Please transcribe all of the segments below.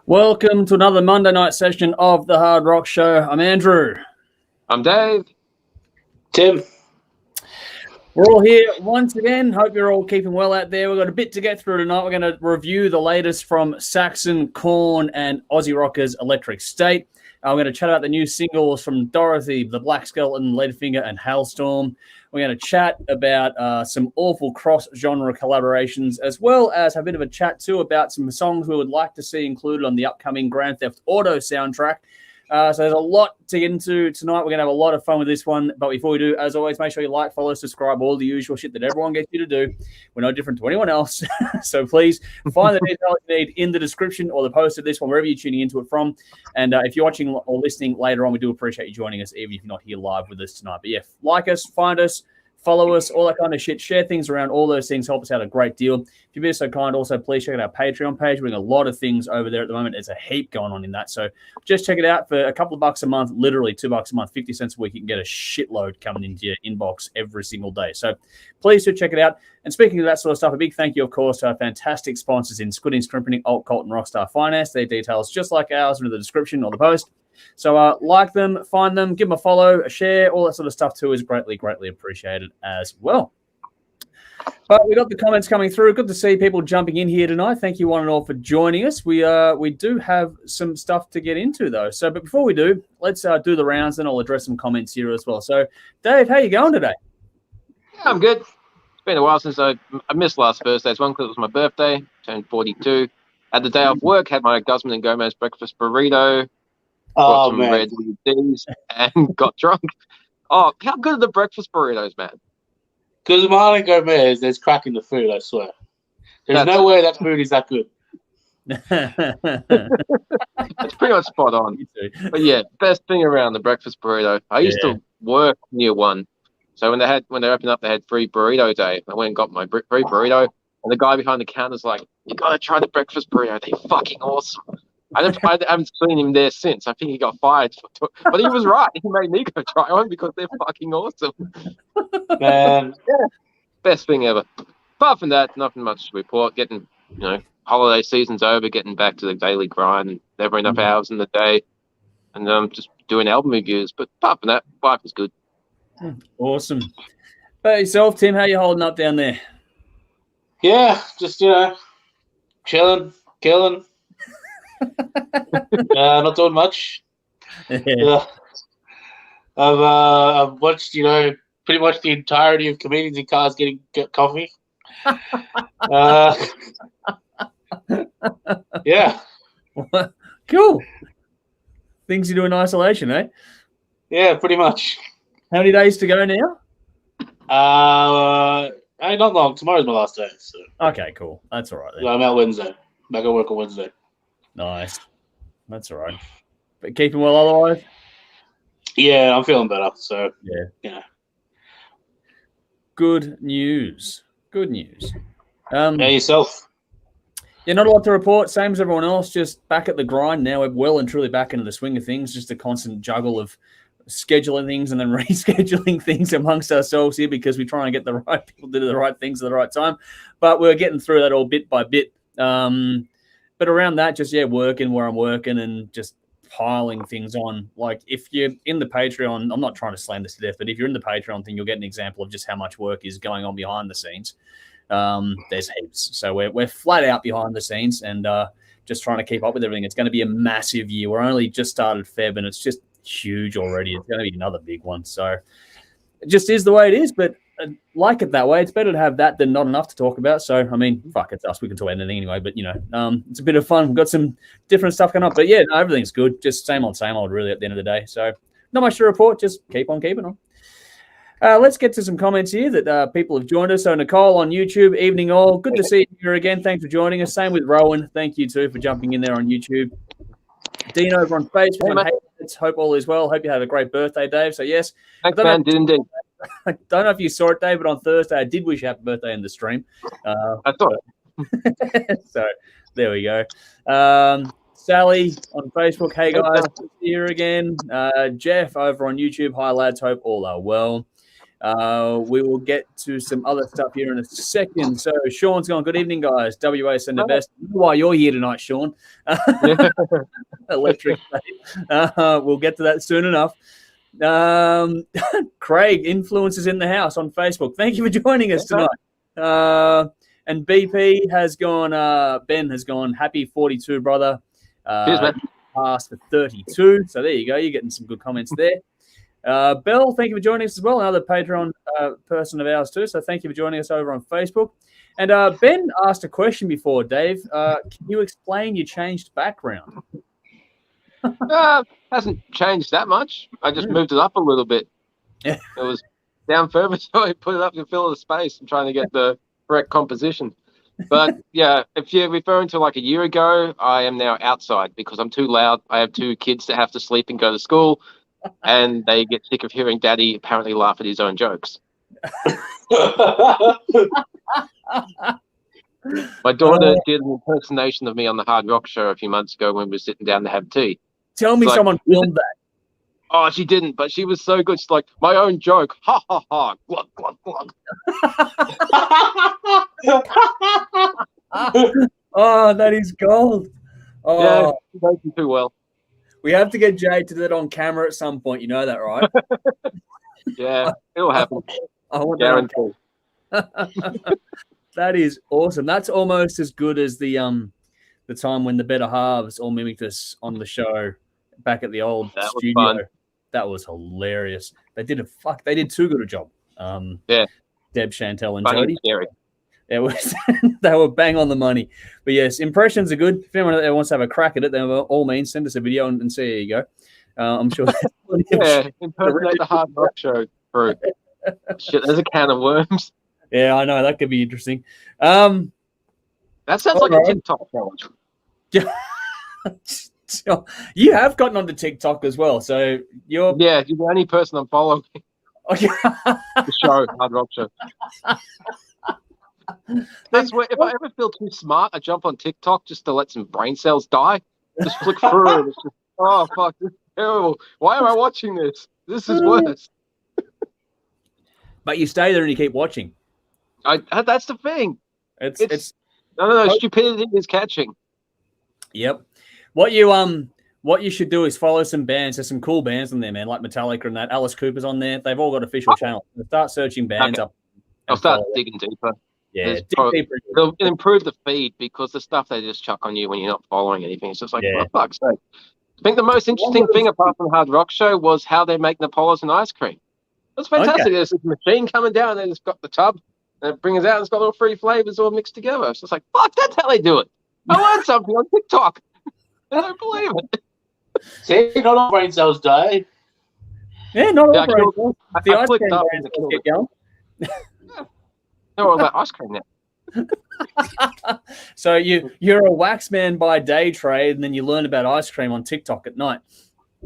Welcome to another Monday night session of the Hard Rock Show. I'm Andrew. I'm Dave. Tim. We're all here once again. Hope you're all keeping well out there. We've got a bit to get through tonight. We're going to review the latest from Saxon, Korn, and Aussie rockers Electric State. We're going to chat about the new singles from Dorothy, The Black Skeleton, Leadfinger, and Hailstorm. We're going to chat about some awful cross-genre collaborations, as well as have a bit of a chat, too, about some songs we would like to see included on the upcoming Grand Theft Auto soundtrack. So there's a lot to get into tonight. We're going to have a lot of fun with this one. But before we do, as always, make sure you like, follow, subscribe, all the usual shit that everyone gets you to do. We're no different to anyone else. So please find the details you need in the description or the post of this one, wherever you're tuning into it from. And if you're watching or listening later on, we do appreciate you joining us, even if you're not here live with us tonight. But yeah, like us, find us, follow us, all that kind of shit. Share things around. All those things help us out a great deal. If you've been so kind, also please check out our Patreon page. We're doing a lot of things over there at the moment. There's a heap going on in that. So just check it out for a couple of bucks a month, literally $2 a month, 50 cents a week. You can get a shitload coming into your inbox every single day. So please do check it out. And speaking of that sort of stuff, a big thank you, of course, to our fantastic sponsors in Squid Ink Screen Printing, Alt Cult, and Rockstar Finance. Their details, just like ours, are in the description or the post. So like them, find them, give them a follow, a share, all that sort of stuff too is greatly, greatly appreciated as well. But we got the comments coming through. Good to see people jumping in here tonight. Thank you one and all for joining us. We do have some stuff to get into though. So, but before we do, let's do the rounds, and I'll address some comments here as well. So, Dave, how you going today? Yeah, I'm good. It's been a while since I missed last Thursday's one because it was my birthday. Turned 42. Had the day off work. Had my Guzman and Gomez breakfast burrito. Got some red D's and got drunk. Oh, how good are the breakfast burritos, man? Guzman and Gomez, there's crack in the food, I swear. There's no way that food is that good. It's pretty much spot on. But yeah, best thing around the breakfast burrito. I used to work near one. So when they opened up, they had free burrito day. I went and got my free burrito. And the guy behind the counter's like, "You got to try the breakfast burrito. They're fucking awesome." I haven't seen him there since. I think he got fired. But he was right. He made me go try one because they're fucking awesome. Man. Yeah. Best thing ever. Apart from that, nothing much to report. Getting, holiday season's over, getting back to the daily grind, and never enough hours in the day. And just doing album reviews. But apart from that, life is good. Awesome. Hey, yourself, Tim, how you holding up down there? Yeah, just, chilling, killing. Not doing much. Yeah. I've watched, pretty much the entirety of Comedians in Cars Getting Coffee. Yeah. Cool. Things you do in isolation, eh? Yeah, pretty much. How many days to go now? Not long. Tomorrow's my last day. So. Okay, cool. That's all right then. Yeah, I'm out Wednesday. Back at work on Wednesday. Nice. That's all right. But keeping well otherwise? Yeah, I'm feeling better. So, yeah. Good news. Good news. Yourself? Yeah, not a lot to report. Same as everyone else. Just back at the grind now. We're well and truly back into the swing of things. Just a constant juggle of scheduling things and then rescheduling things amongst ourselves here because we try and get the right people to do the right things at the right time. But we're getting through that all bit by bit. But around that, just, working where I'm working and just piling things on. Like, if you're in the Patreon, I'm not trying to slam this to death, but if you're in the Patreon thing, you'll get an example of just how much work is going on behind the scenes. There's heaps. So we're flat out behind the scenes and just trying to keep up with everything. It's going to be a massive year. We're only just started Feb, and it's just huge already. It's going to be another big one. So it just is the way it is, but like it that way. It's better to have that than not enough to talk about. So, I mean, fuck, it's us. We can talk anything anyway, but, it's a bit of fun. We've got some different stuff coming up. But, yeah, no, everything's good. Just same old, really, at the end of the day. So, not much to report. Just keep on keeping on. Let's get to some comments here that people have joined us. So, Nicole on YouTube, evening all. Good to see you here again. Thanks for joining us. Same with Rowan. Thank you, too, for jumping in there on YouTube. Dean over on Facebook. Hope all is well. Hope you had a great birthday, Dave. So, yes. Thanks, man. Did indeed. I don't know if you saw it, Dave, but on Thursday I did wish you happy birthday in the stream. I thought. So there we go. Sally on Facebook, hey guys, here again. Jeff over on YouTube, hi lads, hope all are well. We will get to some other stuff here in a second. So Sean's gone, good evening, guys. WA send the best. I don't know why you're here tonight, Sean. Electric State. We'll get to that soon enough. Craig, influencers in the house on Facebook. Thank you for joining us tonight. And BP has gone, Ben has gone, happy 42, brother. Cheers, man. Past the 32. So there you go. You're getting some good comments there. Belle, thank you for joining us as well. Another Patreon person of ours too. So thank you for joining us over on Facebook. And Ben asked a question before, Dave. Can you explain your changed background? Hasn't changed that much. I just moved it up a little bit. Yeah. It was down further, so I put it up to fill the space and trying to get the correct composition. But yeah, if you're referring to like a year ago, I am now outside because I'm too loud. I have 2 kids that have to sleep and go to school, and they get sick of hearing Daddy apparently laugh at his own jokes. My daughter did an impersonation of me on the Hard Rock Show a few months ago when we were sitting down to have tea. Tell me someone filmed that. Oh, she didn't, but she was so good. She's like, my own joke. Ha, ha, ha. Glug, glug, glug. Oh, that is gold. Oh, yeah, she knows me too well. We have to get Jay to do that on camera at some point. You know that, right? Yeah, it'll happen. I want Guaranteed. That is awesome. That's almost as good as the time when the Better Halves all mimicked us on the show back at the old studio. Fun. That was hilarious. They did too good a job. Yeah. Deb, Chantel, and Funny Jody. Scary. They were bang on the money. But yes, impressions are good. If anyone out there wants to have a crack at it, then by all means, send us a video and see how you go. I'm sure. Yeah, impersonate the Hard Rock Show crew. Shit, there's a can of worms. Yeah, I know. That could be interesting. That sounds like a TikTok challenge. You have gotten onto TikTok as well, so you're the only person I'm following. The show, Hard Rock Show. That's where if I ever feel too smart, I jump on TikTok just to let some brain cells die. Just flick through it. It's just, oh fuck, this is terrible. Why am I watching this? This is worse. But you stay there and you keep watching. That's the thing. It's no, stupidity is catching. Yep. What you should do is follow some bands. There's some cool bands on there, man, like Metallica and that. Alice Cooper's on there. They've all got official channels. So start searching bands up. I'll start digging deeper. Yeah, it'll improve the feed because the stuff they just chuck on you when you're not following anything. It's just like, for fuck's sake. I think the most interesting thing apart from the Hard Rock Show was how they make Neapolitan ice cream. It's fantastic. Okay. There's this machine coming down and it's got the tub and it brings it out and it's got all 3 flavors all mixed together. It's just like, fuck, that's how they do it. I learned something on TikTok. I don't believe it. See, not all brain cells die. Yeah, not all brain cells. The ice cream up bands get going. They're all about ice cream now. So you're a wax man by day trade, and then you learn about ice cream on TikTok at night.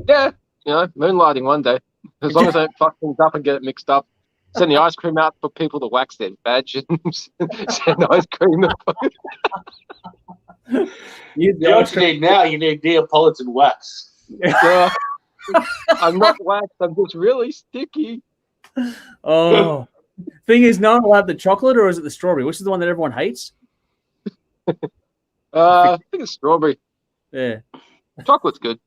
Yeah, moonlighting one day. As long as I don't fuck things up and get it mixed up. Send the ice cream out for people to wax their badge and send ice cream. You need now, you need Neapolitan wax. I'm not waxed, I'm just really sticky. Oh. Thing is, no one will have the chocolate, or is it the strawberry? Which is the one that everyone hates? I think it's strawberry. Yeah. Chocolate's good.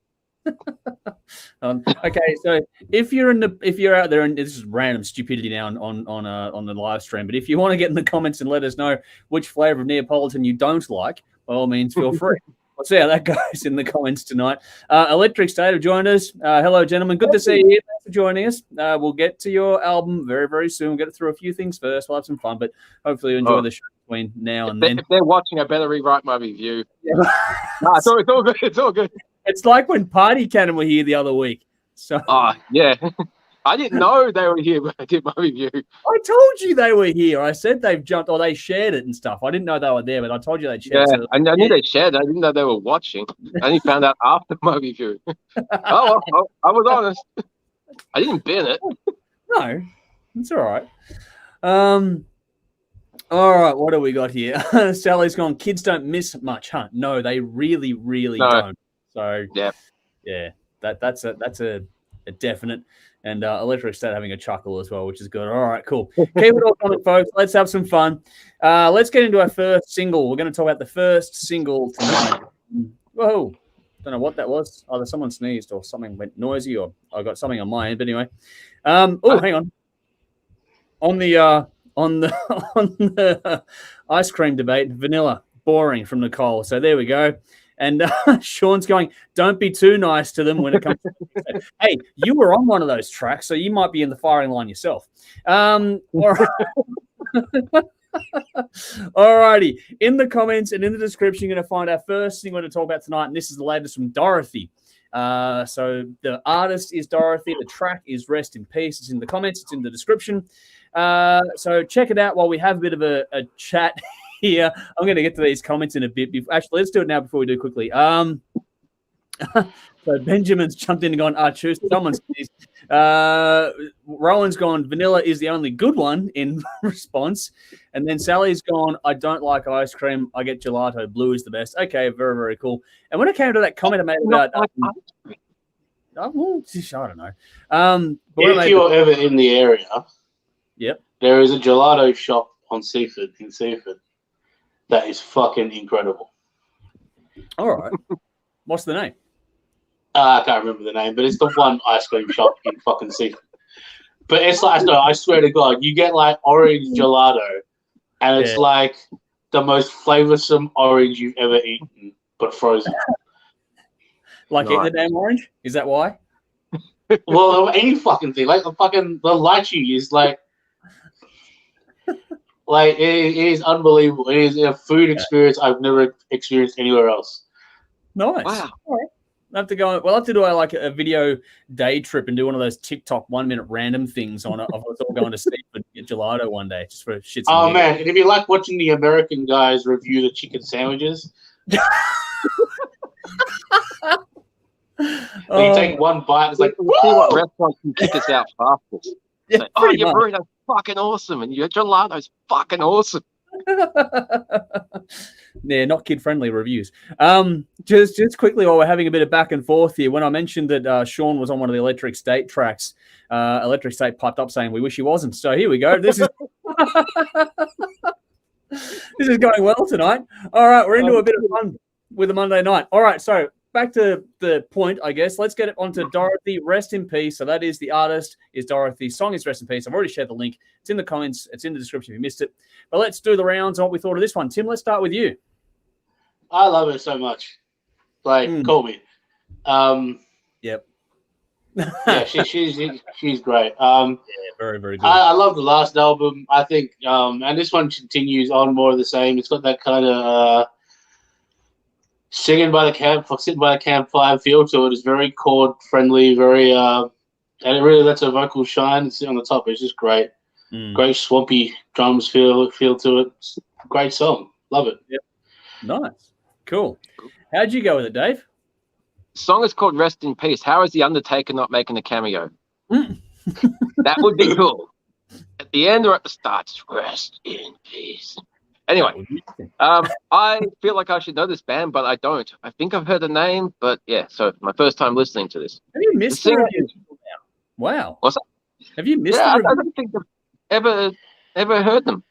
Okay, so if you're out there, and this is random stupidity now on the live stream, but if you want to get in the comments and let us know which flavor of Neapolitan you don't like, by all means, feel free. We'll see how that goes in the comments tonight. Electric State have joined us. Hello, gentlemen. Good to see you. Thanks for joining us. We'll get to your album very, very soon. We'll get through a few things first. We'll have some fun, but hopefully you enjoy the show between now and then. If they're watching, I better rewrite my review. Yeah. It's all good. It's all good. It's like when Party Cannon were here the other week. So. Yeah. I didn't know they were here when I did my review. I told you they were here. I said they've jumped, or they shared it and stuff. I didn't know they were there, but I told you they'd shared it. Yeah, I knew they shared it. I didn't know they were watching. I only found out after my review. I was honest. I didn't bin it. No, it's all right. All right, what do we got here? Sally's gone, kids don't miss much, huh? No, they really, really don't. So, yeah, that's a definite. And Electric State having a chuckle as well, which is good. All right, cool. Keep it all coming, folks. Let's have some fun. Let's get into our first single. We're going to talk about the first single tonight. Whoa. Don't know what that was. Either someone sneezed or something went noisy, or I got something on my end. But anyway. Hang on. On the on the ice cream debate, vanilla, boring from Nicole. So there we go. And Sean's going, don't be too nice to them when it comes to hey, you were on one of those tracks, so you might be in the firing line yourself. All righty. In the comments and in the description, you're going to find our first thing we're going to talk about tonight, and this is the latest from Dorothy. So the artist is Dorothy. The track is Rest in Peace. It's in the comments. It's in the description. So check it out while we have a bit of a chat here. I'm going to get to these comments in a bit. Actually, let's do it now before we do quickly. So Benjamin's jumped in and gone, choose someone's. Rowan's gone, vanilla is the only good one in response. And then Sally's gone, I don't like ice cream. I get gelato. Blue is the best. Okay, very, very cool. And when it came to that comment I made about... I don't know. If you're ever in the area, yep, there is a gelato shop in Seaford that is fucking incredible. All right. What's the name? I can't remember the name, but it's the one ice cream shop in fucking Seaford. But it's like, no, I swear to God, you get like orange gelato, and it's like the most flavoursome orange you've ever eaten, but frozen. Like eating the damn orange? Is that why? Well, any fucking thing. Like the lychee is like it is unbelievable. It is a food experience I've never experienced anywhere else. Nice. Wow. All right. We'll have to do a video day trip and do one of those TikTok 1 minute random things on it. Of us all going to Steeple and get gelato one day just for shits. Oh man! And if you like watching the American guys review the chicken sandwiches, you take one bite. It's like, see what restaurants can kick us out fastest. Yeah, like, oh, your burrito's fucking awesome, and your gelato's fucking awesome. Yeah, not kid-friendly reviews. Just quickly while we're having a bit of back and forth here, when I mentioned that Sean was on one of the Electric State tracks, Electric State piped up saying, we wish he wasn't. So here we go. This is this is going well tonight. All right, we're into a bit of fun with a Monday night. All right, so back to the point, I guess. Let's get it onto Dorothy. Rest in peace. So that is the artist, is Dorothy. Song is Rest in Peace. I've already shared the link. It's in the comments. It's in the description if you missed it. But let's do the rounds on what we thought of this one. Tim, let's start with you. I love her so much. Like, call me. Yep. Yeah, she's great. Yeah, very, very good. I love the last album. I think, and this one continues on more of the same. It's got that kind of sitting by the campfire feel to it. It's very chord friendly, very and it really lets her vocals shine and sit on the top. It's just great. Great swampy drums feel to it. It's a great song. Love it. Yep. Nice. Cool. How'd you go with it, Dave? The song is called Rest in Peace. How is The Undertaker not making a cameo? That would be cool. At the end or at the start, just rest in peace. Anyway, I feel like I should know this band, but I don't. I think I've heard the name, but yeah, so my first time listening to this. Have you missed the reviews? Wow. What's that? Have you missed the reviews? I don't think I've ever heard them.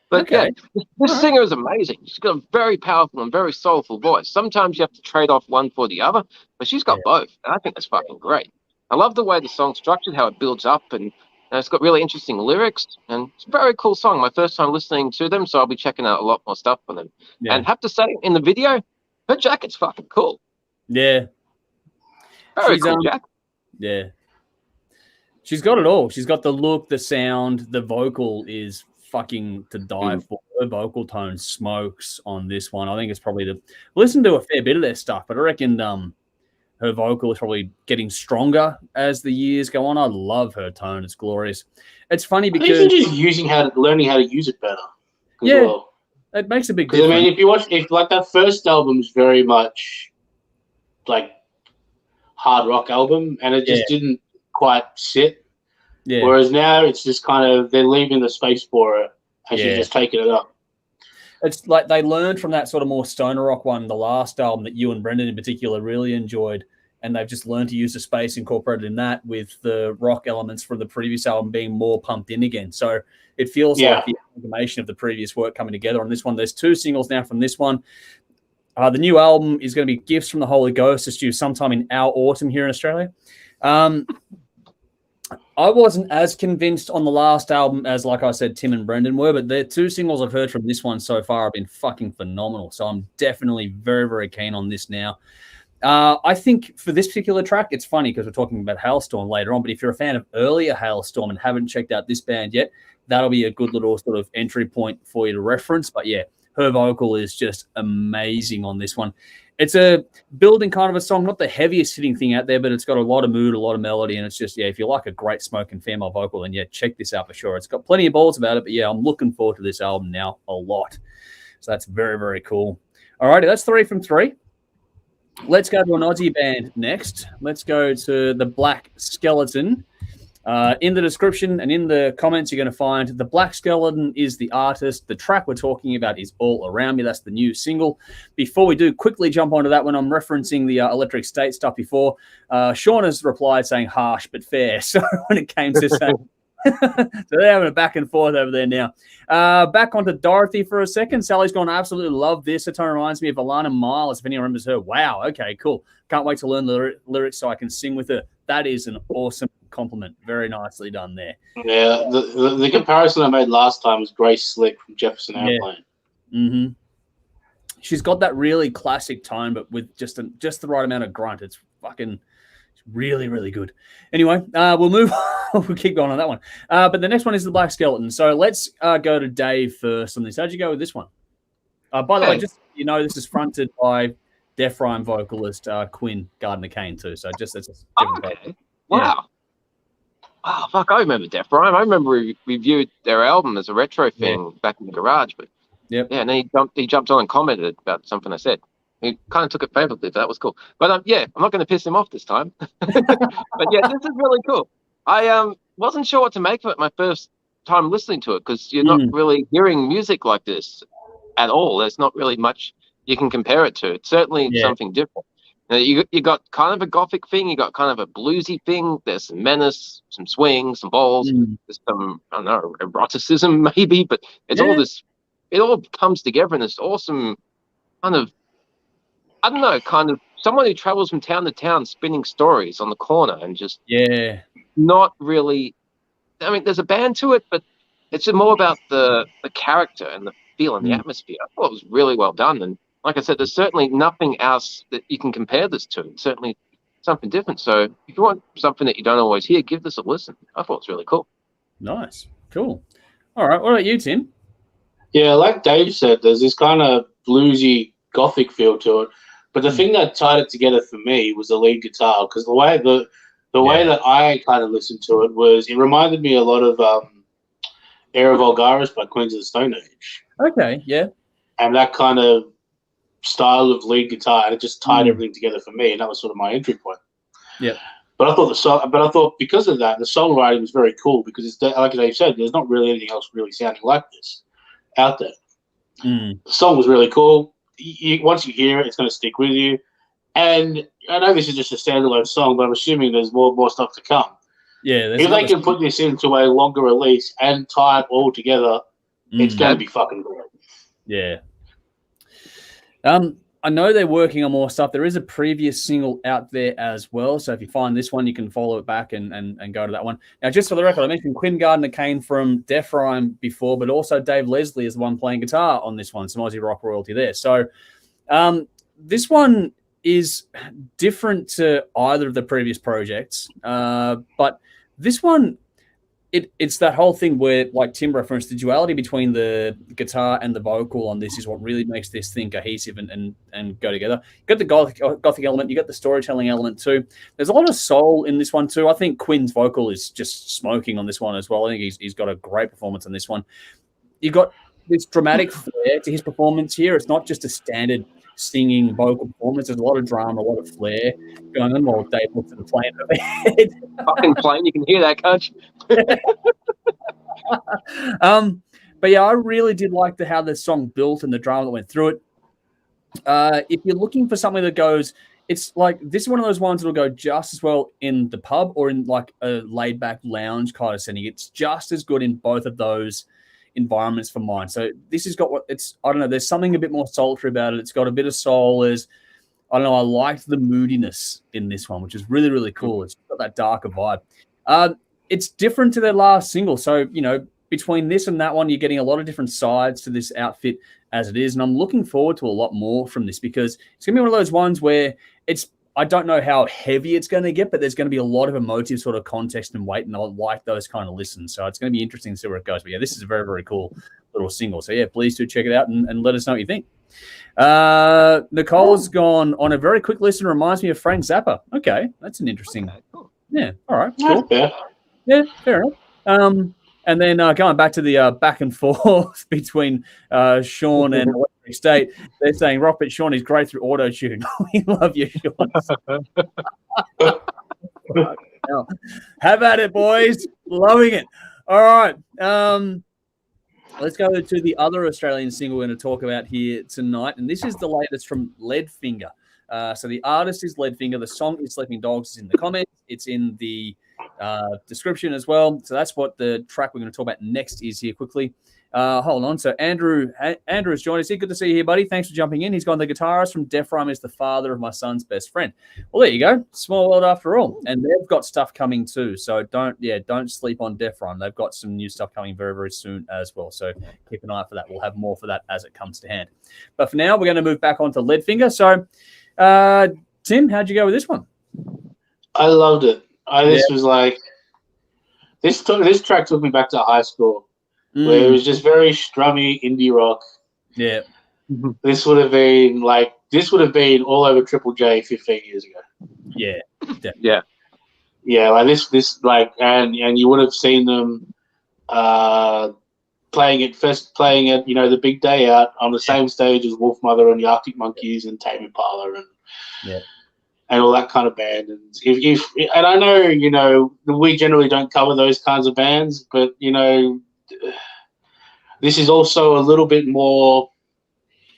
But okay. Yeah, this singer is amazing. She's got a very powerful and very soulful voice. Sometimes you have to trade off one for the other, but she's got both, and I think that's fucking great. I love the way the song's structured, how it builds up, and it's got really interesting lyrics, and it's a very cool song. My first time listening to them, so I'll be checking out a lot more stuff from them. Yeah. And have to say, in the video, her jacket's fucking cool. Yeah. Very cool jacket. Yeah. She's got it all. She's got the look, the sound, the vocal is fucking to die for. Her vocal tone smokes on this one. I think it's probably listen to a fair bit of their stuff, but I reckon her vocal is probably getting stronger as the years go on. I love her tone. It's glorious. It's funny because I think she's just learning how to use it better. Yeah, well. It makes a big difference. I mean, if like that first album is very much like hard rock album, and it just didn't quite sit. Yeah. Whereas now it's just kind of they're leaving the space for it, and she's just taking it up. It's like they learned from that sort of more stoner rock one, the last album that you and Brendan in particular really enjoyed, and they've just learned to use the space incorporated in that, with the rock elements from the previous album being more pumped in again. So it feels like the amalgamation of the previous work coming together on this one. There's 2 singles now from this one. The new album is going to be Gifts from the Holy Ghost. It's due sometime in our autumn here in Australia. I wasn't as convinced on the last album as, like I said, Tim and Brendan were, but the 2 singles I've heard from this one so far have been fucking phenomenal. So I'm definitely very, very keen on this now. I think for this particular track, it's funny because we're talking about Hailstorm later on, but if you're a fan of earlier Hailstorm and haven't checked out this band yet, that'll be a good little sort of entry point for you to reference. But yeah, her vocal is just amazing on this one. It's a building kind of a song, not the heaviest hitting thing out there, but it's got a lot of mood, a lot of melody, and it's just, if you like a great smoking female vocal, then check this out for sure. It's got plenty of balls about it, but I'm looking forward to this album now a lot. So that's very, very cool. All righty, that's 3 from 3. Let's go to an Aussie band next. Let's go to the Black Skeleton. In the description and in the comments, you're going to find the Black Skeleton is the artist. The track we're talking about is All Around Me. That's the new single. Before we do quickly jump onto that one, I'm referencing the Electric State stuff before. Sean has replied saying harsh but fair. So when it came to saying, so they're having a back and forth over there now. Back onto Dorothy for a second. Sally's gone, I absolutely love this. It totally reminds me of Alana Miles, if anyone remembers her. Wow, okay, cool. Can't wait to learn the lyrics so I can sing with her. That is an awesome compliment. Very nicely done there. Yeah, the comparison I made last time was Grace Slick from Jefferson Airplane. Mm-hmm. She's got that really classic tone, but with just the right amount of grunt. It's fucking really, really good. Anyway, we'll move on. We'll keep going on that one. But the next one is the Black Skeleton. So let's go to Dave first on this. How'd you go with this one? By the way, just this is fronted by Def Rhyme vocalist Quinn Gardner-Kane too. So just that's a different okay. Wow. Wow, fuck, I remember Def Rhyme. I remember we reviewed their album as a retro thing back in the garage. But and then he jumped on and commented about something I said. He kind of took it favorably, but that was cool. But I'm not going to piss him off this time. But yeah, this is really cool. I wasn't sure what to make of it my first time listening to it, because you're not really hearing music like this at all. There's not really much you can compare it to. It's certainly something different. You got kind of a gothic thing. You got kind of a bluesy thing. There's some menace, some swing, some balls. There's some, I don't know, eroticism maybe, but it's all this. It all comes together in this awesome kind of, I don't know, kind of someone who travels from town to town spinning stories on the corner and just not really. I mean, there's a band to it, but it's more about the character and the feel and the atmosphere. I thought it was really well done. And like I said, there's certainly nothing else that you can compare this to. It's certainly something different. So if you want something that you don't always hear, give this a listen. I thought it was really cool. Nice. Cool. All right. What about you, Tim? Yeah, like Dave said, there's this kind of bluesy gothic feel to it. But the thing that tied it together for me was the lead guitar, because the way that I kind of listened to it was, it reminded me a lot of Era Vulgaris by Queens of the Stone Age. Okay, yeah. And that kind of style of lead guitar, and it just tied everything together for me, and that was sort of my entry point. Yeah. But I thought because of that, the songwriting was very cool, because it's like Dave said, there's not really anything else really sounding like this out there. The song was really cool. Once you hear it, it's going to stick with you. And I know this is just a standalone song, but I'm assuming there's more stuff to come. Yeah. If they can put this into a longer release and tie it all together, it's going to be fucking great. Yeah. I know they're working on more stuff. There is a previous single out there as well. So if you find this one, you can follow it back and go to that one. Now, just for the record, I mentioned Quinn Gardner-Kane from Def Rhyme before, but also Dave Leslie is the one playing guitar on this one. Some Aussie rock royalty there. So this one is different to either of the previous projects. But this one, it's that whole thing where, like Tim referenced, the duality between the guitar and the vocal on this is what really makes this thing cohesive and go together. You got the gothic element, you got the storytelling element too. There's a lot of soul in this one too. I think Quinn's vocal is just smoking on this one as well. I think he's got a great performance on this one. You got this dramatic flair to his performance here. It's not just a standard singing vocal performance. There's a lot of drama, a lot of flair going on while Dave looks at the plane overhead. Fucking plane, you can hear that, coach. But yeah, I really did like how the song built and the drama that went through it. If you're looking for something that goes it's like this is one of those ones that'll go just as well in the pub or in like a laid back lounge kind of setting. It's just as good in both of those environments for mine. So this has got what it's, I don't know, there's something a bit more sultry about it. It's got a bit of soul. There's, I don't know, I liked the moodiness in this one, which is really, really cool. It's got that darker vibe. It's different to their last single. So, you know, between this and that one, you're getting a lot of different sides to this outfit as it is. And I'm looking forward to a lot more from this because it's going to be one of those ones where it's, I don't know how heavy it's going to get, but there's going to be a lot of emotive sort of context and weight, and I like those kind of listens. So it's going to be interesting to see where it goes. But yeah, this is a very, very cool little single. So yeah, please do check it out and let us know what you think. Nicole's gone on a very quick listen. Reminds me of Frank Zappa. Okay, that's an interesting. Okay, cool. Yeah, all right, cool. Yeah, fair enough. And then going back to the back and forth between Sean and Electric State, they're saying Rocket Sean is great through auto-tune. We love you, Sean. Have at it, boys. Loving it. All right. Let's go to the other Australian single we're going to talk about here tonight. And this is the latest from Leadfinger. So the artist is Leadfinger. The song is Sleeping Dogs. It's in the comments. It's in the description as well. So that's what the track we're going to talk about next is here quickly. Hold on. So Andrew's joined us here. Good to see you here, buddy. Thanks for jumping in. He's gone, the guitarist from Def Rhyme is the father of my son's best friend. Well, there you go. Small world after all. And they've got stuff coming too. So don't sleep on Def Rhyme. They've got some new stuff coming very, very soon as well. So keep an eye for that. We'll have more for that as it comes to hand. But for now, we're going to move back on to Leadfinger. So Tim, how'd you go with this one? I loved it. This was like this track took me back to high school, where it was just very strummy indie rock. Yeah, this would have been all over Triple J 15 years ago. Yeah, yeah. Like this like and you would have seen them playing it the big day out on the same stage as Wolf Mother and the Arctic Monkeys and Tame Impala and all that kind of band. And if I know, we generally don't cover those kinds of bands, but this is also a little bit more.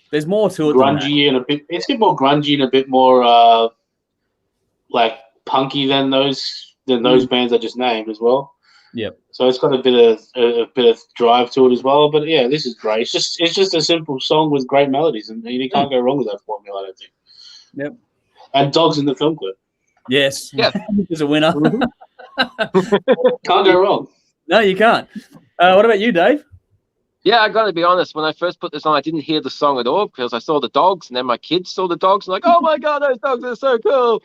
There's more to it. Grungy and it's a bit more grungy and a bit more like punky than those bands I just named as well. Yep. So it's got a bit of drive to it as well. But yeah, this is great. It's just a simple song with great melodies, and you can't go wrong with that formula, I don't think. Yep. And dogs in the film clip. Yes. Yeah. There's a winner. Can't go wrong. No, you can't. What about you, Dave? Yeah, I got to be honest. When I first put this on, I didn't hear the song at all because I saw the dogs, and then my kids saw the dogs, and like, oh my god, those dogs are so cool.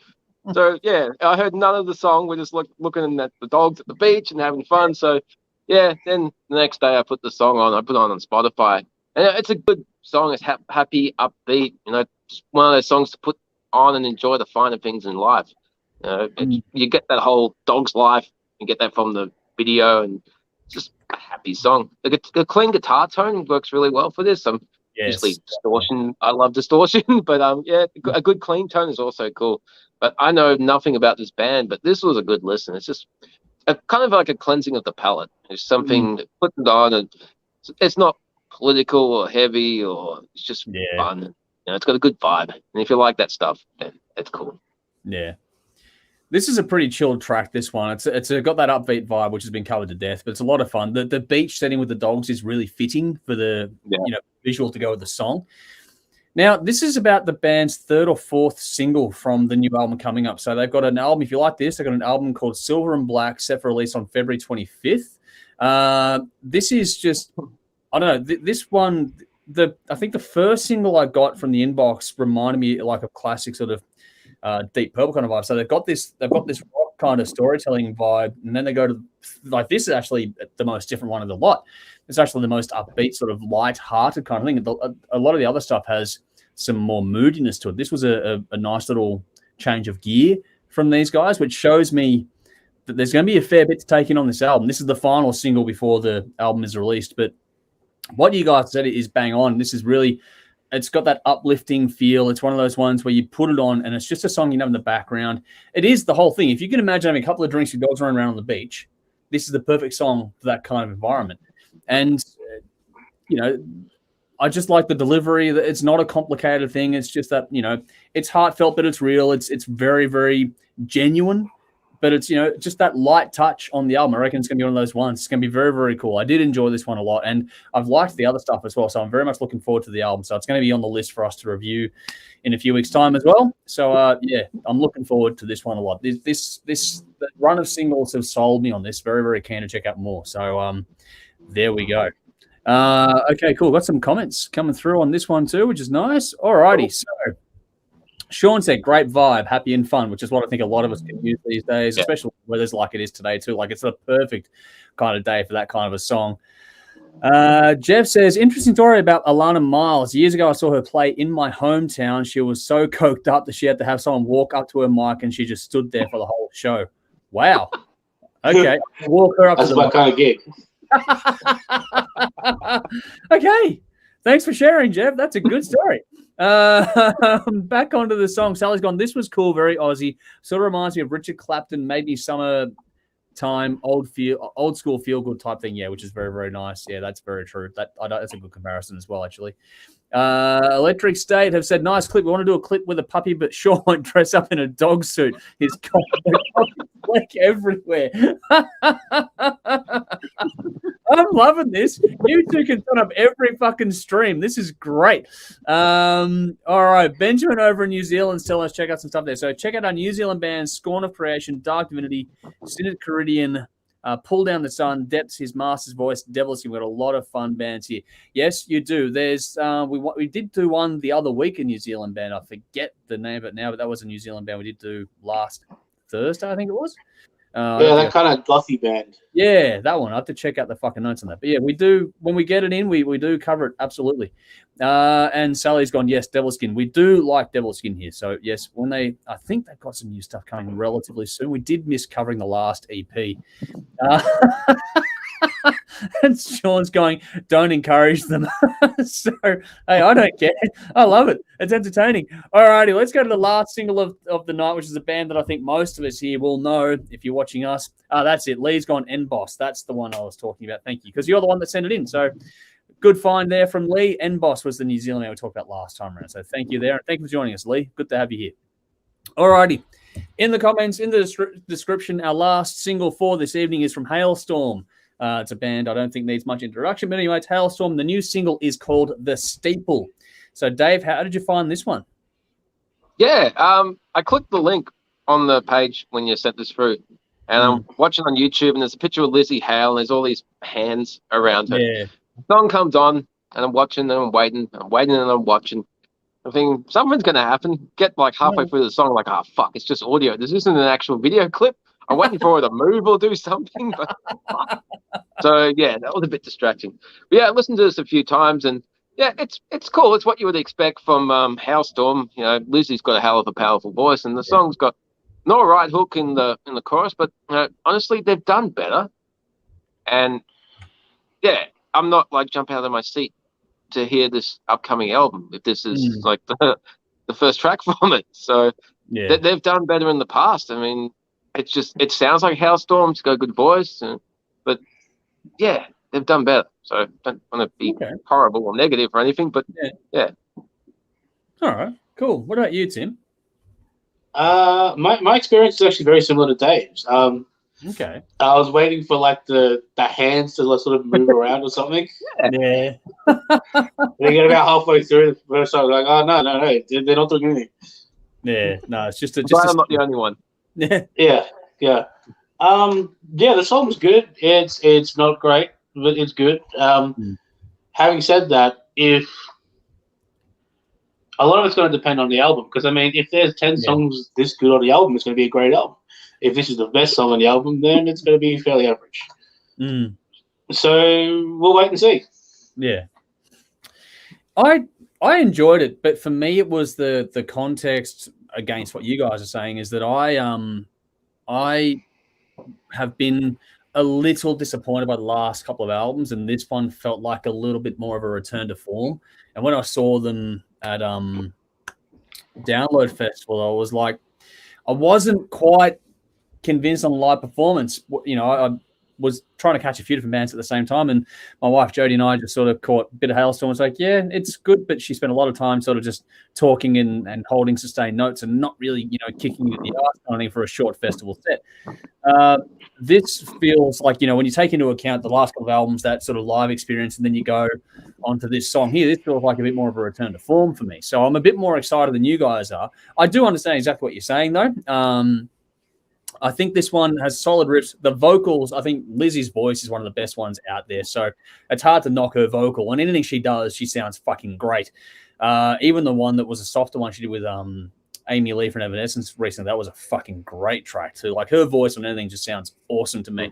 So yeah, I heard none of the song. We're just looking at the dogs at the beach and having fun. So yeah, then the next day I put the song on. I put it on Spotify, and it's a good song. It's happy, upbeat. It's one of those songs to put on and enjoy the finer things in life. You get that whole dog's life. You get that from the video, and it's just a happy song. The clean guitar tone works really well for this. Usually distortion. I love distortion, but a good clean tone is also cool. But I know nothing about this band, but this was a good listen. It's just kind of like a cleansing of the palate. It's something that put it on, and it's not political or heavy, or it's just fun. It's got a good vibe, and if you like that stuff, then it's cool. Yeah, this is a pretty chilled track. This one, it's got that upbeat vibe, which has been covered to death, but it's a lot of fun. The beach setting with the dogs is really fitting for the visual to go with the song. Now, this is about the band's third or fourth single from the new album coming up. So they've got an album. If you like this, they've got an album called Silver and Black, set for release on February 25th. This is just, I don't know, this one. I think the first single I got from the inbox reminded me like a classic sort of Deep Purple kind of vibe. So they've got this rock kind of storytelling vibe, and then they go to like this is actually the most different one of the lot. It's actually the most upbeat, sort of light-hearted kind of thing. A lot of the other stuff has some more moodiness to it. This was a nice little change of gear from these guys, which shows me that there's going to be a fair bit to take in on this album. This is the final single before the album is released, but what you guys said is bang on. This is really, it's got that uplifting feel. It's one of those ones where you put it on and it's just a song you know in the background. It is the whole thing. If you can imagine having a couple of drinks, your dogs running around on the beach, this is the perfect song for that kind of environment. And, I just like the delivery. It's not a complicated thing. It's just that, it's heartfelt, but it's real. It's very, very genuine, but it's, just that light touch on the album. I reckon it's going to be one of those ones. It's going to be very, very cool. I did enjoy this one a lot, and I've liked the other stuff as well. So I'm very much looking forward to the album. So it's going to be on the list for us to review in a few weeks' time as well. So yeah, I'm looking forward to this one a lot. This the run of singles have sold me on this. Very, very keen to check out more. So there we go. Okay, cool. Got some comments coming through on this one too, which is nice. Alrighty, so Sean said, great vibe, happy and fun, which is what I think a lot of us can use these days, especially weather's like it is today too. Like, it's the perfect kind of day for that kind of a song. Jeff says, interesting story about Alana Miles. Years ago, I saw her play in my hometown. She was so coked up that she had to have someone walk up to her mic, and she just stood there for the whole show. Wow. Okay. Walk her up. That's my kind of gig. Okay. Thanks for sharing, Jeff. That's a good story. Back onto the song. Sally's gone, this was cool, very Aussie. Sort of reminds me of Richard Clapton, maybe summertime, old school feel good type thing. Yeah, which is very, very nice. Yeah, that's very true. That's a good comparison as well, actually. Electric State have said, nice clip. We want to do a clip with a puppy, but Sean won't dress up in a dog suit. His fleck everywhere. I'm loving this. You two can turn up every fucking stream. This is great. All right. Benjamin over in New Zealand telling us check out some stuff there. So check out our New Zealand bands, Scorn of Creation, Dark Divinity, Synod Caridian, Pull Down the Sun, Depths, His Master's Voice, Devils. You've got a lot of fun bands here. Yes, you do. There's we did do one the other week, a New Zealand band. I forget the name of it now, but that was a New Zealand band we did do last Thursday, I think it was. That kind of gothy band. Yeah, that one. I have to check out the fucking notes on that. But yeah, we do, when we get it in, we do cover it, absolutely. And Sally's gone, yes, Devil Skin. We do like Devil Skin here. So yes, I think they've got some new stuff coming relatively soon. We did miss covering the last EP. And Sean's going, don't encourage them. So, hey, I don't care. I love it. It's entertaining. All righty, let's go to the last single of the night, which is a band that I think most of us here will know if you're watching us. That's it. Lee's gone N-Boss. That's the one I was talking about. Thank you, because you're the one that sent it in. So good find there from Lee. N-Boss was the New Zealand man we talked about last time around. So thank you there. And thank you for joining us, Lee. Good to have you here. All righty. In the comments, in the description, our last single for this evening is from Hailstorm. It's a band I don't think needs much introduction. But anyway, it's Hailstorm. The new single is called The Steeple. So, Dave, how did you find this one? Yeah, I clicked the link on the page when you sent this through. And I'm watching on YouTube, and there's a picture of Lizzie Hale, and there's all these hands around her. Yeah. The song comes on, and I'm watching, and I'm waiting, and I'm watching. I'm thinking, something's going to happen. Get like halfway through the song, like, oh, fuck, it's just audio. This isn't an actual video clip. I'm waiting for her to move or do something. But, so, yeah, that was a bit distracting. But, yeah, I listened to this a few times, and, yeah, it's cool. It's what you would expect from Hailstorm. You know, Lizzie's got a hell of a powerful voice, and the song's got not a right hook in the chorus, but honestly, they've done better. And, yeah, I'm not, like, jumping out of my seat to hear this upcoming album if this is, like, the first track from it. So, they've done better in the past. I mean, it sounds like Hailstorm. It's got a good voice, but yeah, they've done better. So don't want to be horrible or negative or anything, but yeah. All right, cool. What about you, Tim? My experience is actually very similar to Dave's. Okay. I was waiting for like the hands to like, sort of move around or something. Yeah. They get about halfway through the first song, like, oh no, they're not doing anything. Yeah, no, it's just I'm not the only one. Yeah. The song's good. It's not great, but it's good. Having said that, if a lot of it's going to depend on the album, because I mean, if there's 10 songs this good on the album, it's going to be a great album. If this is the best song on the album, then it's going to be fairly average. So we'll wait and see. Yeah, I enjoyed it, but for me, it was the context against what you guys are saying is that I have been a little disappointed by the last couple of albums, and this one felt like a little bit more of a return to form. And when I saw them at Download Festival, I was like, I wasn't quite convinced on live performance. You know, was trying to catch a few different bands at the same time, and my wife Jodie and I just sort of caught a bit of Hailstorm. It's like, yeah, it's good, but she spent a lot of time sort of just talking and holding sustained notes and not really, kicking it in the ass kind of thing for a short festival set. This feels like, when you take into account the last couple of albums, that sort of live experience, and then you go onto this song here, this feels like a bit more of a return to form for me. So I'm a bit more excited than you guys are. I do understand exactly what you're saying, though. I think this one has solid riffs. The vocals, I think Lizzie's voice is one of the best ones out there. So it's hard to knock her vocal. And anything she does, she sounds fucking great. Even the one that was a softer one she did with Amy Lee from Evanescence recently, that was a fucking great track too. Like her voice on anything just sounds awesome to me.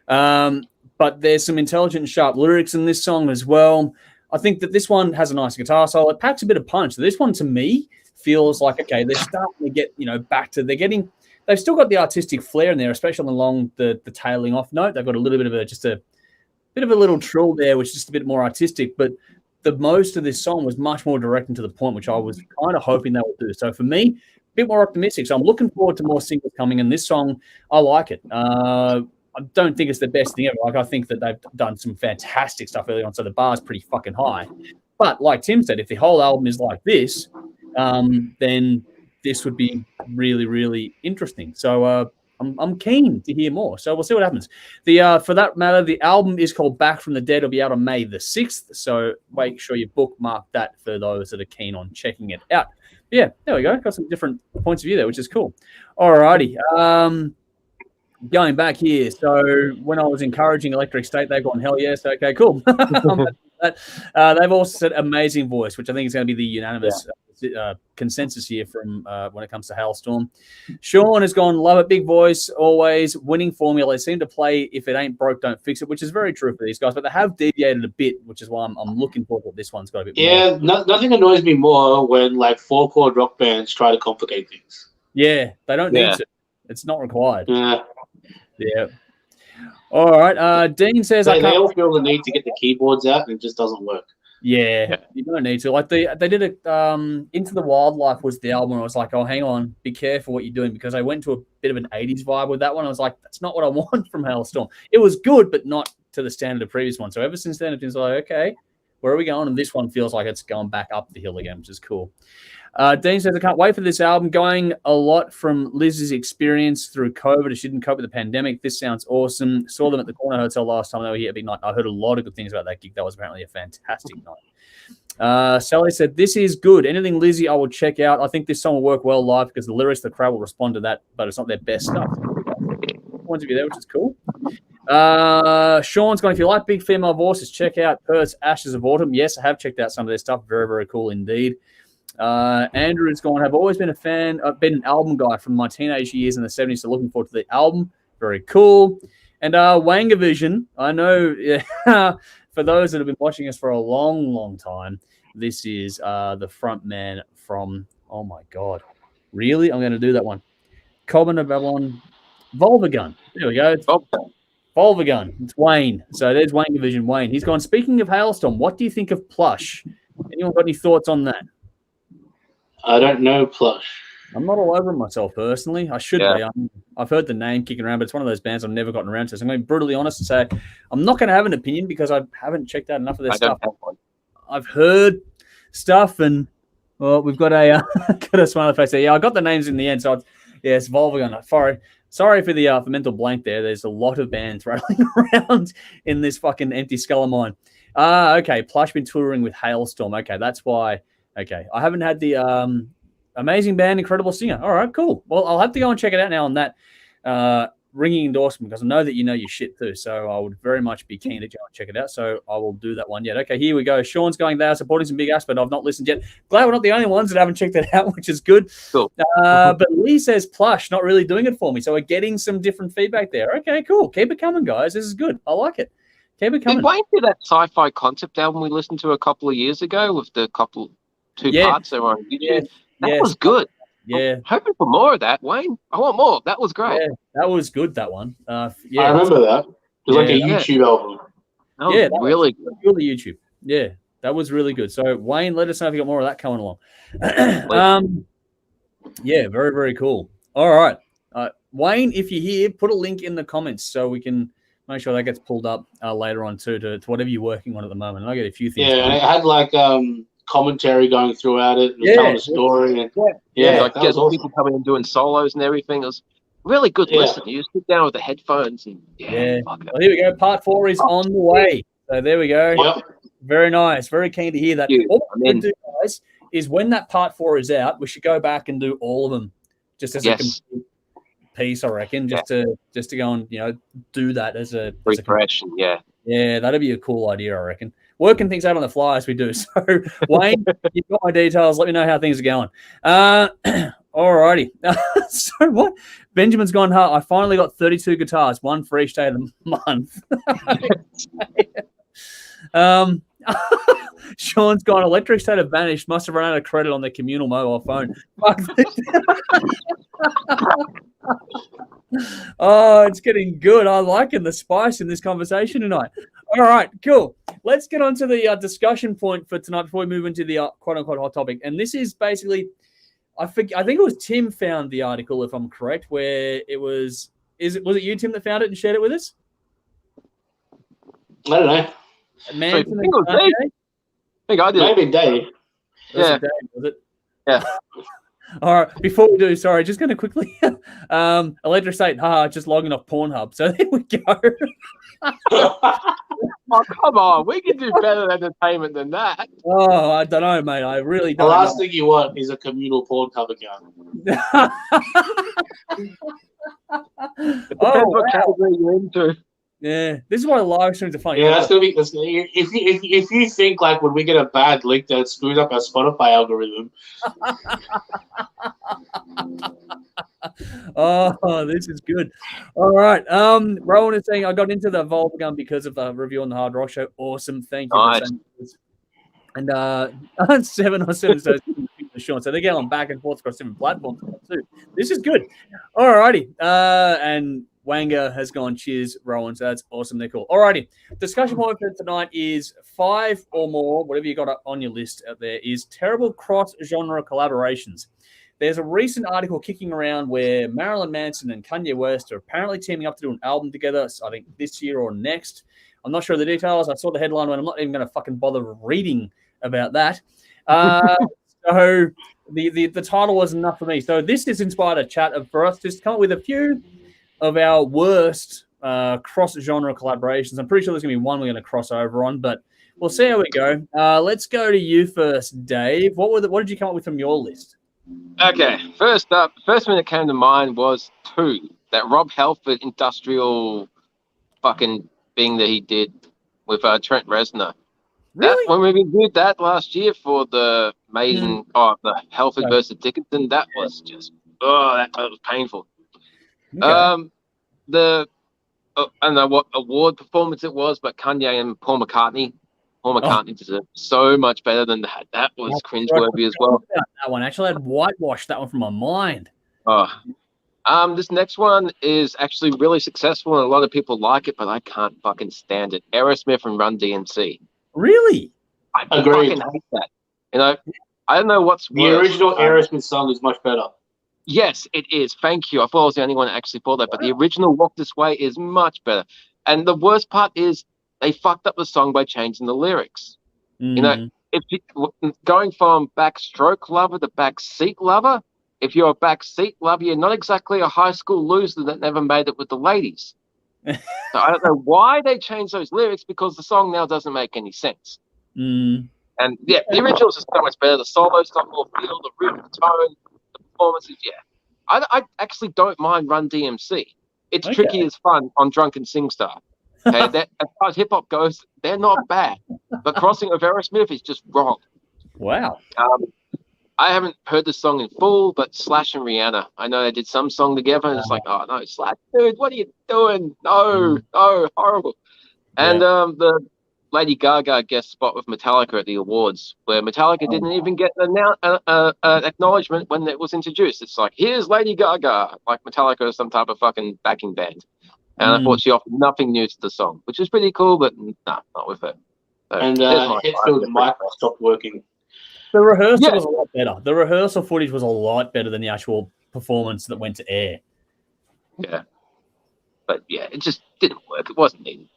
But there's some intelligent, sharp lyrics in this song as well. I think that this one has a nice guitar solo. It packs a bit of punch. So this one to me feels like, okay, they're starting to get, back to, they've still got the artistic flair in there, especially along the tailing off note. They've got a little bit of a little trill there, which is just a bit more artistic. But the most of this song was much more direct and to the point, which I was kind of hoping they would do. So for me, a bit more optimistic. So I'm looking forward to more singles coming. And this song, I like it. I don't think it's the best thing ever. Like, I think that they've done some fantastic stuff early on, so the bar's pretty fucking high. But like Tim said, if the whole album is like this, then this would be really, really interesting. So I'm keen to hear more. So we'll see what happens. For that matter, the album is called Back from the Dead. It'll be out on May the 6th. So make sure you bookmark that for those that are keen on checking it out. But yeah, there we go. Got some different points of view there, which is cool. All righty. Going back here. So when I was encouraging Electric State, they've gone, hell yes. Okay, cool. They've also said amazing voice, which I think is going to be the unanimous consensus here from when it comes to Hailstorm. Sean has gone, love it, big voice, always winning formula. They seem to play if it ain't broke, don't fix it, which is very true for these guys, but they have deviated a bit, which is why I'm looking forward to what this one's got a bit more. Yeah, nothing annoys me more when like 4-chord rock bands try to complicate things. Yeah, they don't need to. It's not required. Yeah. All right. Dean says they all feel the need to get the keyboards out, and it just doesn't work. Yeah, you don't need to. Like they did it. Into the Wildlife was the album. I was like, oh, hang on, be careful what you're doing, because I went to a bit of an 80s vibe with that one. I was like, that's not what I want from Hailstorm. It was good, but not to the standard of the previous one. So ever since then, it's been like, okay, where are we going? And this one feels like it's going back up the hill again, which is cool. Dean says, I can't wait for this album. Going a lot from Liz's experience through COVID. She didn't cope with the pandemic. This sounds awesome. Saw them at the Corner Hotel last time they were here at Big Night. I heard a lot of good things about that gig. That was apparently a fantastic night. Sally said, this is good. Anything Lizzie I will check out. I think this song will work well live because the lyrics, the crowd will respond to that, but it's not their best stuff. Points of view there, which is cool. Sean's going, if you like big female voices, check out Perth's Ashes of Autumn. Yes, I have checked out some of their stuff. Very, very cool indeed. Andrew's gone, I've always been a fan. I've been an album guy from my teenage years in the 70s, so looking forward to the album. Very cool. And Wangavision, I know for those that have been watching us for a long, long time, this is the front man from, oh my God, really? I'm going to do that one. Common of Babylon, Volvagun. There we go. Volvagun. It's Wayne. So there's Wangavision Wayne. He's gone, speaking of Hailstorm, what do you think of Plush? Anyone got any thoughts on that? I don't know Plush. I'm not all over myself personally. I should be. I've heard the name kicking around, but it's one of those bands I've never gotten around to. So I'm going to be brutally honest and say I'm not going to have an opinion because I haven't checked out enough of their stuff. I've heard stuff, and well, we've got a got a smiley face there. Yeah, I got the names in the end. So it's Volvagun. Sorry for the for mental blank there. There's a lot of bands rattling around in this fucking empty skull of mine. Okay. Plush been touring with Hailstorm. Okay, that's why. Okay, I haven't had the amazing band, incredible singer. All right, cool. Well, I'll have to go and check it out now on that ringing endorsement because I know that you know your shit too. So I would very much be keen to go and check it out. So I will do that one yet. Okay, here we go. Sean's going there, supporting some big ass, but I've not listened yet. Glad we're not the only ones that haven't checked it out, which is good. Cool. But Lee says Plush, not really doing it for me. So we're getting some different feedback there. Okay, cool. Keep it coming, guys. This is good. I like it. Keep it coming. Did Wayne do that sci-fi concept album we listened to a couple of years ago with the two parts that were on YouTube? That was good. Yeah. I'm hoping for more of that, Wayne. I want more. That was great. Yeah, that was good, that one. I remember that. It was like a YouTube album. That was really good. Really YouTube. Yeah, that was really good. So, Wayne, let us know if you got more of that coming along. Yeah, very, very cool. All right. Wayne, if you're here, put a link in the comments so we can Make sure that gets pulled up later on too to whatever you're working on at the moment. And I get a few things. Yeah, and it had like commentary going throughout it, and telling a story, and like getting awesome. People coming and doing solos and everything. It was really good listen. You just sit down with the headphones and Well, here we go. Part 4 is on the way. So there we go. Yep. Very nice. Very keen to hear that. What we're going to do, guys, is when that part 4 is out, we should go back and do all of them, just as a complete piece, I reckon, just to go and do that as a refresh. Yeah, that'd be a cool idea, I reckon. Working things out on the fly as we do. So, Wayne, you've got my details. Let me know how things are going. All righty. So what? Benjamin's gone, I finally got 32 guitars, one for each day of the month. Sean's gone, Electric State have vanished. Must have run out of credit on their communal mobile phone. Oh, it's getting good. I'm liking the spice in this conversation tonight. All right, cool. Let's get on to the discussion point for tonight before we move into the quote-unquote hot topic. And this is basically, I think it was Tim found the article, if I'm correct, where it was it you, Tim, that found it and shared it with us? I don't know. Manson I think I did. Maybe Dave. Was it? Yeah. All right. Before we do, sorry, just going to quickly, Electric State, just logging off Pornhub. So there we go. Oh, come on. We can do better entertainment than that. Oh, I don't know, mate. I really don't The last thing you want is a communal Pornhub account. It depends what category you're into. Yeah, this is why live streams are fun. Yeah, that's gonna be. If you think like when we get a bad link that screws up our Spotify algorithm. Oh, this is good. All right. Rowan is saying I got into the Volvo gun because of the review on the Hard Rock Show. Awesome, thank you. Nice. And 707 says Sean. So they're going back and forth across different platforms too. This is good. All righty. And Wanga has gone, cheers, Rowan. So that's awesome. They're cool. Alrighty. Discussion point for tonight is 5 or more, whatever you got on your list out there, is terrible cross-genre collaborations. There's a recent article kicking around where Marilyn Manson and Kanye West are apparently teaming up to do an album together, I think this year or next. I'm not sure of the details. I saw the headline when I'm not even going to fucking bother reading about that. So the title was enough for me. So this has inspired a chat for us to come up with a few of our worst cross-genre collaborations. I'm pretty sure there's going to be one we're going to cross over on, but we'll see how we go. Let's go to you first, Dave. What did you come up with from your list? Okay, first up, first thing that came to mind was 2, that Rob Halford industrial fucking thing that he did with Trent Reznor. Really? When we reviewed that last year for the Maiden, the Halford versus Dickinson, that was just, that was painful. Okay. I don't know what award performance it was, but Kanye and Paul McCartney deserved so much better than that. That was cringeworthy as well. That one actually had whitewashed that one from my mind. This next one is actually really successful and a lot of people like it, but I can't fucking stand it. Aerosmith and Run DMC. Really? I fucking hate that. I don't know what's worse. The original Aerosmith song is much better. Yes, it is. Thank you. I thought I was the only one that actually thought that, but the original Walk This Way is much better. And the worst part is they fucked up the song by changing the lyrics. If going from backstroke lover to backseat lover, if you're a backseat lover, you're not exactly a high school loser that never made it with the ladies. So I don't know why they changed those lyrics, because the song now doesn't make any sense. And yeah, the original is just so much better. The solo's got more feel, the rhythm, the tone, the performances. Yeah, I actually don't mind Run DMC. It's tricky as fun on Drunken Singstar. Okay, as far as hip hop goes, they're not bad. But crossing with Aerosmith is just wrong. Wow. I haven't heard the song in full, but Slash and Rihanna, I know they did some song together, and it's like, oh no, Slash, dude, what are you doing? No, horrible. And the Lady Gaga guest spot with Metallica at the awards, where Metallica didn't even get an acknowledgement when it was introduced. It's like, here's Lady Gaga, like Metallica is some type of fucking backing band. And I thought she offered nothing new to the song, which is pretty cool, but not with it. So, and Hetfield's mic stopped working. The rehearsal was a lot better. The rehearsal footage was a lot better than the actual performance that went to air. Yeah. But yeah, it just didn't work. It wasn't needed.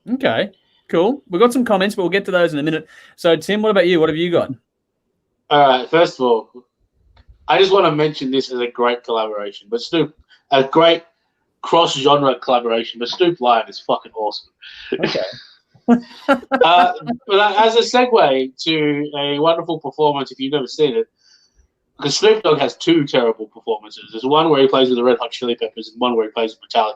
Okay, cool. We've got some comments, but we'll get to those in a minute. So, Tim, what about you? What have you got? All right. First of all, I just want to mention this as a great collaboration, but a great cross-genre collaboration. But Snoop Lion is fucking awesome. Okay. But as a segue to a wonderful performance, if you've never seen it, because Snoop Dogg has two terrible performances. There's one where he plays with the Red Hot Chili Peppers and one where he plays with Metallica.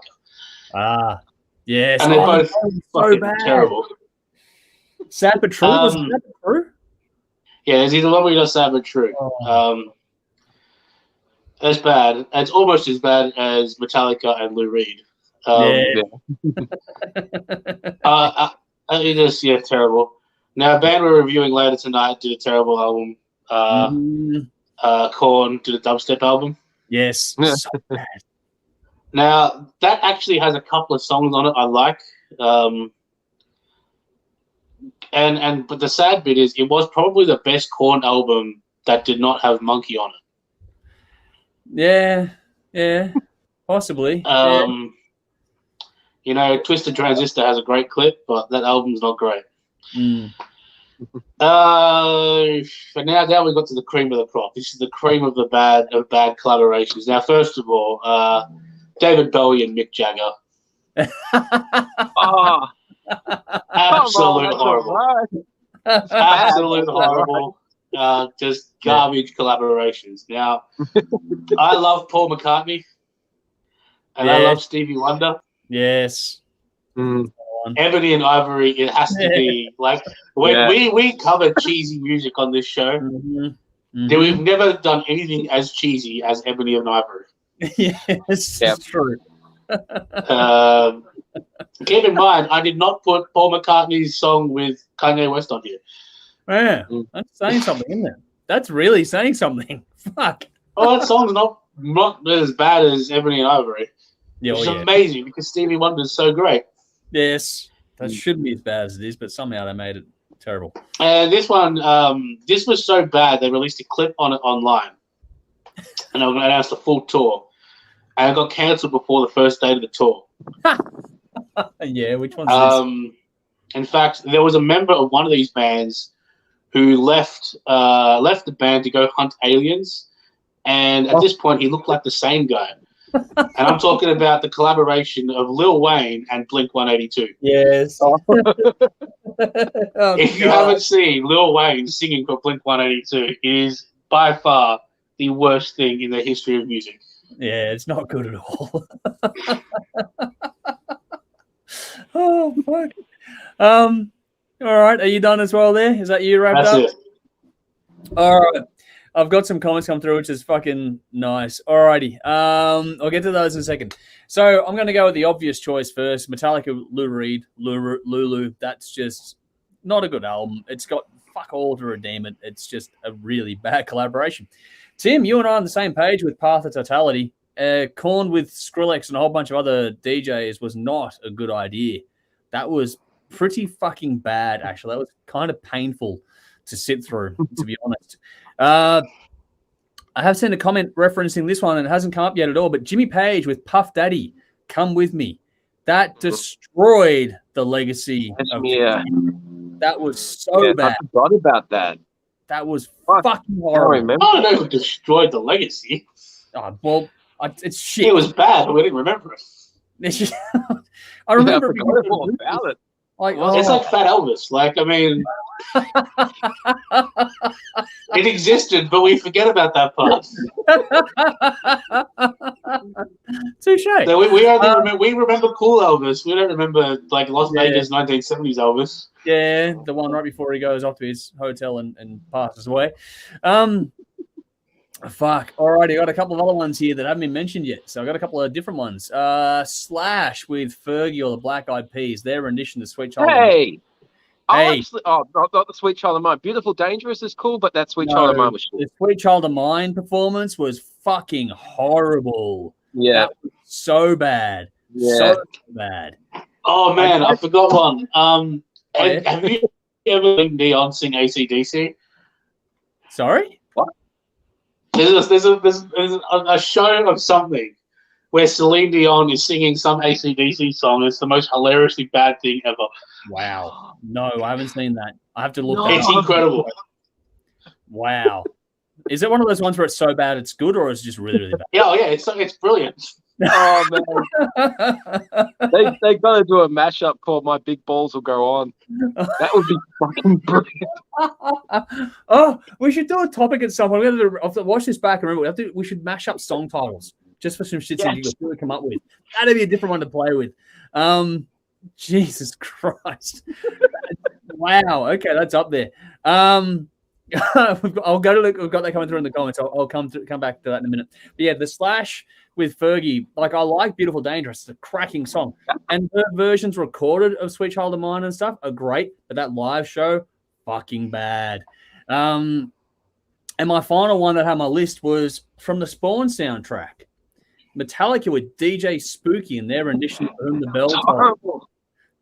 Ah, yes. And they're both fucking bad. terrible. Sad but true. Was it sad but true? Yeah, there's either one where he does sad but true. Oh. That's bad. It's almost as bad as Metallica and Lou Reed. It's terrible. Now, a band we're reviewing later tonight did a terrible album. Korn did a dubstep album. Yes. Yeah. So bad. Now, that actually has a couple of songs on it I like. But the sad bit is it was probably the best Korn album that did not have Monkey on it. Yeah, possibly. You know, Twisted Transistor has a great clip, but that album's not great. But now we got to the cream of the crop. This is the cream of the bad collaborations. Now, first of all, David Bowie and Mick Jagger. Oh, Absolute horrible. Absolute horrible. Just garbage collaborations. Now, I love Paul McCartney, and I love Stevie Wonder. Yes. Ebony and Ivory, it has to be like we covered cheesy music on this show. We've never done anything as cheesy as Ebony and Ivory. Yes, it's true. Keep in mind, I did not put Paul McCartney's song with Kanye West on here. Yeah, that's saying something, isn't it? That's really saying something. Fuck. Oh, that song's not as bad as Ebony and Ivory. Which is amazing because Stevie Wonder is so great. Yes, that shouldn't be as bad as it is, but somehow they made it terrible. And this one, this was so bad they released a clip on it online, and they announced a full tour, and it got cancelled before the first date of the tour. Yeah, which one's this? In fact, there was a member of one of these bands who left the band to go hunt aliens, and at this point he looked like the same guy. And I'm talking about the collaboration of Lil Wayne and Blink 182. Yes. If you haven't seen Lil Wayne singing for Blink 182, it is by far the worst thing in the history of music. Yeah, it's not good at all. Oh, fuck. All right, are you done as well there? Is that you wrapped up? That's it. All right. I've got some comments come through, which is fucking nice. Alrighty. I'll get to those in a second. So I'm going to go with the obvious choice first. Metallica, Lou Reed, Lulu. That's just not a good album. It's got fuck all to redeem it. It's just a really bad collaboration. Tim, you and I are on the same page with Path of Totality. Korn with Skrillex and a whole bunch of other DJs was not a good idea. That was pretty fucking bad, actually. That was kind of painful to sit through, to be honest. I have seen a comment referencing this one and it hasn't come up yet at all, but Jimmy Page with Puff Daddy, Come With Me. That destroyed the legacy. That was so bad. I forgot about that. That was fucking horrible. I don't know if it destroyed the legacy. Oh, well, it's shit. It was bad, but we didn't remember it. I remember all about it. Like, It's like Fat Elvis. Like, I mean, it existed, but we forget about that part. Touche. So we remember cool Elvis. We don't remember like Las Vegas 1970s Elvis. Yeah, the one right before he goes off to his hotel and passes away. Fuck. Alrighty, got a couple of other ones here that haven't been mentioned yet. So I got a couple of different ones. Slash with Fergie or the Black Eyed Peas. Their rendition of Sweet Child. Hey. Not the Sweet Child of Mine. Beautiful Dangerous is cool, but that Sweet Child of Mine was cool. The Sweet Child of Mine performance was fucking horrible. Yeah. That was so bad. Yeah. So bad. Oh man, I forgot one. Have you ever seen Dion sing AC/DC? Sorry? There's a show of something where Celine Dion is singing some AC/DC song. It's the most hilariously bad thing ever. Wow. No, I haven't seen that. I have to look that It's up. incredible. Wow. Is it one of those ones where it's so bad it's good, or is it just really, really bad? Yeah, it's brilliant. Oh man, they got to do a mashup called "My Big Balls Will Go On." That would be fucking brilliant. Oh, we should do a topic at some point. I'll have to watch this back and remember. We should mash up song titles just for some shits and giggles to come up with. That'd be a different one to play with. Jesus Christ! Wow. Okay, that's up there. I'll go to look. We've got that coming through in the comments. I'll come back to that in a minute. But yeah, the Slash with Fergie, like I like Beautiful Dangerous. It's a cracking song. And her versions recorded of Sweet Child of Mine and stuff are great, but that live show, fucking bad. And my final one that had on my list was from the Spawn soundtrack. Metallica with DJ Spooky and their rendition of Whom the Bell Tolls.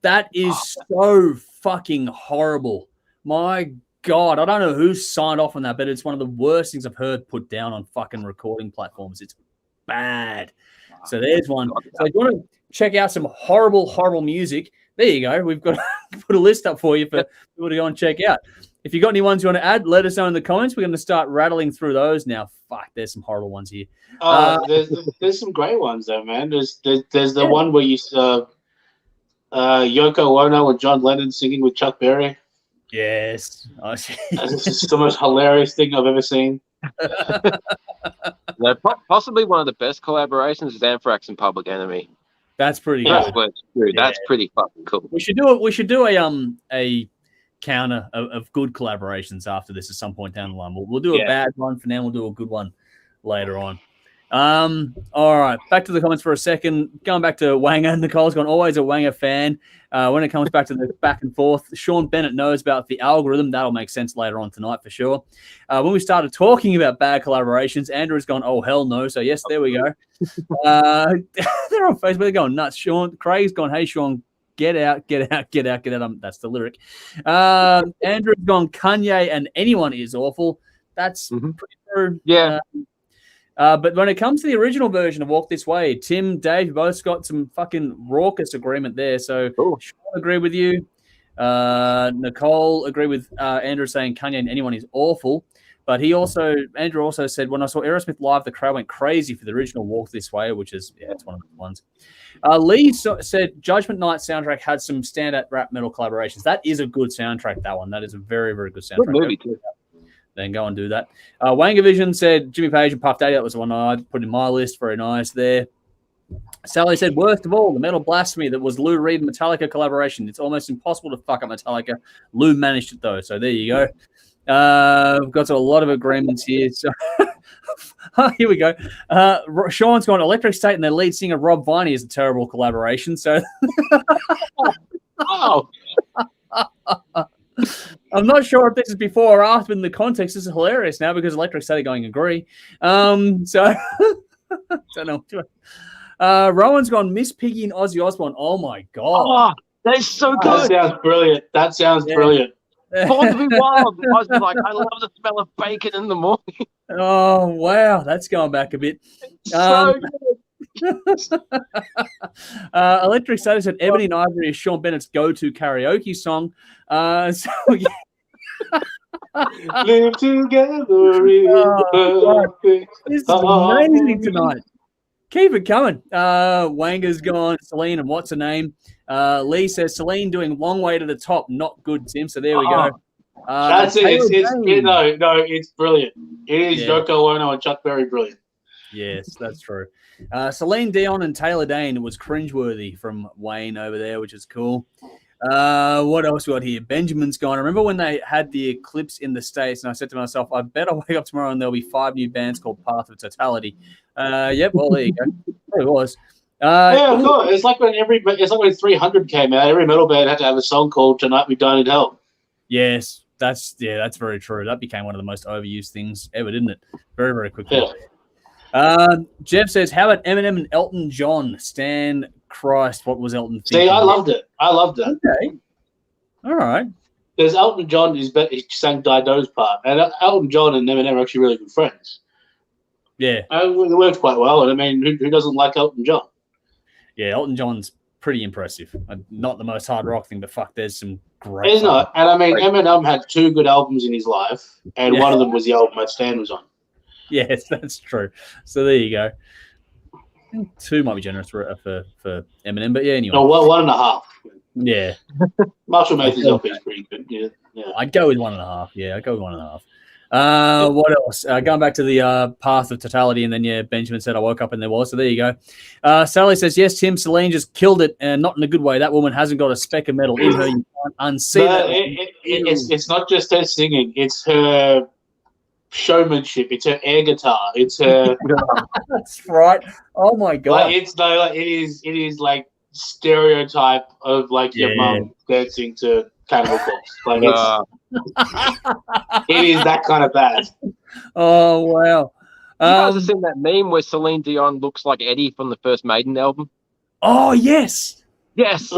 That is so fucking horrible. My God, I don't know who signed off on that, but it's one of the worst things I've heard put down on fucking recording platforms. It's bad. So there's one. So if you want to check out some horrible, horrible music, there you go. We've got to put a list up for you for people to go and check out. If you've got any ones you want to add, let us know in the comments. We're going to start rattling through those now. Fuck, there's some horrible ones here. There's some great ones though, man. There's the one where you Yoko Ono and John Lennon singing with Chuck Berry. Yes. This is the most hilarious thing I've ever seen. No, possibly one of the best collaborations is Anthrax and Public Enemy. That's pretty good. That's pretty fucking cool. We should do a counter of good collaborations after this at some point down the line. We'll do a bad one for now. We'll do a good one later on. All right, back to the comments for a second. Going back to Wanger. Nicole's gone, always a Wanger fan. When it comes back to the back and forth, Sean Bennett knows about the algorithm. That'll make sense later on tonight for sure. When we started talking about bad collaborations, Andrew's gone, oh, hell no. So, yes, there we go. They're on Facebook. They're going nuts. Craig's gone, hey, Sean, get out. That's the lyric. Andrew's gone, Kanye and anyone is awful. That's pretty true. Yeah. But when it comes to the original version of Walk This Way, Tim, Dave, you both got some fucking raucous agreement there. So Sean agree with you. Nicole agree with Andrew saying Kanye and anyone is awful. But Andrew also said, when I saw Aerosmith live, the crowd went crazy for the original Walk This Way, which is, it's one of the ones. Lee said Judgment Night soundtrack had some standout rap metal collaborations. That is a good soundtrack, that one. That is a very, very good soundtrack. Good movie, too. Then go and do that. Wanger Vision said Jimmy Page and Puff Daddy. That was the one I put in my list. Very nice there. Sally said, worst of all, the Metal Blasphemy that was Lou Reed and Metallica collaboration. It's almost impossible to fuck up Metallica. Lou managed it, though. So there you go. We've got to a lot of agreements here. So here we go. Sean's gone Electric State and their lead singer Rob Viney is a terrible collaboration. So I'm not sure if this is before or after in the context. This is hilarious now because Electric State are going agree. So don't know. Rowan's gone Miss Piggy and Ozzy Osbourne. Oh my God. Oh, that's so good. That sounds brilliant. Born to be Wild. I was like, I love the smell of bacon in the morning. Oh wow, that's going back a bit. So good. Electric State said Ebony and Ivory is Sean Bennett's go-to karaoke song. So yeah. Live together in perfect. This is amazing tonight. Keep it coming. Wanger's gone. Celine and what's her name? Lee says Celine doing Long Way to the Top. Not good, Tim. So there we go. That's it. It's brilliant. It is Yoko Ono and Chuck Berry brilliant. Yes, that's true. Celine Dion and Taylor Dane was cringeworthy from Wayne over there, which is cool. What else we got here? Benjamin's gone. I remember when they had the eclipse in the States, and I said to myself, I better wake up tomorrow and there'll be 5 new bands called Path of Totality. Yep, well, there you go. It was. Yeah, of course. It's like when 300 came out. Every metal band had to have a song called "Tonight We Dine in Hell." Yes, that's very true. That became one of the most overused things ever, didn't it? Very, very quickly. Yeah. Jeff says, "How about Eminem and Elton John?" Stan Christ, what was Elton thinking? See, I loved it. Okay, all right. Because Elton John he sang Dido's part, and Elton John and Eminem are actually really good friends. Yeah. It worked quite well. And I mean, who doesn't like Elton John? Yeah, Elton John's pretty impressive. Not the most hard rock thing, but fuck, there's some great. He's not. And I mean, Eminem had 2 good albums in his life, and one of them was the album that Stan was on. Yes, that's true. So there you go. I think 2 might be generous for Eminem, but yeah, anyway. No, 1.5. Yeah. Marshall Mathers LP is pretty good. Yeah. I'd go with 1.5. Yeah, I'd go with 1.5. What else? Going back to the path of totality, and then Benjamin said I woke up and there was. So there you go. Sally says yes, Tim. Celine just killed it, and not in a good way. That woman hasn't got a speck of metal in her. You can't unsee that. It's not just her singing; it's her showmanship. It's her air guitar. It's her. That's right. Oh my god! It is like stereotype of like your mum dancing to Cannibal Corpse. Like it is that kind of bad. Oh wow! You guys have seen that meme where Celine Dion looks like Eddie from the first Maiden album? Oh yes, yes. It's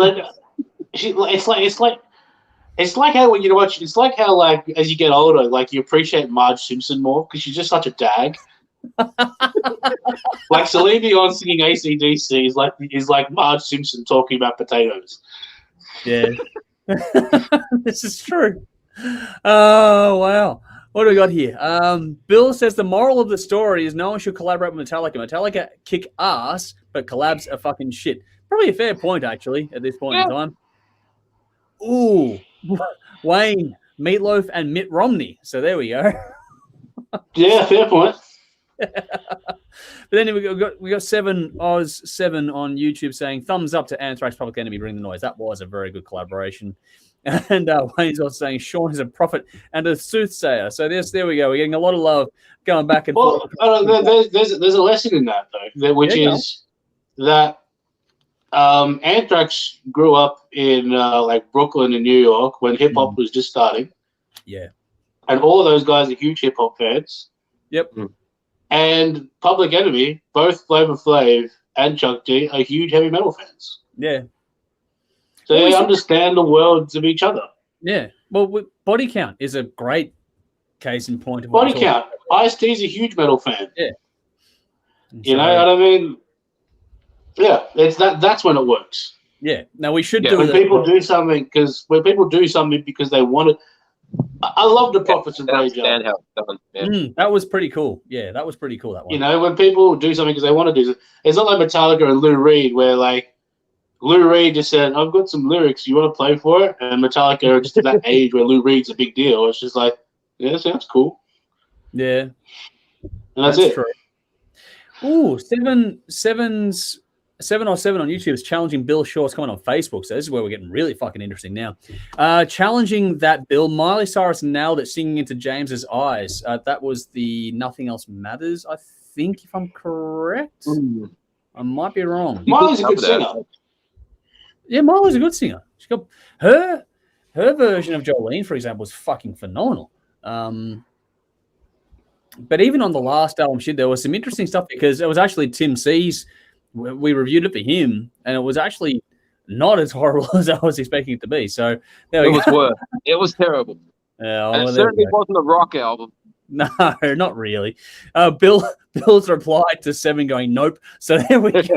like how when you watch. It's like how like as you get older, like you appreciate Marge Simpson more because she's just such a dag. Like Celine Dion singing AC/DC is like Marge Simpson talking about potatoes. Yeah, this is true. Oh wow! What do we got here? Bill says the moral of the story is no one should collaborate with Metallica. Metallica kick ass, but collabs are fucking shit. Probably a fair point actually at this point in time. Ooh, Wayne, Meatloaf, and Mitt Romney. So there we go. Yeah, fair point. But then we got 7 Oz 7 on YouTube saying thumbs up to Anthrax, Public Enemy, Bring the Noise. That was a very good collaboration. And Wayne's also saying Sean is a prophet and a soothsayer. So there we go. We're getting a lot of love going back and forth. There's a lesson in that though, which is that Anthrax grew up in like Brooklyn and New York when hip hop was just starting. Yeah, and all of those guys are huge hip hop fans. Yep. And Public Enemy, both Flavor Flav and Chuck D, are huge heavy metal fans. Yeah. So they understand the worlds of each other. Yeah. Well, Body Count is a great case in point. Of Body Count. Ice-T's a huge metal fan. Yeah. You know what I mean? Yeah, that's when it works. Yeah. Now we should do when people do something because they want it. I love the Prophets of Rage. That was pretty cool. Yeah, that was pretty cool. That one. You know, when people do something because they want to do it, it's not like Metallica and Lou Reed, where like Lou Reed just said, "I've got some lyrics. You want to play for it?" And Metallica are just at that age where Lou Reed's a big deal. It's just like, yeah, sounds cool. Yeah, and that's it. True. Ooh, 707 on YouTube is challenging Bill Short's comment on Facebook. So this is where we're getting really fucking interesting now. Challenging that Bill, Miley Cyrus nailed it singing into James's eyes. That was the Nothing Else Matters, I think, if I'm correct. I might be wrong. Miley's a good singer. Yeah, Miley's a good singer. She got her version of Jolene, for example, was fucking phenomenal. But even on the last album, there was some interesting stuff because it was actually Tim C's. We reviewed it for him, and it was actually not as horrible as I was expecting it to be. So there we go. It was worse. It was terrible. And it certainly wasn't a rock album. No, not really. Bill's replied to 7 going, nope. So there we go.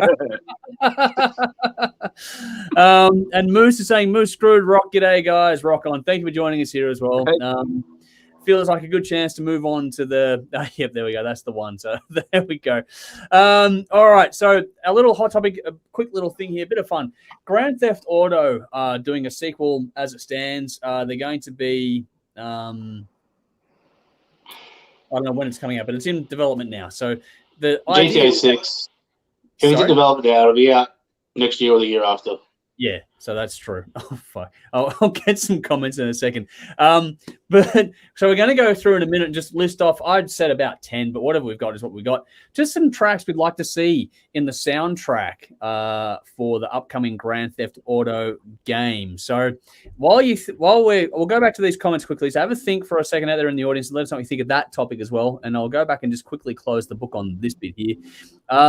And Moose is saying, Moose screwed rock. G'day, guys. Rock on. Thank you for joining us here as well. Feels like a good chance to move on to the yep, there we go. That's the one. So there we go. All right. So a little hot topic, a quick little thing here, a bit of fun. Grand Theft Auto doing a sequel as it stands. They're going to be I don't know when it's coming out, but it's in development now. So the GTA 6. If it's in development now, it'll be out next year or the year after. Yeah, so that's true. Oh, fuck. I'll get some comments in a second. But so we're going to go through in a minute and just list off, I'd said about 10, but whatever we've got is what we got. Just some tracks we'd like to see in the soundtrack for the upcoming Grand Theft Auto game. So we'll go back to these comments quickly. So have a think for a second out there in the audience and let us know what you think of that topic as well. And I'll go back and just quickly close the book on this bit here.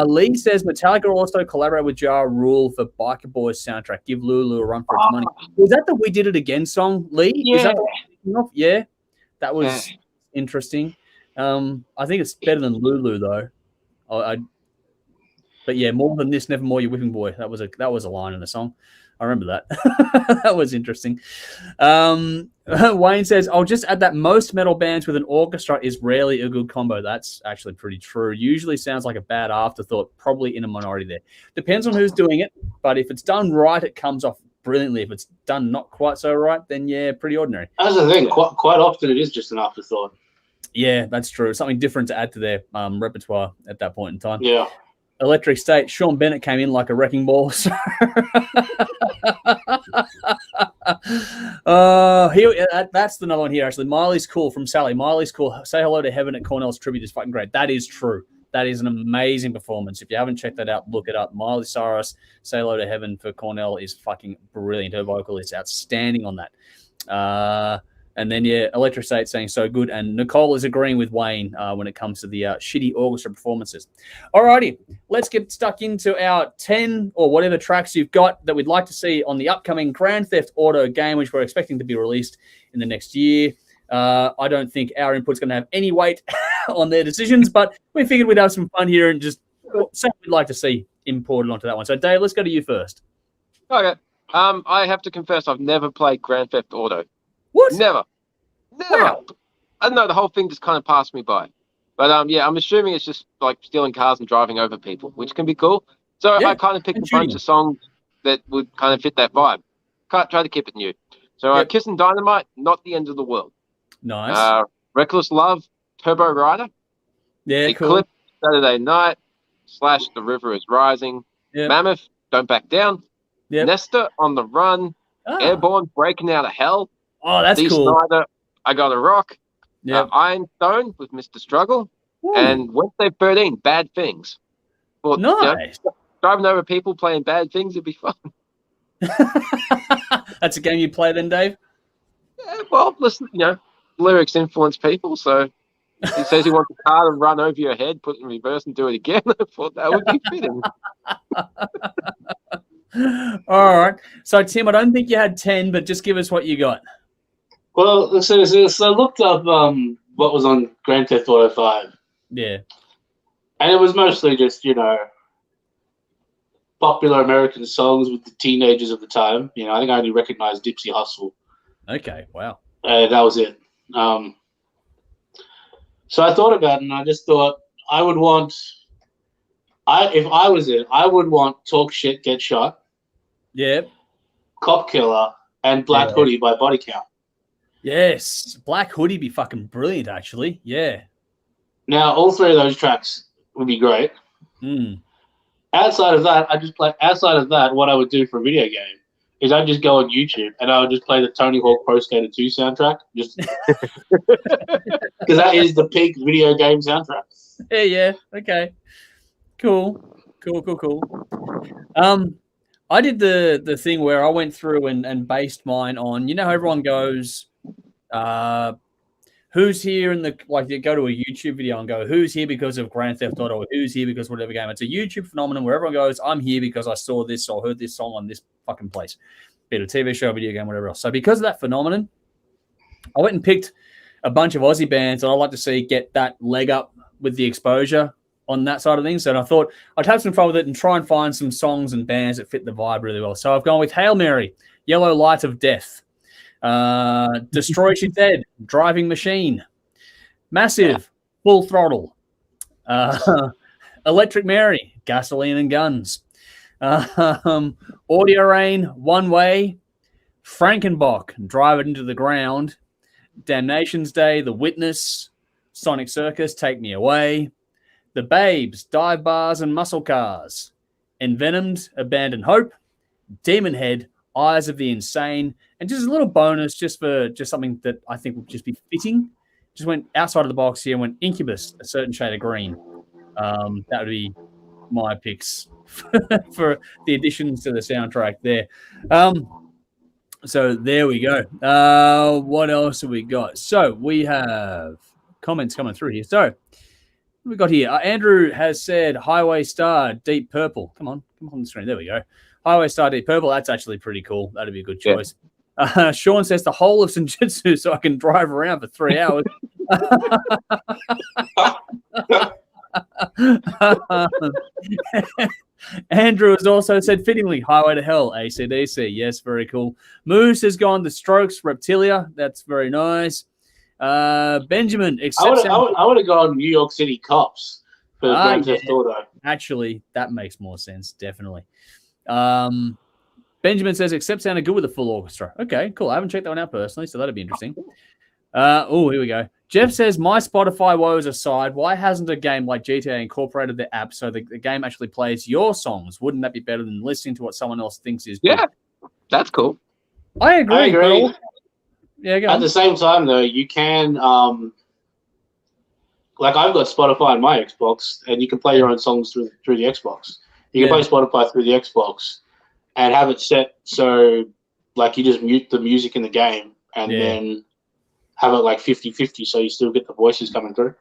Lee says Metallica will also collaborate with Ja Rule for Biker Boys soundtrack. Give Lulu a run for its money. Was that the We Did It Again song, Lee? Yeah. Is that yeah. That was interesting. I think it's better than Lulu though. But yeah, more than this, nevermore, you whipping boy. That was a line in the song. I remember that. That was interesting. Wayne says, I'll just add that most metal bands with an orchestra is rarely a good combo. That's actually pretty true. Usually sounds like a bad afterthought, probably in a minority there. Depends on who's doing it, but if it's done right, it comes off brilliantly. If it's done not quite so right, then yeah, pretty ordinary. That's the thing. Quite often it is just an afterthought. Yeah, that's true. Something different to add to their repertoire at that point in time. Yeah. Electric State, Sean Bennett came in like a wrecking ball. So that's another one here, actually. Miley's Cool from Sally. Miley's Cool. Say hello to heaven at Cornell's tribute is fucking great. That is true. That is an amazing performance. If you haven't checked that out, look it up. Miley Cyrus, Say Hello to Heaven for Cornell is fucking brilliant. Her vocal is outstanding on that. And then, yeah, Electric State saying so good. And Nicole is agreeing with Wayne when it comes to the shitty orchestra performances. All righty, let's get stuck into our 10 or whatever tracks you've got that we'd like to see on the upcoming Grand Theft Auto game, which we're expecting to be released in the next year. I don't think our input's going to have any weight on their decisions, but we figured we'd have some fun here and just something we'd like to see imported onto that one. So, Dave, let's go to you first. Okay. I have to confess I've never played Grand Theft Auto. What? Never. Wow. I don't know. The whole thing just kind of passed me by. But yeah, I'm assuming it's just like stealing cars and driving over people, which can be cool. So yeah, I kind of picked a bunch of songs that would kind of fit that vibe. Try to keep it new. So Kiss and Dynamite, Not the End of the World. Nice. Reckless Love, Turbo Rider. Yeah, Eclipse, cool. Saturday Night, Slash, The River is Rising. Yep. Mammoth, Don't Back Down. Yep. Nesta, On the Run. Airborne, Breaking Out of Hell. Oh, that's Dee cool. Snider, I Gotta Rock. Yep. Iron Stone with Mr. Struggle. Ooh. And Wednesday 13, Bad Things. Well, nice. Driving over people playing bad things would be fun. That's a game you play then, Dave? Yeah, well, listen, lyrics influence people, so he says he wants a car to run over your head, put it in reverse and do it again. I thought that would be fitting. All right. So, Tim, I don't think you had 10, but just give us what you got. Well, so I looked up what was on Grand Theft Auto 5. Yeah. And it was mostly just, popular American songs with the teenagers of the time. I think I only recognized Dipsy Hussle. Okay, wow. That was it. So I thought about it, and I just thought I would want... if I was it, I would want Talk Shit, Get Shot. Yeah. Cop Killer, and Black Hoodie by Body Count. Yes. Black Hoodie be fucking brilliant, actually. Yeah. Now, all three of those tracks would be great. Outside of that, what I would do for a video game is I'd just go on YouTube and I would just play the Tony Hawk Pro Skater 2 soundtrack, just because that is the peak video game soundtrack. Yeah. Okay. Cool. I did the thing where I went through and based mine on, how everyone goes, who's here in you go to a YouTube video and go, who's here because of Grand Theft Auto, or who's here because of whatever game. It's a YouTube phenomenon where everyone goes, I'm here because I saw this or heard this song on this fucking place. Be it a TV show, video game, whatever else. So because of that phenomenon, I went and picked a bunch of Aussie bands that I'd like to see get that leg up with the exposure on that side of things. And I thought I'd have some fun with it and try and find some songs and bands that fit the vibe really well. So I've gone with Hail Mary, Yellow Light of Death, Destroy She Dead, Driving Machine, Massive, Full Throttle, Electric Mary, Gasoline and Guns, Audio Rain, One Way, Frankenbach, Drive It Into the Ground, Damnation's Day, The Witness, Sonic Circus, Take Me Away, The Babes, Dive Bars and Muscle Cars, Envenomed, Abandon Hope, Demon Head, Eyes of the Insane, and just a little bonus just for something that I think would just be fitting. Just went outside of the box here and went Incubus, A Certain Shade of Green. That would be my picks for the additions to the soundtrack there. So there we go. What else have we got? So we have comments coming through here. So what we got here? Andrew has said Highway Star, Deep Purple. Come on the screen. There we go. Highway Star, Deep Purple. That's actually pretty cool. That'd be a good choice. Yeah. Sean says the whole of Senjutsu so I can drive around for 3 hours. Andrew has also said, fittingly, Highway to Hell, AC/DC. Yes, very cool. Moose has gone The Strokes, Reptilia. That's very nice. Benjamin, I would have gone New York City Cops for Grand Theft Auto. Actually, that makes more sense, definitely. Benjamin says, except sounded good with a full orchestra. Okay, cool. I haven't checked that one out personally, so that'd be interesting. Here we go. Jeff says, my Spotify woes aside, why hasn't a game like GTA incorporated the app so the game actually plays your songs? Wouldn't that be better than listening to what someone else thinks is good? Yeah, that's cool. I agree. Go At on. The same time, though, you can, like I've got Spotify on my Xbox, and you can play your own songs through the Xbox. You can play Spotify through the Xbox and have it set so, like, you just mute the music in the game and then have it like 50-50 so you still get the voices coming through.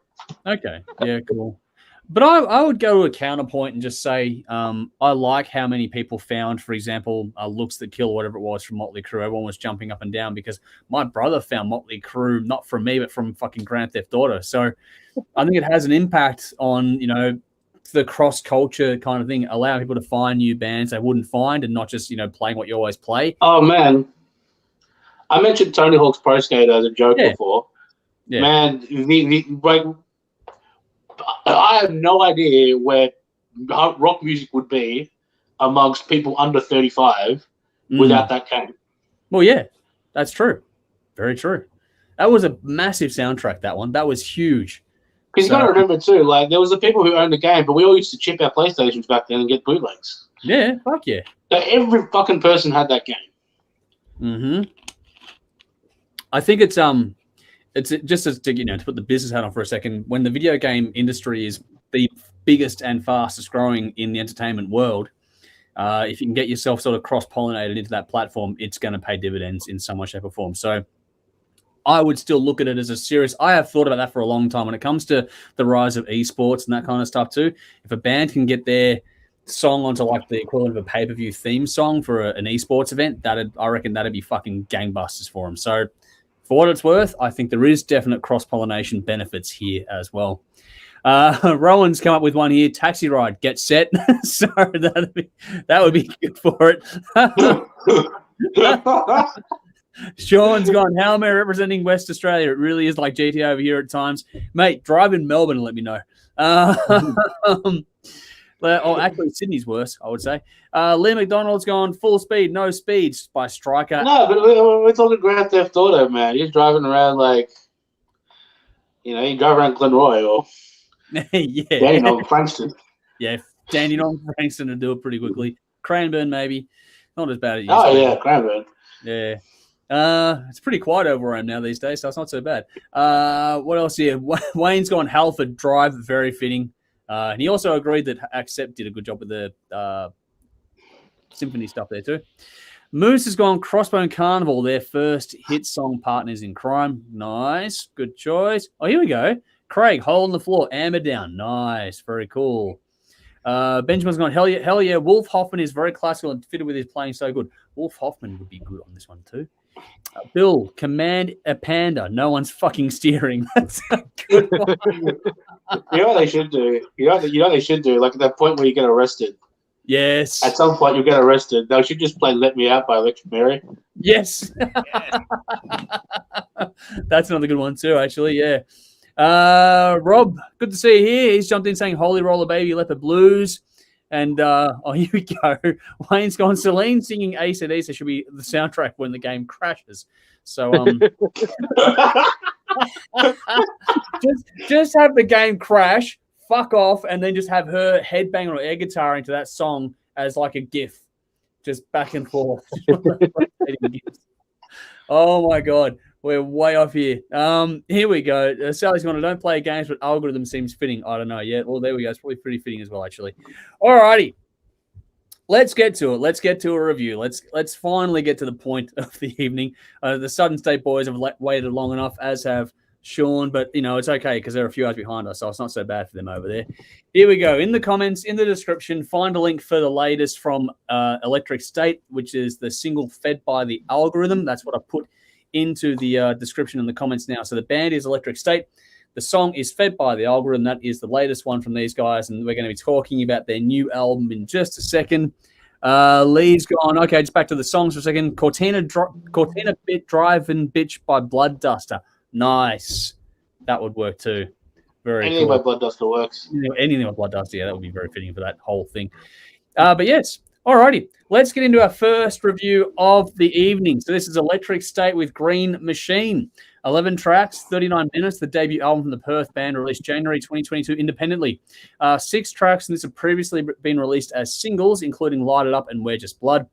Okay. Yeah, cool. But I would go to a counterpoint and just say I like how many people found, for example, Looks That Kill or whatever it was from Motley Crue. Everyone was jumping up and down because my brother found Motley Crue, not from me, but from fucking Grand Theft Auto. So I think it has an impact on, the cross-culture kind of thing, allowing people to find new bands they wouldn't find and not just, playing what you always play. Oh, man. I mentioned Tony Hawk's Pro Skater as a joke before. Yeah. Man, I have no idea where rock music would be amongst people under 35 without that game. Well, yeah, that's true. Very true. That was a massive soundtrack, that one. That was huge. Because you got to remember, too, like, there was the people who owned the game, but we all used to chip our PlayStations back then and get bootlegs. Yeah, fuck yeah. So every fucking person had that game. Mm-hmm. I think it's just as to put the business hat on for a second. When the video game industry is the biggest and fastest growing in the entertainment world, if you can get yourself sort of cross-pollinated into that platform, it's going to pay dividends in some way, shape, or form. So I would still look at it as a serious. I have thought about that for a long time when it comes to the rise of esports and that kind of stuff too. If a band can get their song onto like the equivalent of a pay-per-view theme song for an esports event, I reckon that'd be fucking gangbusters for them. So for what it's worth, I think there is definite cross-pollination benefits here as well. Rowan's come up with one here. Taxi Ride, Get Set. So that would be good for it. Sean's gone, how am I representing West Australia? It really is like GTA over here at times. Mate, drive in Melbourne and let me know. Actually, Sydney's worse, I would say. Lee McDonald's gone, Full Speed, No Speeds by Striker. No, but we're talking Grand Theft Auto, man. You're driving around like, you drive around Glenroy or Frankston. Yeah, Dandenong, Frankston to do it pretty quickly. Cranbourne, maybe. Not as bad as Cranbourne. Yeah. It's pretty quiet over around now these days, so it's not so bad. What else here? Wayne's gone Halford Drive, very fitting. And he also agreed that Accept did a good job with the symphony stuff there too. Moose has gone Crossbone Carnival, their first hit song, Partners in Crime. Nice. Good choice. Oh, here we go. Craig, Hole in the Floor, Amber Down. Nice. Very cool. Benjamin's gone, hell yeah. Wolf Hoffman is very classical and fitted with his playing so good. Wolf Hoffman would be good on this one too. Bill, Command a Panda. No one's fucking steering. That's a good one. You know what they should do? You know what they should do? Like at that point where you get arrested. Yes. At some point you get arrested. They should just play Let Me Out by Electric Mary. Yes. That's another good one too, actually. Yeah. Rob, good to see you here. He's jumped in saying Holy Roller Baby, Leopard Blues. And here we go. Wayne's gone, Celine singing AC/DC should be the soundtrack when the game crashes. So just have the game crash, fuck off, and then just have her headbang or air guitar into that song as like a GIF, just back and forth. Oh my God. We're way off here. Here we go. Sally's gone, I don't play games, but algorithm seems fitting. I don't know yet. Well, there we go. It's probably pretty fitting as well, actually. All righty. Let's get to it. Let's get to a review. Let's finally get to the point of the evening. The Southern State boys have waited long enough, as have Sean, but, it's okay because there are a few hours behind us, so it's not so bad for them over there. Here we go. In the comments, in the description, find a link for the latest from Electric State, which is the single fed by the algorithm. That's what I put into the description in the comments now. So the band is Electric State. The song is Fed by the Algorithm. That is the latest one from these guys, and we're going to be talking about their new album in just a second. Lee's gone. Okay, just back to the songs for a second. Cortina Bit Driving Bitch by Blood Duster. Nice. That would work too. Very Anything cool. by Blood Duster works. Anything by Blood Duster, yeah, that would be very fitting for that whole thing. But yes, alrighty. Let's get into our first review of the evening. So this is Electric State with Green Machine. 11 tracks, 39 minutes, the debut album from the Perth band, released January 2022 independently. 6 tracks, and this have previously been released as singles, including Light It Up and We're Just Blood.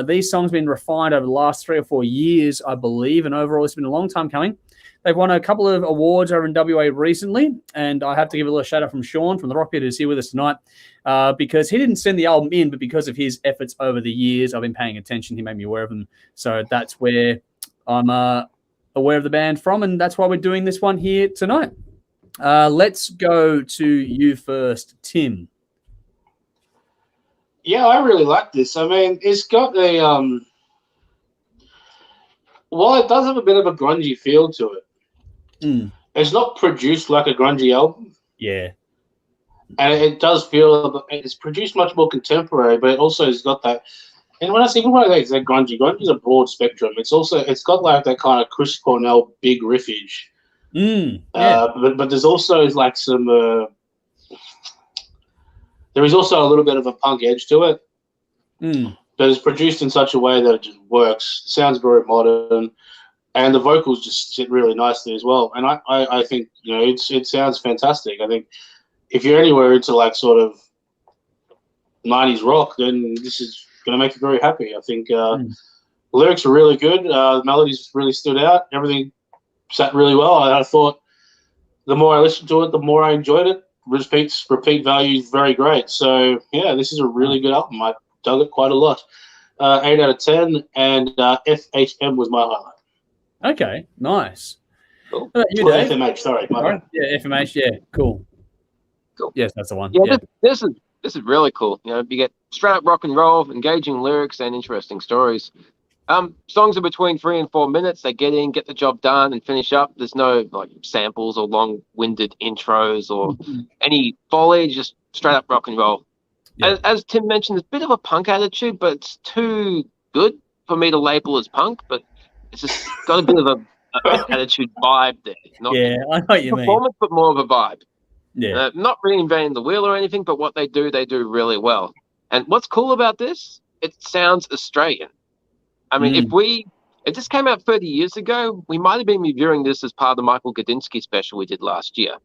These songs have been refined over the last 3 or 4 years, I believe, and overall it's been a long time coming. They've won a couple of awards over in WA recently, and I have to give a little shout out from Sean from the Rocket who's here with us tonight, because he didn't send the album in, but because of his efforts over the years, I've been paying attention. He made me aware of them, so that's where I'm aware of the band from, and that's why we're doing this one here tonight. Let's go to you first, Tim. Yeah, I really like this. I mean, it's got a while it does have a bit of a grungy feel to it. It's not produced like a grungy album. Yeah. And it does feel it's produced much more contemporary, but it also has got that. And when I say grungy is a broad spectrum. It's got like that kind of Chris Cornell big riffage. Yeah. But there's also like some. There is also a little bit of a punk edge to it. But it's produced in such a way that it just works. It sounds very modern. And the vocals just sit really nicely as well. And I think, it sounds fantastic. I think if you're anywhere into like sort of 90s rock, then this is going to make you very happy. I think the lyrics are really good. The melodies really stood out. Everything sat really well. I thought the more I listened to it, the more I enjoyed it. Repeat value is very great. So, yeah, this is a really good album. I dug it quite a lot. 8 out of 10, and FHM was my highlight. Okay, nice. Cool. What about you, Dave? FMH, sorry. Yeah, FMH, yeah, cool. Yes, that's the one. Yeah, this is really cool. You get straight up rock and roll, engaging lyrics, and interesting stories. Songs are between 3 and 4 minutes. They get in, get the job done, and finish up. There's no like samples or long-winded intros or any foley. Just straight up rock and roll. Yeah. As Tim mentioned, there's a bit of a punk attitude, but it's too good for me to label as punk. But it's just got a bit of an attitude vibe there. Not I know what you mean. Performance, but more of a vibe. Yeah. Not reinventing the wheel or anything, but what they do really well. And what's cool about this, it sounds Australian. I mean, if this came out 30 years ago, we might have been reviewing this as part of the Michael Gudinski special we did last year.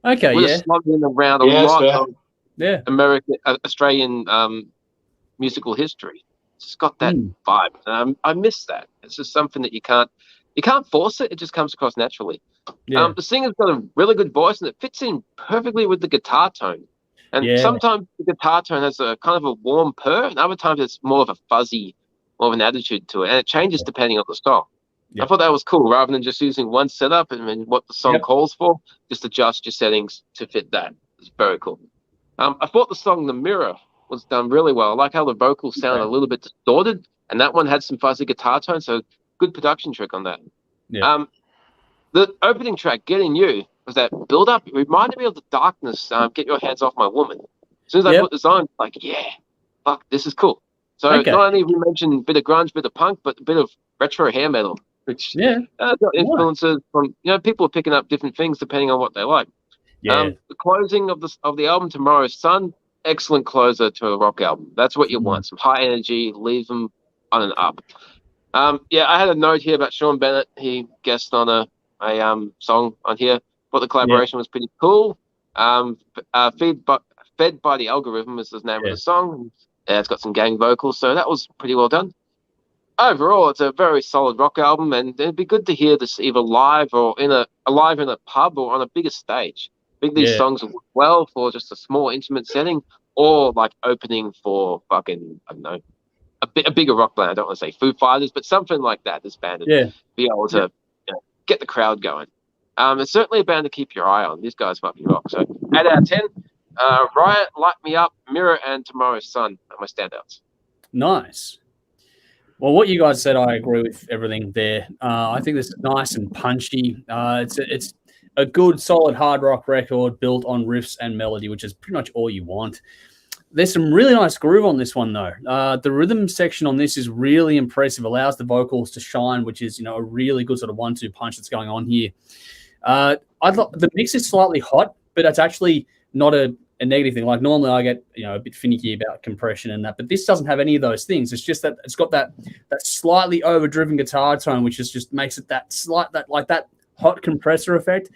Okay, We're slugging around a lot of American, Australian musical history. It's just got that vibe. I miss that. It's just something that you can't force it. It just comes across naturally. Yeah. The singer's got a really good voice, and it fits in perfectly with the guitar tone. And sometimes the guitar tone has a kind of a warm purr, and other times it's more of a fuzzy, more of an attitude to it, and it changes depending on the song. I thought that was cool, rather than just using one setup and what the song calls for, just adjust your settings to fit that. It's very cool. I thought the song "The Mirror" was done really well. I like how the vocals sound a little bit distorted, and that one had some fuzzy guitar tone, so good production trick on that. Yeah. The opening track, "Getting You," was that build up. It reminded me of the Darkness, "Get Your Hands Off My Woman." As soon as I put this on, like, fuck, this is cool. So not only have we mentioned a bit of grunge, bit of punk, but a bit of retro hair metal, which got influences from, people are picking up different things depending on what they like. The closing of the album, "Tomorrow's Sun," excellent closer to a rock album. That's what you want. Some high energy, leave them on and up. I had a note here about Sean Bennett. He guested on a song on here. Thought the collaboration was pretty cool. Fed by the Algorithm is the name of the song. It's got some gang vocals, so that was pretty well done. Overall, it's a very solid rock album, and it'd be good to hear this either live or in a pub or on a bigger stage. I think these songs work well for just a small intimate setting, or like opening for fucking, I don't know, a bigger rock band. I don't want to say Foo Fighters, but something like that. This band would be able to get the crowd going. It's certainly a band to keep your eye on. These guys might be rock. So 8 out of 10. Riot, Light Me Up, Mirror, and Tomorrow's Sun are my standouts. Nice. Well, what you guys said, I agree with everything there. I think this is nice and punchy. It's a good, solid hard rock record built on riffs and melody, which is pretty much all you want. There's some really nice groove on this one, though. The rhythm section on this is really impressive, allows the vocals to shine, which is, a really good sort of 1-2 punch that's going on here. The mix is slightly hot, but that's actually not a negative thing. Like normally I get, a bit finicky about compression and that, but this doesn't have any of those things. It's just that it's got that slightly overdriven guitar tone, which just makes it that hot compressor effect.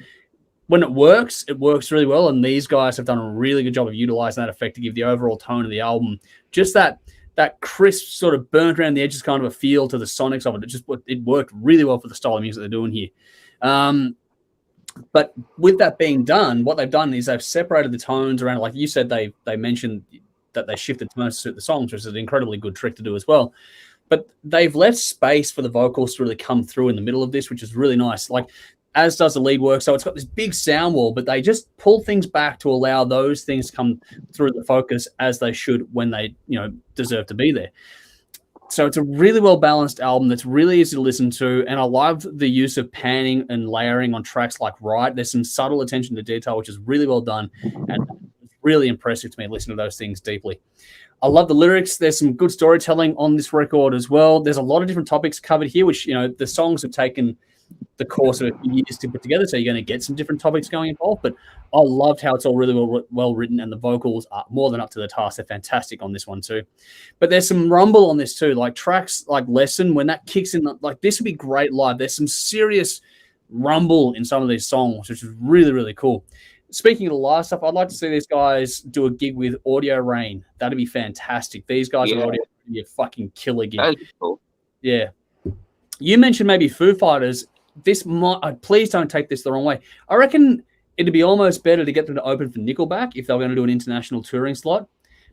When it works really well, and these guys have done a really good job of utilizing that effect to give the overall tone of the album just that crisp sort of burnt around the edges kind of a feel to the sonics of it. It worked really well for the style of music they're doing here. But with that being done, what they've done is they've separated the tones around. Like you said, they mentioned that they shifted tones to suit the songs, which is an incredibly good trick to do as well. But they've left space for the vocals to really come through in the middle of this, which is really nice. Like, as does the lead work. So it's got this big sound wall, but they just pull things back to allow those things to come through the focus as they should when they, deserve to be there. So it's a really well-balanced album that's really easy to listen to, and I love the use of panning and layering on tracks like Right. There's some subtle attention to detail, which is really well done, and it's really impressive to me listening to those things deeply. I love the lyrics. There's some good storytelling on this record as well. There's a lot of different topics covered here, which, the songs have taken the course of a few years to put together, so you're going to get some different topics going involved, but I loved how it's all really well written, and the vocals are more than up to the task. They're fantastic on this one too. But there's some rumble on this too, like tracks like Lesson, when that kicks in, like this would be great live. There's some serious rumble in some of these songs, which is really, really cool. Speaking of the live stuff, I'd like to see these guys do a gig with Audio Rain. That'd be fantastic. These guys are audio, be a fucking killer gig. That'd be cool. Yeah. You mentioned maybe Foo Fighters. Please don't take this the wrong way. I reckon it'd be almost better to get them to open for Nickelback if they were going to do an international touring slot,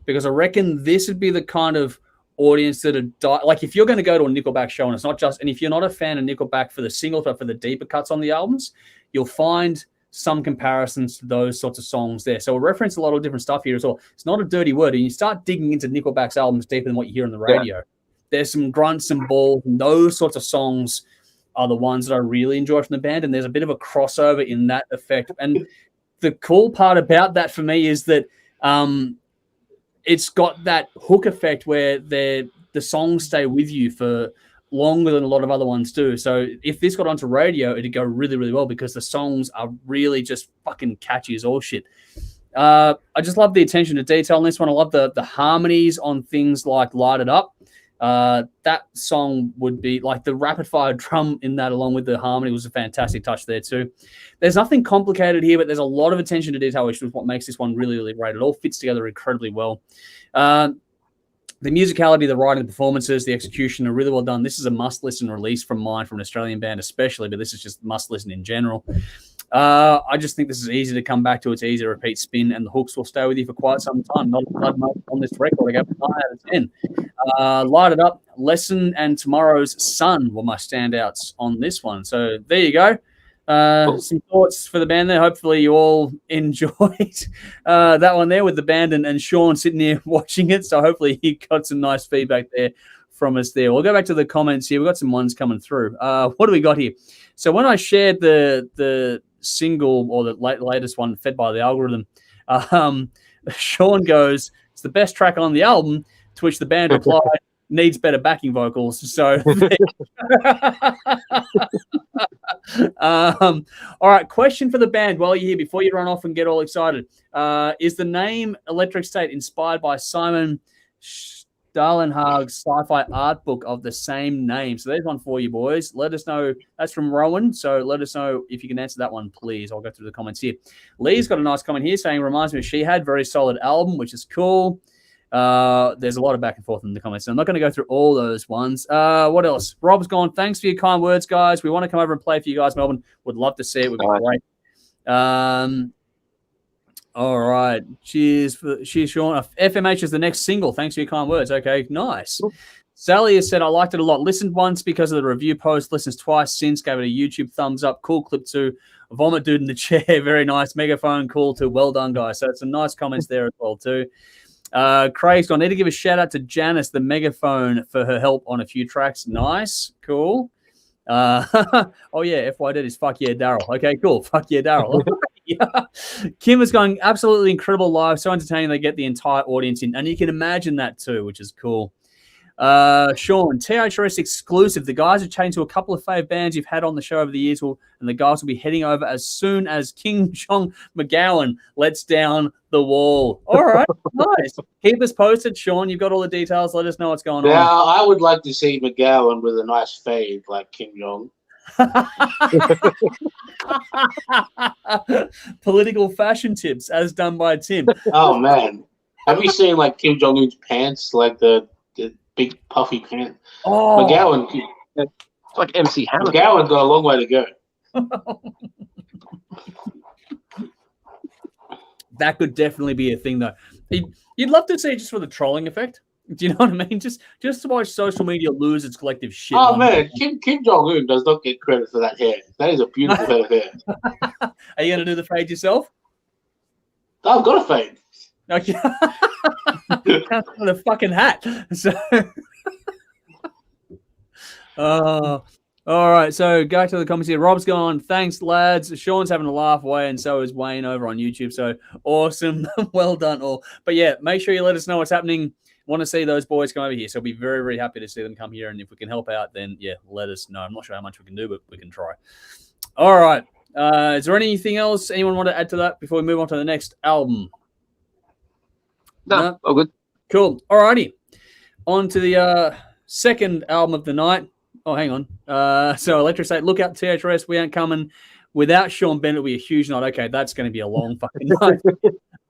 because I reckon this would be the kind of audience that would like if you're going to go to a Nickelback show, and it's not just, and if you're not a fan of Nickelback for the singles but for the deeper cuts on the albums, you'll find some comparisons to those sorts of songs there. So we'll reference a lot of different stuff here as well. It's not a dirty word, and you start digging into Nickelback's albums deeper than what you hear on the radio. There's some grunts and balls, and those sorts of songs are the ones that I really enjoy from the band, and there's a bit of a crossover in that effect. And the cool part about that for me is that it's got that hook effect where the songs stay with you for longer than a lot of other ones do. So if this got onto radio, it'd go really, really well because the songs are really just fucking catchy as all shit. I just love the attention to detail in this one. I love the harmonies on things like Light It Up. That song would be like the rapid fire drum in that, along with the harmony, was a fantastic touch there too. There's nothing complicated here, but there's a lot of attention to detail, which is what makes this one really, really great. It all fits together incredibly well. The musicality, the writing, the performances, the execution are really well done. This is a must-listen release from mine, from an Australian band especially, but this is just must-listen in general. I just think this is easy to come back to. It's easy to repeat spin, and the hooks will stay with you for quite some time. Not a blood mark on this record. I go 9 out of 10. Light It Up, Lesson, and Tomorrow's Sun were my standouts on this one. So there you go. Some thoughts for the band there. Hopefully you all enjoyed that one there with the band and Sean sitting here watching it. So hopefully he got some nice feedback there from us there. We'll go back to the comments here. We've got some ones coming through. What do we got here? So when I shared the single, or the latest one, Fed by the Algorithm, Sean goes, "It's the best track on the album," to which the band replied, "Needs better backing vocals." So all right, question for the band while you're here, before you run off and get all excited. Is the name Electric State inspired by Simon Stalenhag's sci-fi art book of the same name? So there's one for you, boys. Let us know. That's from Rowan. So let us know if you can answer that one, please. I'll go through the comments here. Lee's got a nice comment here saying, "Reminds me of She Had, very solid album," which is cool. There's a lot of back and forth in the comments, so I'm not going to go through all those ones. What else? Rob's gone, "Thanks for your kind words, guys. We want to come over and play for you guys, Melbourne. Would love to see it. Would be great." All right. Cheers, Sean. FMH is the next single. Thanks for your kind words. Okay, nice. Cool. Sally has said, "I liked it a lot. Listened once because of the review post. Listens twice since. Gave it a YouTube thumbs up. Cool clip too. Vomit dude in the chair. Very nice. Megaphone. Cool too. Well done, guys." So some nice comments there as well too. Craig's gone, "Need to give a shout out to Janice, the Megaphone, for her help on a few tracks." Nice. Cool. Oh yeah, FYD is fuck yeah, Daryl. Okay, cool. Fuck yeah, Daryl. Yeah. Kim is going absolutely incredible live, so entertaining. They get the entire audience in, and you can imagine that too, which is cool. Sean, THRS exclusive. The guys have changed to a couple of fave bands you've had on the show over the years, and the guys will be heading over as soon as King Jong McGowan lets down the wall. All right, nice. Keep us posted, Sean. You've got all the details. Let us know what's going on. Now, I would like to see McGowan with a nice fade like Kim Jong. Political fashion tips as done by Tim. Oh man, have you seen like Kim Jong Un's pants, like the big puffy pants? Oh, McGowan, It's like MC Hammer. McGowan's got a long way to go. That could definitely be a thing, though. You'd love to see it just for the trolling effect. Do you know what I mean? Just to watch social media lose its collective shit. Oh man, Kim Jong Un does not get credit for that hair. That is a beautiful head of hair. Are you going to do the fade yourself? I've got a fade. Okay. The fucking hat. So, all right. So go to the comments here. Rob's gone. Thanks, lads. Sean's having a laugh away, and so is Wayne over on YouTube. So awesome. Well done, all. But yeah, make sure you let us know what's happening. Want to see those boys come over here. So I'll be very, very happy to see them come here. And if we can help out, then yeah, let us know. I'm not sure how much we can do, but we can try. All right. Is there anything else anyone want to add to that before we move on to the next album? No, all good. Cool. All righty. On to the second album of the night. Oh, hang on. So Electric State, look out THRS. We ain't coming. Without Sean Bennett, it'll be a huge night. Okay, that's going to be a long fucking night.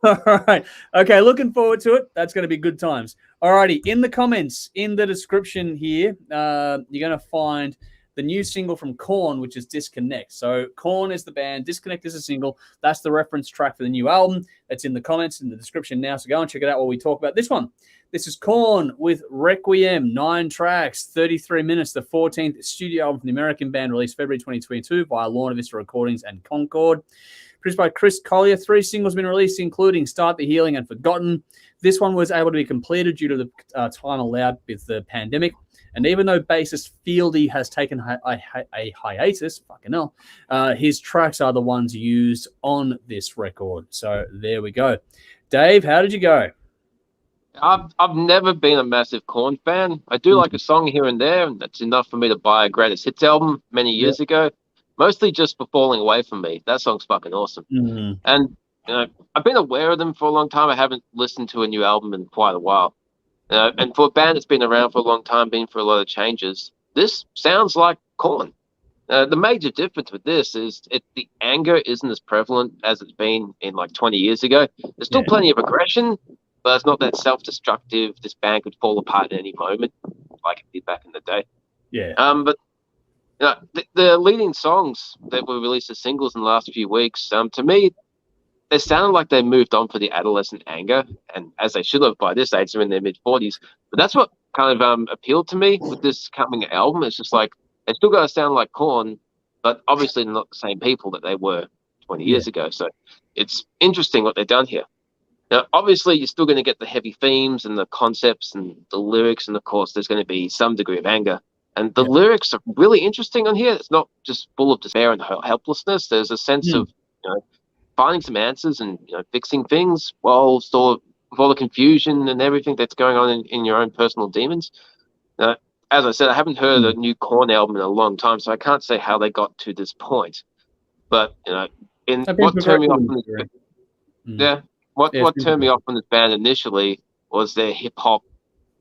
All right. Okay, looking forward to it. That's going to be good times. All righty. In the comments, in the description here, you're going to find the new single from Korn, which is Disconnect. So Korn is the band. Disconnect is a single. That's the reference track for the new album. It's in the comments, in the description now. So go and check it out while we talk about this one. This is Korn with Requiem, 9 tracks, 33 minutes, the 14th studio album from the American band, released February 2022 via Lorna Vista Recordings and Concord. Produced by Chris Collier. 3 singles have been released, including Start the Healing and Forgotten. This one was able to be completed due to the time allowed with the pandemic. And even though bassist Fieldy has taken a hiatus, fucking hell, his tracks are the ones used on this record. So there we go. Dave, how did you go? I've never been a massive Korn fan. I do like a song here and there, and that's enough for me to buy a greatest hits album many years ago. Mostly just for Falling Away From Me. That song's fucking awesome. Mm-hmm. And I've been aware of them for a long time. I haven't listened to a new album in quite a while. And for a band that's been around for a long time, been through a lot of changes, this sounds like Korn. The major difference with this is the anger isn't as prevalent as it's been in like 20 years ago. There's still plenty of aggression, but it's not that self-destructive. This band could fall apart at any moment, like it did back in the day. Yeah. But the leading songs that were released as singles in the last few weeks, to me, they sounded like they moved on for the adolescent anger, and as they should have by this age, they're in their mid-40s. But that's what kind of appealed to me with this coming album. It's just like, they still got to sound like Korn, but obviously they're not the same people that they were 20 years ago. So it's interesting what they've done here. Now, obviously, you're still going to get the heavy themes and the concepts and the lyrics, and of course, there's going to be some degree of anger. And the lyrics are really interesting on here. It's not just full of despair and helplessness. There's a sense of, finding some answers and fixing things while sort of with all the confusion and everything that's going on in your own personal demons. As I said, I haven't heard a new Korn album in a long time, so I can't say how they got to this point. But what turned me off from this, what turned me off from this band initially was their hip hop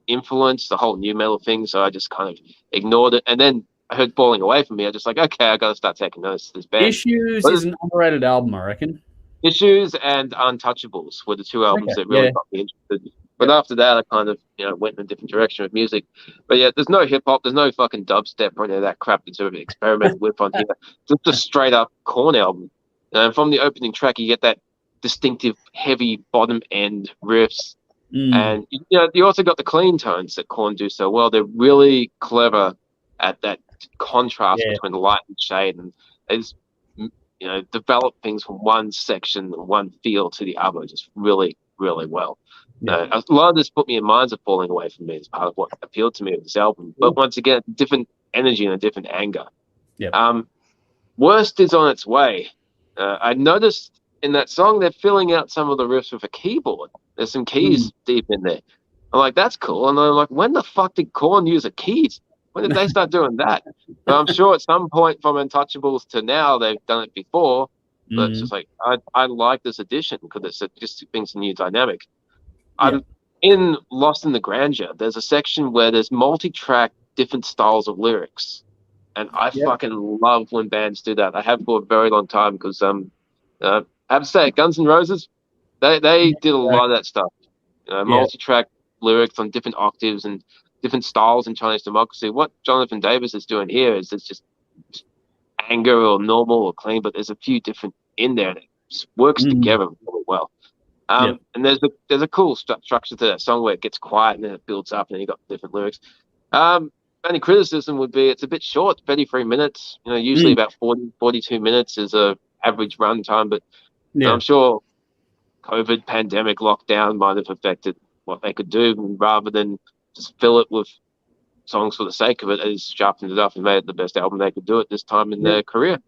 influence, the whole new metal thing. So I just kind of ignored it, and then I heard Falling Away From Me. I just like, okay, I got to start taking notice of this band. Issues is an underrated album, I reckon. Issues and Untouchables were the 2 albums that really got me interested. But after that, I kind of went in a different direction with music. But yeah, there's no hip hop, there's no fucking dubstep or any of that crap that's sort of experimented with on here. Just a straight up Korn album. And from the opening track, you get that distinctive heavy bottom end riffs, and you also got the clean tones that Korn do so well. They're really clever at that contrast between the light and shade, and it's develop things from one section and one feel to the other just really, really well. A lot of this put me in minds of Falling Away From Me as part of what appealed to me with this album. But once again, different energy and a different anger. Yep. Worst is on its way. I noticed in that song they're filling out some of the riffs with a keyboard. There's some keys deep in there. I'm like, that's cool. And I'm like, when the fuck did Korn use a keys? When did they start doing that? But I'm sure at some point from Untouchables to now they've done it before. But it's just like I like this addition because it just brings a new dynamic. I'm in Lost in the Grandeur. There's a section where there's multi-track different styles of lyrics. And I fucking love when bands do that. I have for a very long time because I have to say, Guns N' Roses, they did a lot of that stuff. Multi-track lyrics on different octaves and different styles in Chinese Democracy. What Jonathan Davis is doing here is it's just anger or normal or clean, but there's a few different in there that just works together really well. And there's a cool structure to that song where it gets quiet and then it builds up and then you got different lyrics. Only criticism would be it's a bit short, 33 minutes. Usually about 42 minutes is a average run time, but I'm sure COVID, pandemic, lockdown might have affected what they could do rather than just fill it with songs for the sake of it. It has sharpened it up and made it the best album they could do at this time in their career.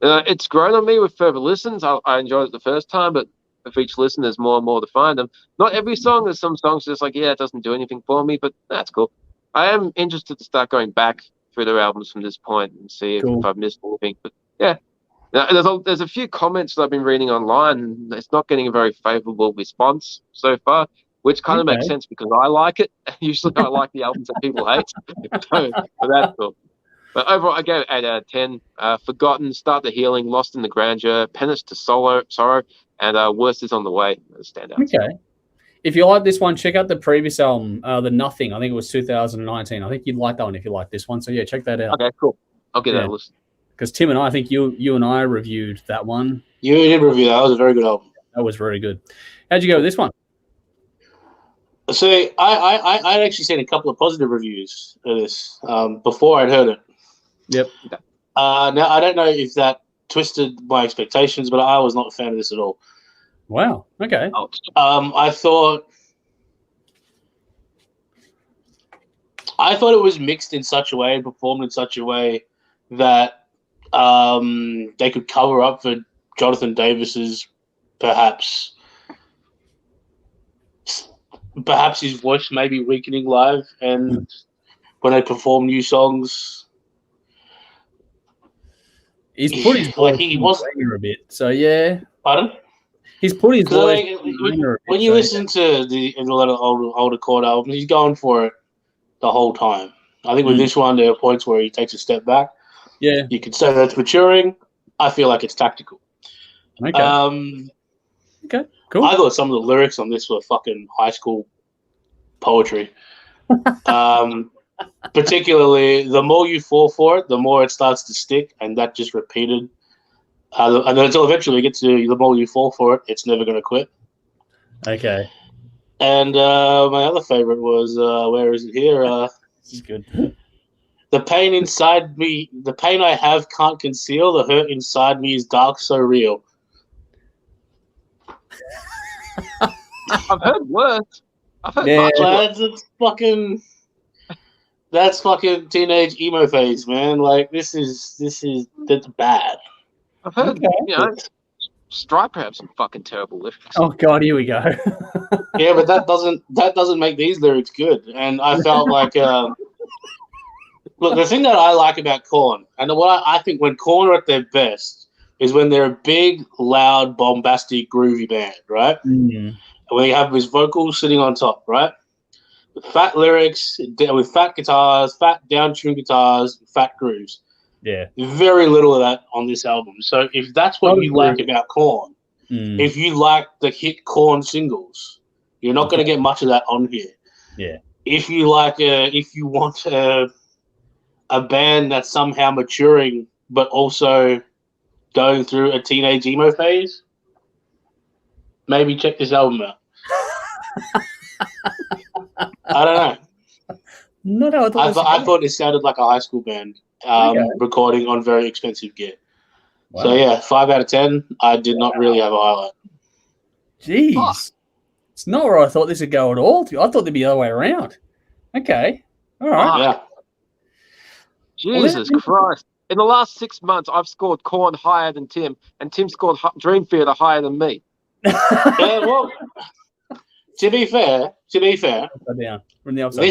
It's grown on me with further listens. I enjoyed it the first time, but with each listen, there's more and more to find them. Not every song. There's some songs just like, it doesn't do anything for me, but that's cool. I am interested to start going back through their albums from this point and see if I've missed anything. But now, there's a few comments that I've been reading online, and it's not getting a very favorable response so far, which kind of makes sense because I like it. Usually I like the albums that people hate. So that's cool. But overall, I gave it 8 out of 10. Forgotten, Start the Healing, Lost in the Grandeur, Penance to Sorrow, and Worst is on the Way. Standouts. Okay. If you like this one, check out the previous album, The Nothing. I think it was 2019. I think you'd like that one if you like this one. So, check that out. Okay, cool. I'll get that listen. Because Tim and I think you and I reviewed that one. You did review that. That was a very good album. That was very good. How'd you go with this one? So I'd actually seen a couple of positive reviews of this before I'd heard it. Yep. Now, I don't know if that twisted my expectations, but I was not a fan of this at all. Wow. Okay. I thought it was mixed in such a way and performed in such a way that they could cover up for Jonathan Davis's perhaps his voice may be weakening live, and when they perform new songs, he's put his voice a bit. So Pardon? He's put his voice. When you listen to a lot of older Korn albums, he's going for it the whole time. I think with this one, there are points where he takes a step back. Yeah, you could say that's maturing. I feel like it's tactical. Okay. Okay. Cool. I thought some of the lyrics on this were fucking high school poetry. Particularly, the more you fall for it, the more it starts to stick, and that just repeated. And then until eventually we get to the more you fall for it, it's never going to quit. Okay. And my other favorite was, where is it here? This is good. The pain inside me, the pain I have can't conceal. The hurt inside me is dark, so real. I've heard worse. I've heard that's fucking teenage emo phase, man. Like that's bad. I've heard, Stripe have some fucking terrible lyrics. Oh God, here we go. Yeah, but that doesn't make these lyrics good. And I felt like, look, the thing that I like about Korn, and what I think when Korn are at their best, is when they're a big, loud, bombastic, groovy band, right? Mm-hmm. Where you have his vocals sitting on top, right? With fat lyrics, with fat guitars, fat down-tuned guitars, fat grooves. Yeah. Very little of that on this album. So if that's what you like about Korn, if you like the hit Korn singles, you're not going to get much of that on here. Yeah. If you like, if you want a band that's somehow maturing but also going through a teenage emo phase, maybe check this album out. I don't know. No, I thought it sounded like a high school band recording on very expensive gear. Wow. So 5 out of 10. I did not really have a highlight. Jeez, it's not where I thought this would go at all. I thought they'd be the other way around. Okay, all right. Yeah. Jesus Christ. In the last 6 months, I've scored Korn higher than Tim, and Tim scored Dream Theater higher than me. Yeah, well, to be fair, this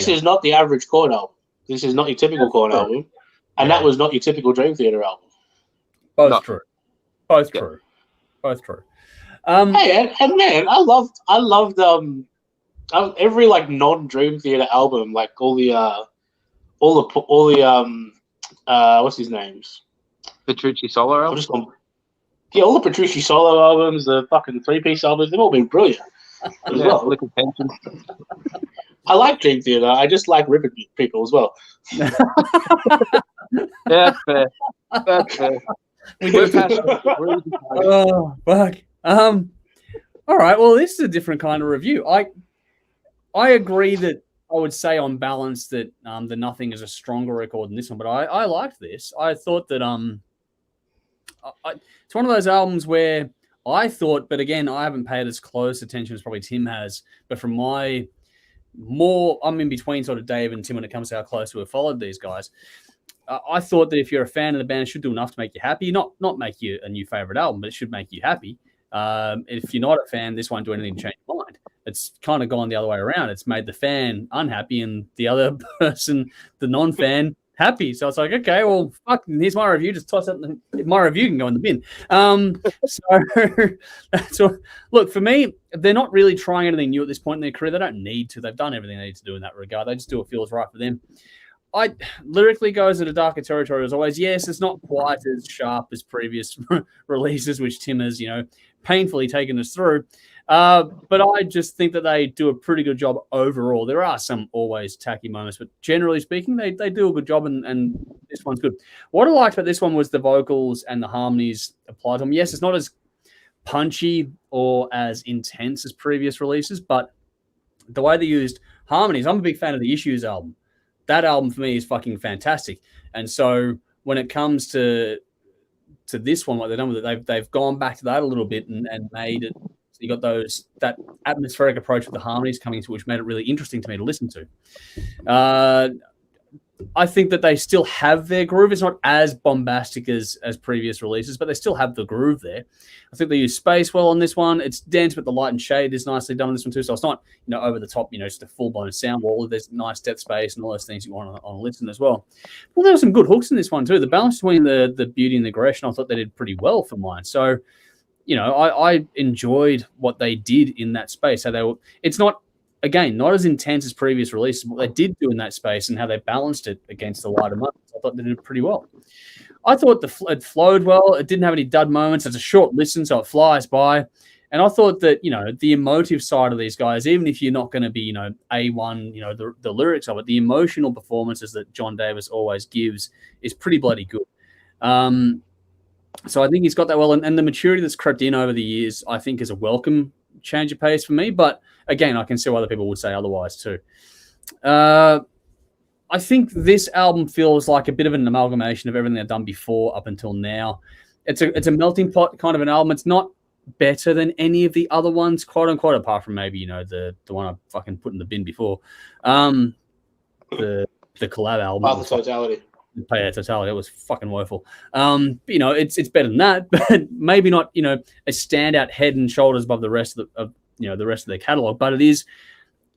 is not the average Korn album. This is not your typical Korn album, and that was not your typical Dream Theater album. Both true. Both true. Hey, and man, I loved every like non-Dream Theater album, like all the what's his names? Petrucci solo album. All the Petrucci solo albums, the fucking 3-piece albums, they've all been brilliant. As well. I like Dream Theater. I just like ripping people as well. That's fair. Oh fuck. All right. Well, this is a different kind of review. I agree that I would say on balance that the Nothing is a stronger record than this one, but I liked this. I thought that it's one of those albums where I thought, but again, I haven't paid as close attention as probably Tim has. But from I'm in between sort of Dave and Tim when it comes to how close we've followed these guys. I thought that if you're a fan of the band, it should do enough to make you happy. Not make you a new favorite album, but it should make you happy. If you're not a fan, this won't do anything to change your mind. It's kind of gone the other way around. It's made the fan unhappy and the other person, the non-fan, happy. So it's like, okay, well, fuck, here's my review. Just toss it. My review can go in the bin. So look, for me, they're not really trying anything new at this point in their career. They don't need to. They've done everything they need to do in that regard. They just do what feels right for them. I lyrically goes into darker territory as always. Yes, it's not quite as sharp as previous releases, which Tim has, painfully taken us through. But I just think that they do a pretty good job overall. There are some always tacky moments, but generally speaking, they do a good job, and this one's good. What I liked about this one was the vocals and the harmonies applied to them. Yes, it's not as punchy or as intense as previous releases, but the way they used harmonies, I'm a big fan of the Issues album. That album for me is fucking fantastic. And so when it comes to this one, what they've done with it, they've gone back to that a little bit and made it. So you got that atmospheric approach with the harmonies coming into, which made it really interesting to me to listen to. I think that they still have their groove. It's not as bombastic as previous releases, but they still have the groove there. I think they use space well on this one. It's dense, but the light and shade is nicely done on this one too. So it's not, over the top, just a full-blown sound wall. There's nice depth space and all those things you want on a listen as well. Well, there were some good hooks in this one too. The balance between the beauty and the aggression, I thought they did pretty well for mine. So, I enjoyed what they did in that space. It's not, again, not as intense as previous releases, but what they did do in that space and how they balanced it against the lighter moments, I thought they did pretty well. I thought it flowed well. It didn't have any dud moments. It's a short listen, so it flies by. And I thought that, the emotive side of these guys, even if you're not going to be, A1, the lyrics of it, the emotional performances that John Davis always gives is pretty bloody good. So I think he's got that well. And the maturity that's crept in over the years, I think, is a welcome change of pace for me. But again, I can see why other people would say otherwise too. I think this album feels like a bit of an amalgamation of everything they've done before up until now. It's a melting pot kind of an album. It's not better than any of the other ones, quote unquote, apart from maybe, the one I fucking put in the bin before. The collab album. The Totality. Yeah, Totality. It was fucking woeful. It's better than that, but maybe not, a standout head and shoulders above the rest of the rest of their catalog, but it is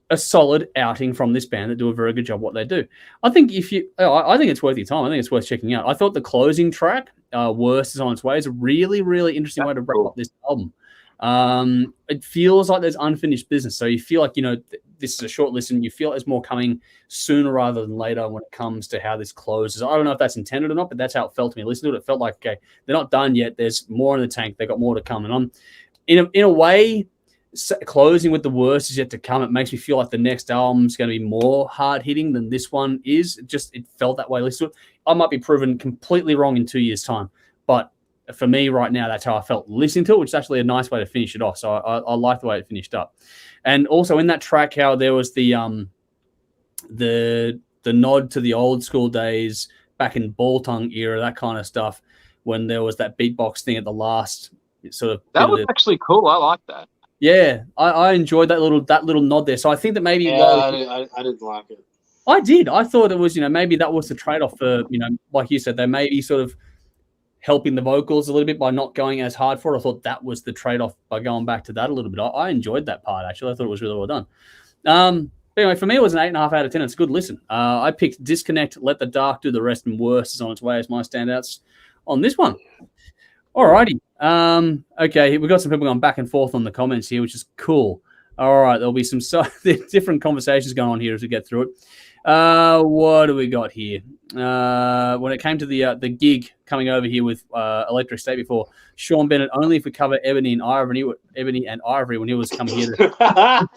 a solid outing from this band that do a very good job what they do. I think I think it's worth your time. I think it's worth checking out. I thought the closing track, Worst Is On Its Way, is a really, really interesting way to wrap up this album. It feels like there's unfinished business. So you feel like, this is a short listen. You feel there's more coming sooner rather than later when it comes to how this closes. I don't know if that's intended or not, but that's how it felt to me. Listen to it. It felt like, okay, they're not done yet. There's more in the tank. They got more to come. And in a way, closing with the worst is yet to come. It makes me feel like the next album is going to be more hard hitting than this one is. It felt that way. Listen to it. I might be proven completely wrong in 2 years' time, but for me right now, that's how I felt listening to it, which is actually a nice way to finish it off. So I like the way it finished up. And also in that track, how there was the nod to the old school days back in Ball Tongue era, that kind of stuff, when there was that beatbox thing at the last sort of. That was actually cool. I like that. Yeah, I enjoyed that little nod there. So I think that maybe I didn't like it. I did. I thought it was, maybe that was the trade-off for, like you said, they may be sort of helping the vocals a little bit by not going as hard for it. I thought that was the trade-off by going back to that a little bit. I enjoyed that part, actually. I thought it was really well done. But anyway, for me, it was an 8.5 out of 10. It's a good listen. I picked Disconnect, Let the Dark Do the Rest, and Worse is on its way as my standouts on this one. Alrighty. Okay, we've got some people going back and forth on the comments here, which is cool. All right, there'll be some different conversations going on here as we get through it. What do we got here? When it came to the gig coming over here with Electric State before, Sean Bennett only for cover Ebony and Ivory when he was coming here to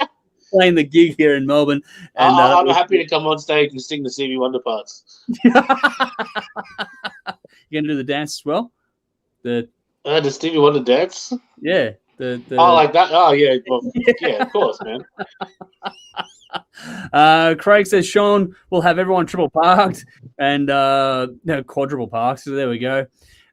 playing the gig here in Melbourne. And I'm happy to come on stage and sing the Stevie Wonder parts. You're gonna do the dance as well? The Stevie Wonder dance? Yeah. Oh, like that? Oh, yeah. Well, yeah, of course, man. Craig says Sean will have everyone triple parked and quadruple parked. So there we go.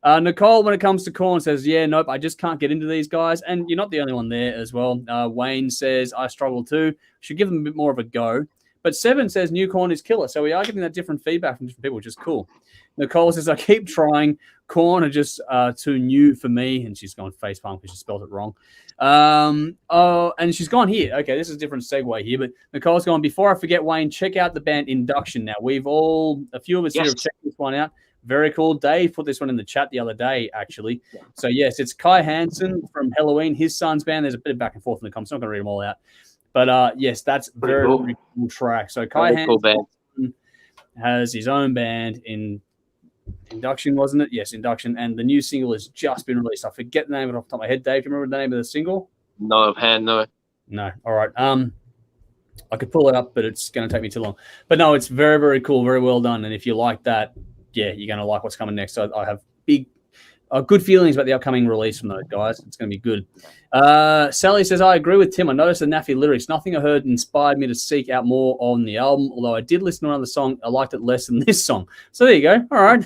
Nicole, when it comes to Korn, says, yeah, nope, I just can't get into these guys. And you're not the only one there as well. Wayne says, I struggle too. Should give them a bit more of a go. But Seven says new Korn is killer. So we are getting that different feedback from different people, which is cool. Nicole says, I keep trying. Korn are just too new for me. And she's gone facepalm because she spelled it wrong. And she's gone here. Okay, this is a different segue here. But Nicole's gone, before I forget, Wayne, check out the band Induction now. A few of us here have checked this one out. Very cool. Dave put this one in the chat the other day, actually. So, yes, it's Kai Hansen from Halloween, his son's band. There's a bit of back and forth in the comments. I'm not going to read them all out. But, yes, that's very cool track. So, Kai Hansen has his own band in Induction, wasn't it? Yes, Induction. And the new single has just been released. I forget the name of it off the top of my head. Dave, do you remember the name of the single? No, offhand, no. No. All right. I could pull it up, but it's going to take me too long. But no, it's very, very cool. Very well done. And if you like that, yeah, you're going to like what's coming next. So I have good feelings about the upcoming release from those guys. It's going to be good. Sally says, I agree with Tim. I noticed the naffy lyrics. Nothing I heard inspired me to seek out more on the album, although I did listen to another song. I liked it less than this song. So there you go. All right.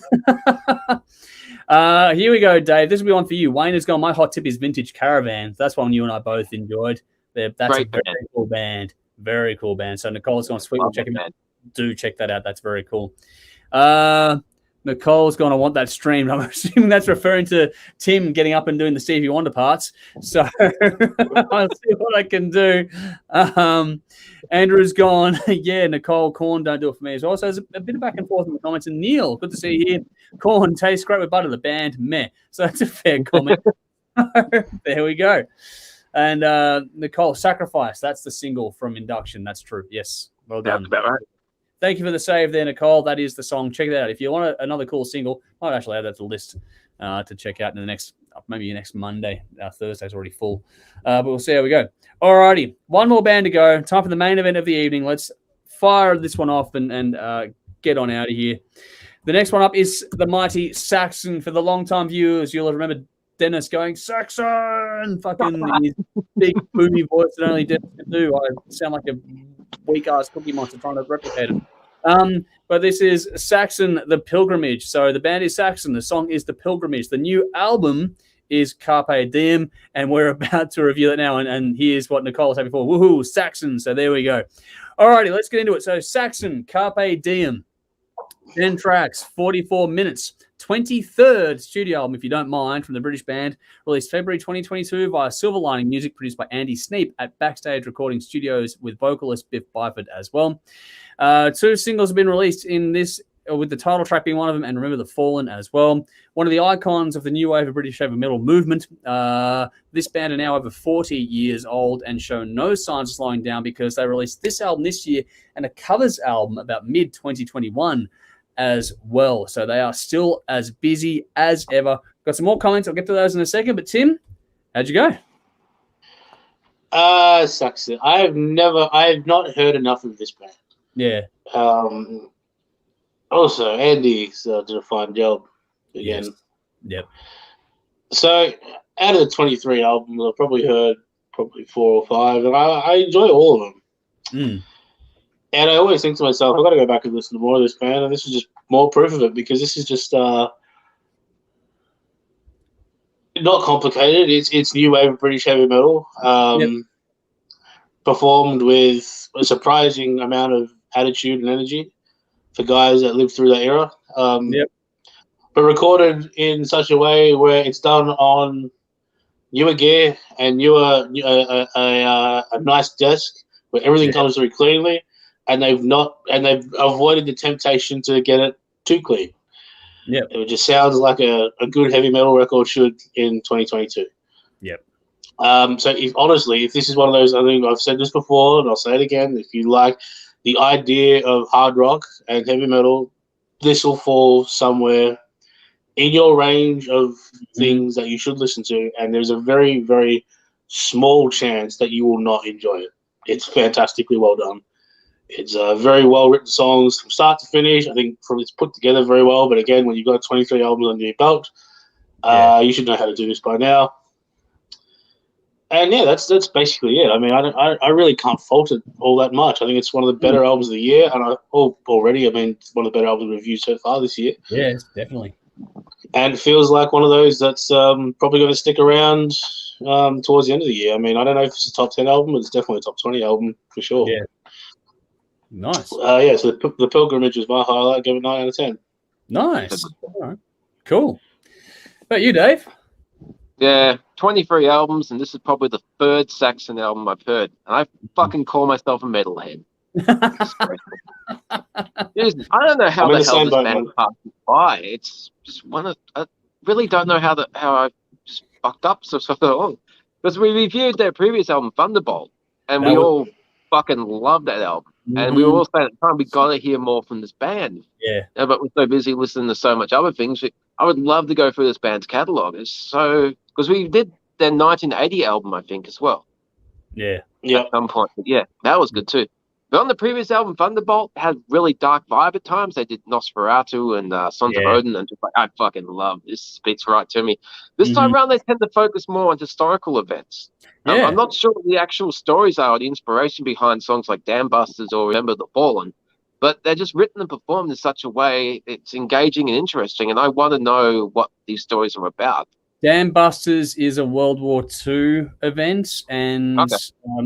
Here we go, Dave. This will be one for you. Wayne has gone, my hot tip is Vintage Caravans. That's one you and I both enjoyed. That's a very cool band. Very cool band. So Nicole's gone, sweet. We'll check him out. Do check that out. That's very cool. Nicole's going to want that streamed. I'm assuming that's referring to Tim getting up and doing the Stevie Wonder parts. So I'll see what I can do. Andrew's gone, yeah, Nicole, Korn don't do it for me as well. So there's a bit of back and forth in the comments. And Neil, good to see you here. Korn tastes great with butter. The band, meh. So that's a fair comment. There we go. And Nicole, Sacrifice. That's the single from Induction. That's true. Yes. Well done. That's about right. Thank you for the save there, Nicole. That is the song. Check it out. If you want another cool single, I might actually add that to the list to check out in the next Monday. Thursday's already full. But we'll see how we go. All righty. One more band to go. Time for the main event of the evening. Let's fire this one off and get on out of here. The next one up is the mighty Saxon. For the long-time viewers, you'll remember Dennis going, Saxon! Fucking his big, boomy voice that only Dennis can do. I sound like a weak-ass Cookie Monster trying to replicate it. But this is Saxon, The Pilgrimage. So the band is Saxon. The song is The Pilgrimage. The new album is Carpe Diem, and we're about to review it now. And here's what Nicole said before. Woohoo, Saxon. So there we go. All righty, let's get into it. So Saxon, Carpe Diem. 10 tracks, 44 minutes. 23rd studio album, if you don't mind, from the British band, released February 2022 via Silver Lining Music, produced by Andy Sneap at Backstage Recording Studios with vocalist Biff Byford as well. 2 singles have been released in this, with the title track being one of them, and Remember the Fallen as well. One of the icons of the new wave of British heavy metal movement. This band are now over 40 years old and show no signs of slowing down because they released this album this year and a covers album about mid-2021 as well. So they are still as busy as ever. Got some more comments. I'll get to those in a second. But Tim, how'd you go? Saxon. I have not heard enough of this band. Yeah. Also, Andy's did a fine job again. Yes. Yep. So out of the 23 albums, I've probably heard 4 or 5, and I enjoy all of them. Mm. And I always think to myself, I've got to go back and listen to more of this band, and this is just more proof of it, because this is just not complicated. It's new wave of British heavy metal, performed with a surprising amount of attitude and energy for guys that lived through that era. Yep. But recorded in such a way where it's done on newer gear and newer a nice desk where everything comes through cleanly, and they've avoided the temptation to get it too clean. Yeah, it just sounds like a good heavy metal record should in 2022. Yep. So if this is one of those, I think I've said this before and I'll say it again, if you like the idea of hard rock and heavy metal, this will fall somewhere in your range of things that you should listen to, and there's a very, very small chance that you will not enjoy it. It's fantastically well done. It's very well-written songs from start to finish. I think it's put together very well, but again, when you've got 23 albums under your belt, you should know how to do this by now. And yeah, that's basically it. I mean, I really can't fault it all that much. I think it's one of the better albums of the year, and it's one of the better albums reviewed so far this year. Yes, definitely. And it feels like one of those that's probably going to stick around towards the end of the year. I mean, I don't know if it's a top 10 album, but it's definitely a top 20 album for sure. Yeah. Nice. So the Pilgrimage was my highlight. I give it 9 out of 10. Nice. All right. Cool. About you, Dave? Yeah, 23 albums, and this is probably the third Saxon album I've heard. And I fucking call myself a metalhead. I don't know how the hell this band passed by. It's just I really don't know how I just fucked up so long. Because we reviewed their previous album, Thunderbolt, and we all fucking loved that album. And we were all saying at the time, we got to hear more from this band. Yeah. But we're so busy listening to so much other things. I would love to go through this band's catalog. Because we did their 1980 album, I think, as well. Yeah. At some point. But yeah, that was good too. But on the previous album, Thunderbolt had really dark vibe at times. They did Nosferatu and Sons of Odin, and just like, I fucking love this. Speaks right to me. This time around, they tend to focus more on historical events. I'm not sure what the actual stories are or the inspiration behind songs like Dam Busters or Remember the Fallen, but they're just written and performed in such a way it's engaging and interesting, and I want to know what these stories are about. Dam Busters is a World War II event, and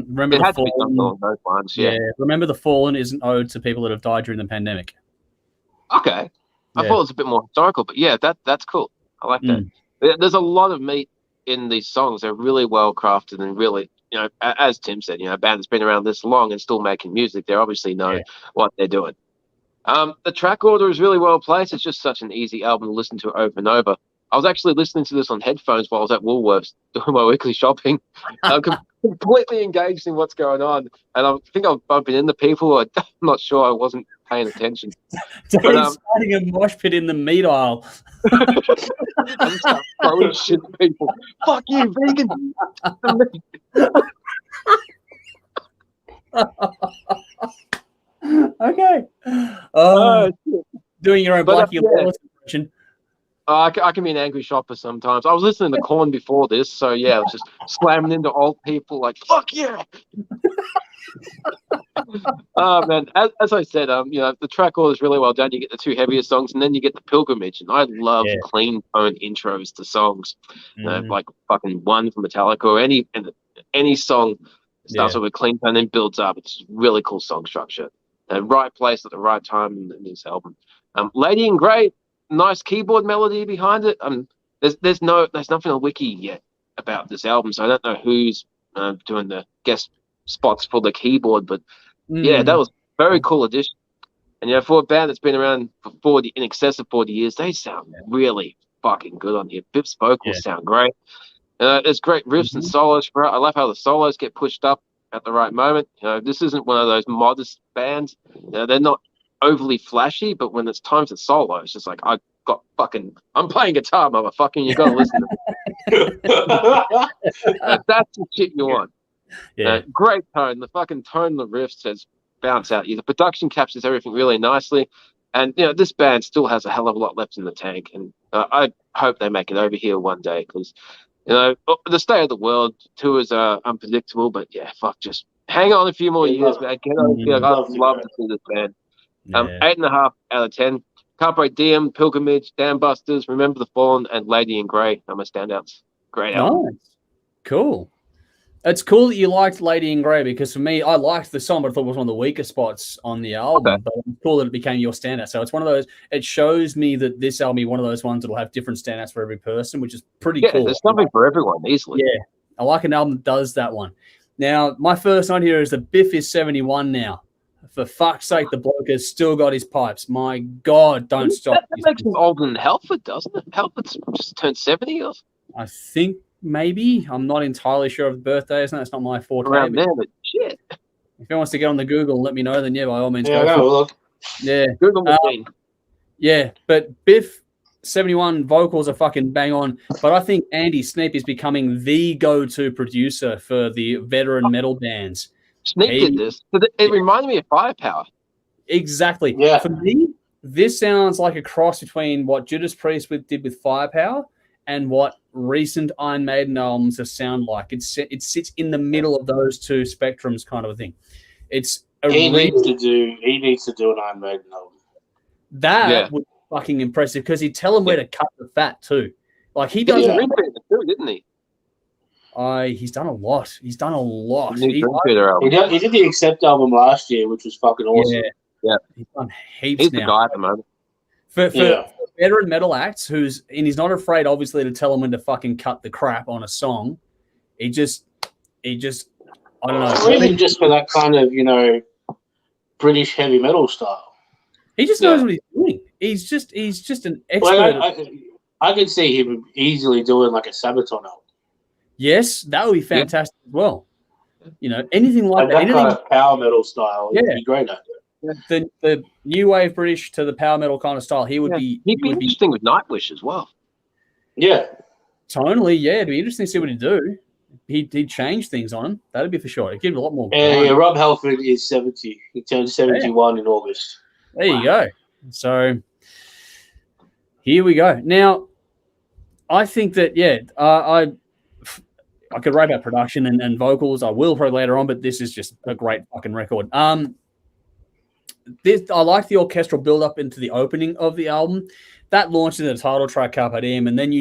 Remember the Fallen. Remember the Fallen is an ode to people that have died during the pandemic. Okay, I thought it was a bit more historical, but yeah, that's cool. I like that. There's a lot of meat in these songs. They're really well crafted and really, as Tim said, a band that's been around this long and still making music, they obviously know what they're doing. The track order is really well placed. It's just such an easy album to listen to over and over. I was actually listening to this on headphones while I was at Woolworths doing my weekly shopping. I'm completely engaged in what's going on, and I think I'm bumping into people. I'm not sure I wasn't paying attention. Dave's starting a mosh pit in the meat aisle. I just start throwing shit at people. Fuck you, vegan. Okay. Doing your own Blackie Lawless impression. I can be an angry shopper sometimes. I was listening to Korn before this, so yeah, I was just slamming into old people like, fuck yeah! Man, as I said, the track order is really well done. You get the two heaviest songs, and then you get the Pilgrimage, and I love clean tone intros to songs, like fucking One from Metallica or any song starts with a clean tone and then builds up. It's really cool song structure. The right place at the right time in this album. Lady in Grey. Nice keyboard melody behind it. There's nothing on Wiki yet about this album, so I don't know who's doing the guest spots for the keyboard, but yeah, that was a very cool addition. And for a band that's been around for in excess of 40 years, they sound really fucking good on here. Biff's vocals sound great. There's great riffs and solos for it. I love how the solos get pushed up at the right moment. This isn't one of those modest bands. They're not overly flashy, but when it's time to solo, it's just like I'm playing guitar, motherfucker. You gotta listen to me. That's the shit you want. Great tone. The fucking tone of the riffs says bounce out. The production captures everything really nicely, and this band still has a hell of a lot left in the tank, and I hope they make it over here one day, because the state of the world, tours are unpredictable, but just hang on a few more years, man. Get over here. I'd love to see this band. 8.5 out of 10. Carpe, Diem, Pilgrimage, Dam Busters, Remember the Fallen, and Lady in Grey are my standouts. Great album. Nice. Cool. It's cool that you liked Lady in Grey because for me, I liked the song, but I thought it was one of the weaker spots on the album. Okay. But it's cool that it became your standout. So it's one of those. It shows me that this album is one of those ones that'll have different standouts for every person, which is pretty cool. There's something for everyone, easily. Yeah, I like an album that does that one. Now, my first note here is that Biff is 71 now. For fuck's sake, the bloke has still got his pipes. My God, don't stop. That makes him older than Halford, doesn't it? Halford's just turned 70. Or... I think maybe. I'm not entirely sure of the birthday. It's not my forte. Around there, but shit. If he wants to get on the Google and let me know, then yeah, by all means, Yeah, go. no, look. Yeah. Google machine. Yeah, but Biff 71 vocals are fucking bang on. But I think Andy Sneap is becoming the go-to producer for the veteran metal bands. Sneak did this. It reminded me of Firepower. Exactly. Yeah. For me, this sounds like a cross between what Judas Priest did with Firepower and what recent Iron Maiden albums have sound like. It sits in the middle of those two spectrums, kind of a thing. It's He needs to do an Iron Maiden album. That was fucking impressive because he'd tell him where to cut the fat too. Like he does. He didn't he? He's done a lot. He did the Accept album last year, which was fucking awesome. Yeah. He's done heaps He's now. the guy at the moment. For veteran metal acts, and he's not afraid, obviously, to tell them when to fucking cut the crap on a song. He just, I don't know. Or even just for that kind of, British heavy metal style. He just knows what he's doing. He's just an expert. I could see him easily doing like a Sabaton album. Yes, that would be fantastic as well. Anything like that. That kind of power metal style would be great at it. The new wave British to the power metal kind of style, he would be. He'd be interesting with Nightwish as well. Yeah. Tonally, it'd be interesting to see what he'd do. He'd change things on him. That'd be for sure. It'd give him a lot more. Yeah, Rob Halford is 70. He turned 71 in August. There you go. So here we go. Now, I think that I could write about production and vocals. I will probably later on, but this is just a great fucking record. I like the orchestral build up into the opening of the album. That launched in the title track, Carpe Diem, and then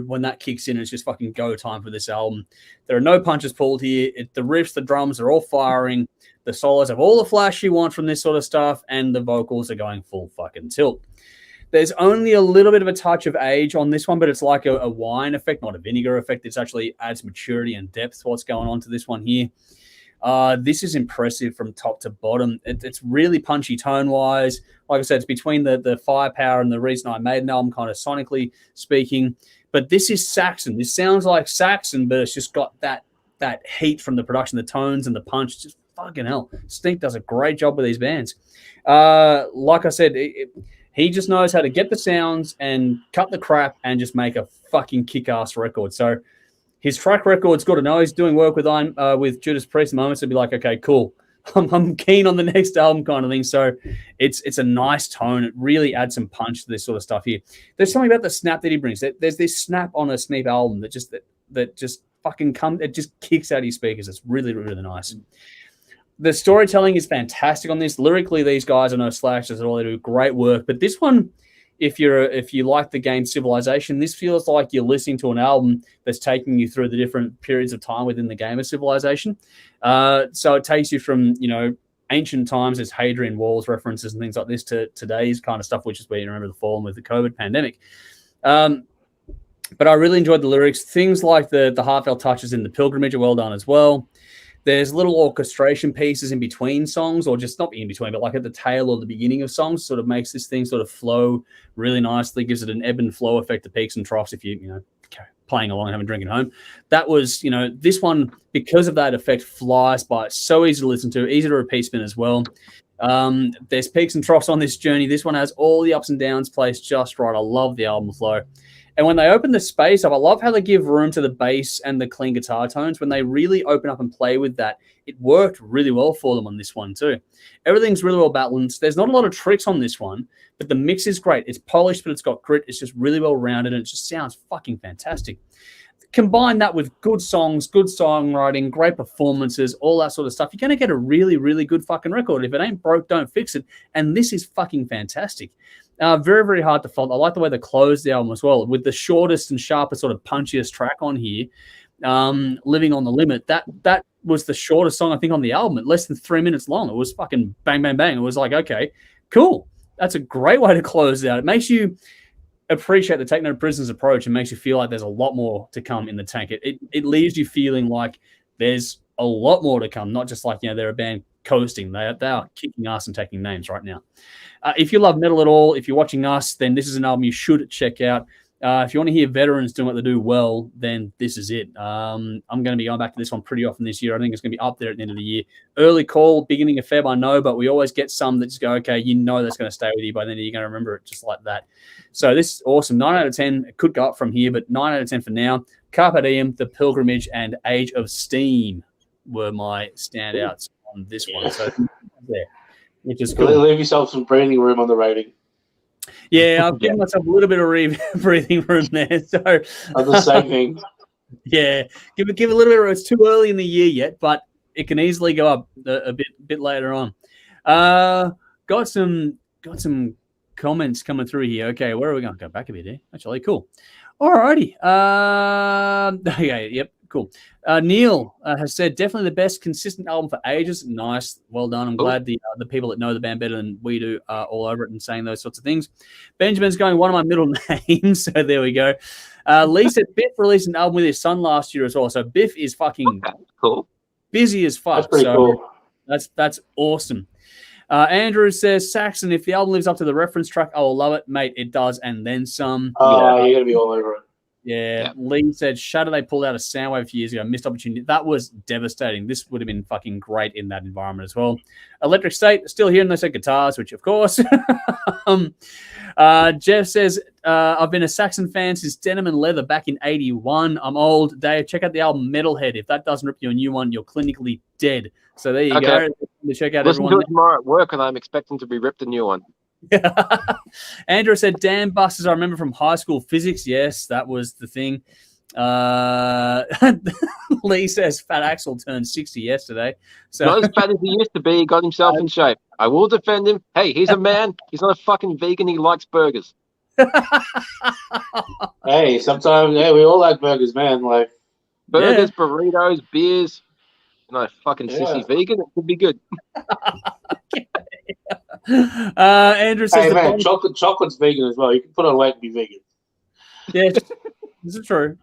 when that kicks in, it's just fucking go time for this album. There are no punches pulled here. The riffs, the drums are all firing. The solos have all the flash you want from this sort of stuff, and the vocals are going full fucking tilt. There's only a little bit of a touch of age on this one, but it's like a wine effect, not a vinegar effect. It actually adds maturity and depth to what's going on to this one here. This is impressive from top to bottom. It's really punchy tone-wise. Like I said, it's between the Firepower and the recent Iron Maiden album, kind of sonically speaking. But this is Saxon. This sounds like Saxon, but it's just got that heat from the production, the tones and the punch. Just fucking hell. Stink does a great job with these bands. Like I said, he just knows how to get the sounds and cut the crap and just make a fucking kick-ass record. So his track record's good. I know he's doing work with Judas Priest at the moment, so be like, okay, cool. I'm keen on the next album kind of thing. So it's a nice tone. It really adds some punch to this sort of stuff here. There's something about the snap that he brings. There's this snap on a Sneap album that just fucking comes. It just kicks out his speakers. It's really, really nice. The storytelling is fantastic on this. Lyrically, these guys are no slouches at all. They do great work. But this one, if you like the game Civilization, this feels like you're listening to an album that's taking you through the different periods of time within the game of Civilization. So it takes you from, ancient times, as Hadrian Walls references and things like this, to today's kind of stuff, which is where you remember the fallen with the COVID pandemic. But I really enjoyed the lyrics. Things like the heartfelt touches in The Pilgrimage are well done as well. There's little orchestration pieces in between songs, or just not in between, but like at the tail or the beginning of songs, sort of makes this thing sort of flow really nicely, gives it an ebb and flow effect to peaks and troughs if you playing along and having a drink at home. That was, this one, because of that effect, flies by. It's so easy to listen to, easy to repeat spin as well. There's peaks and troughs on this journey. This one has all the ups and downs placed just right. I love the album flow. And when they open the space up, I love how they give room to the bass and the clean guitar tones. When they really open up and play with that, it worked really well for them on this one too. Everything's really well balanced. There's not a lot of tricks on this one, but the mix is great. It's polished, but it's got grit. It's just really well rounded, and it just sounds fucking fantastic. Combine that with good songs, good songwriting, great performances, all that sort of stuff, you're going to get a really, really good fucking record. If it ain't broke, don't fix it. And this is fucking fantastic. Very, very hard to fault. I like the way they close the album as well, with the shortest and sharpest sort of punchiest track on here. Living on the Limit. That was the shortest song I think on the album, less than 3 minutes long. It was fucking bang, bang, bang. It was like, okay, cool. That's a great way to close out. It makes you appreciate the Take No Prisoners approach and makes you feel like there's a lot more to come in the tank. It leaves you feeling like there's a lot more to come, not just like, they're a band coasting. They are kicking ass and taking names right now. If you love metal at all, if you're watching us, then this is an album you should check out. If you want to hear veterans doing what they do well, then this is it. I'm going to be going back to this one pretty often this year. I think it's going to be up there at the end of the year. Early call, beginning of Feb, I know, but we always get some that just go, okay, that's going to stay with you. By then you're going to remember it just like that. So this is awesome. 9 out of 10. It could go up from here, but 9 out of 10 for now. Carpe Diem, The Pilgrimage, and Age of Steam were my standouts on this one. So there, which is cool. Leave yourself some breathing room on the rating. Yeah, I've given myself a little bit of breathing room there. So the same thing. Yeah, give a little bit of. It's too early in the year yet, but it can easily go up a bit later on. Got some comments coming through here. Okay, where are we going? Go back a bit here. Actually, cool. Alrighty. Okay, yep, cool. Neil has said definitely the best consistent album for ages. Nice, well done. I'm glad the people that know the band better than we do are all over it and saying those sorts of things. Benjamin's going one of my middle names, so there we go. Lee said Biff released an album with his son last year as well. So Biff is fucking cool, busy as fuck. That's pretty cool. That's awesome. Andrew says, Saxon, if the album lives up to the reference track, I will love it, mate. It does, and then some. Oh, you're going to be all over it. Yeah. Lee said, Shudder, they pulled out a Soundwave a few years ago. Missed opportunity. That was devastating. This would have been fucking great in that environment as well. Electric State, still here, and they said guitars, which, of course. Jeff says, I've been a Saxon fan since Denim and Leather back in 81. I'm old. Dave, check out the album Metalhead. If that doesn't rip you a new one, you're clinically dead. So there you go. Check out Listen everyone. to it tomorrow at work, and I'm expecting to be ripped a new one. Andrew said, Dam Busters, I remember from high school physics. Yes, that was the thing. Lee says, Fat Axel turned 60 yesterday. So Not as fat as he used to be. He got himself in shape. I will defend him. Hey, he's a man. He's not a fucking vegan. He likes burgers. Hey, sometimes we all like burgers, man. Like burgers, burritos, beers. Fucking sissy vegan. It could be good. Andrew says, hey, man, chocolate's vegan as well. You can put on weight and be vegan. Yeah, this is true.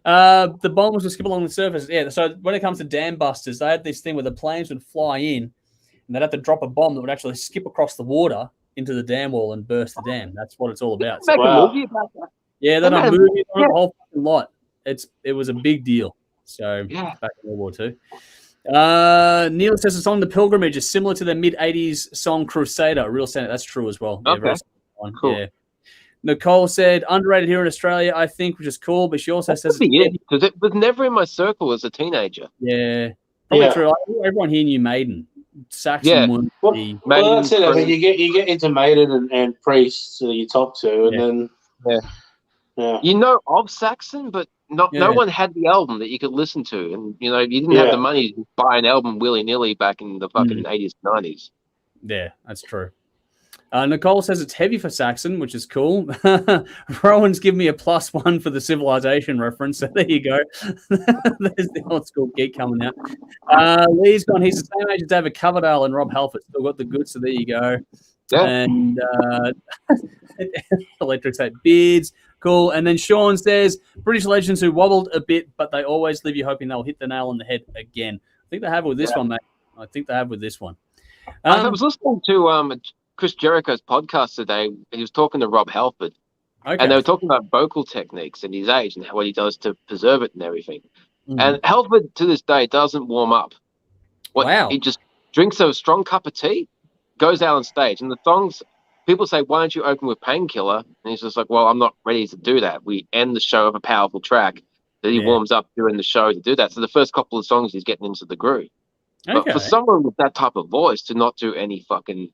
The bombs would skip along the surface. Yeah, so when it comes to dam busters, they had this thing where the planes would fly in and they'd have to drop a bomb that would actually skip across the water into the dam wall and burst the dam. That's what it's all about. Make a movie about that. Yeah, they're not moving on a whole fucking lot. It was a big deal. So back in World War II. Neil says the song "The Pilgrimage" is similar to the mid-'80s song "Crusader." Real standard. That's true as well. Okay. Yeah, cool. Yeah. Nicole said underrated here in Australia, I think, which is cool. But she also says because it was never in my circle as a teenager. Yeah, probably true. Everyone here knew Maiden. Saxon Well, that's it. I mean, you get into Maiden and Priest, so your top two, and then you know of Saxon, but no one had the album that you could listen to, and you didn't have the money to buy an album willy nilly back in the fucking 80s, 90s. Yeah, that's true. Nicole says it's heavy for Saxon, which is cool. Rowan's given me a +1 for the Civilization reference, so there you go. There's the old school geek coming out. Lee's gone. He's the same age as David Coverdale and Rob Halford. Still got the goods, so there you go. Yeah. And Electric State Beards. Cool. And then Sean says, British legends who wobbled a bit, but they always leave you hoping they'll hit the nail on the head again. I think they have with this one, mate. I think they have with this one. I was listening to Chris Jericho's podcast today. He was talking to Rob Halford, and they were talking about vocal techniques and his age and what he does to preserve it and everything. And Halford, to this day, doesn't warm up. He just drinks a strong cup of tea, goes out on stage, and the songs... People say, why don't you open with Painkiller? And he's just like, well, I'm not ready to do that. We end the show with a powerful track that he warms up during the show to do that. So the first couple of songs, he's getting into the groove. But for someone with that type of voice to not do any fucking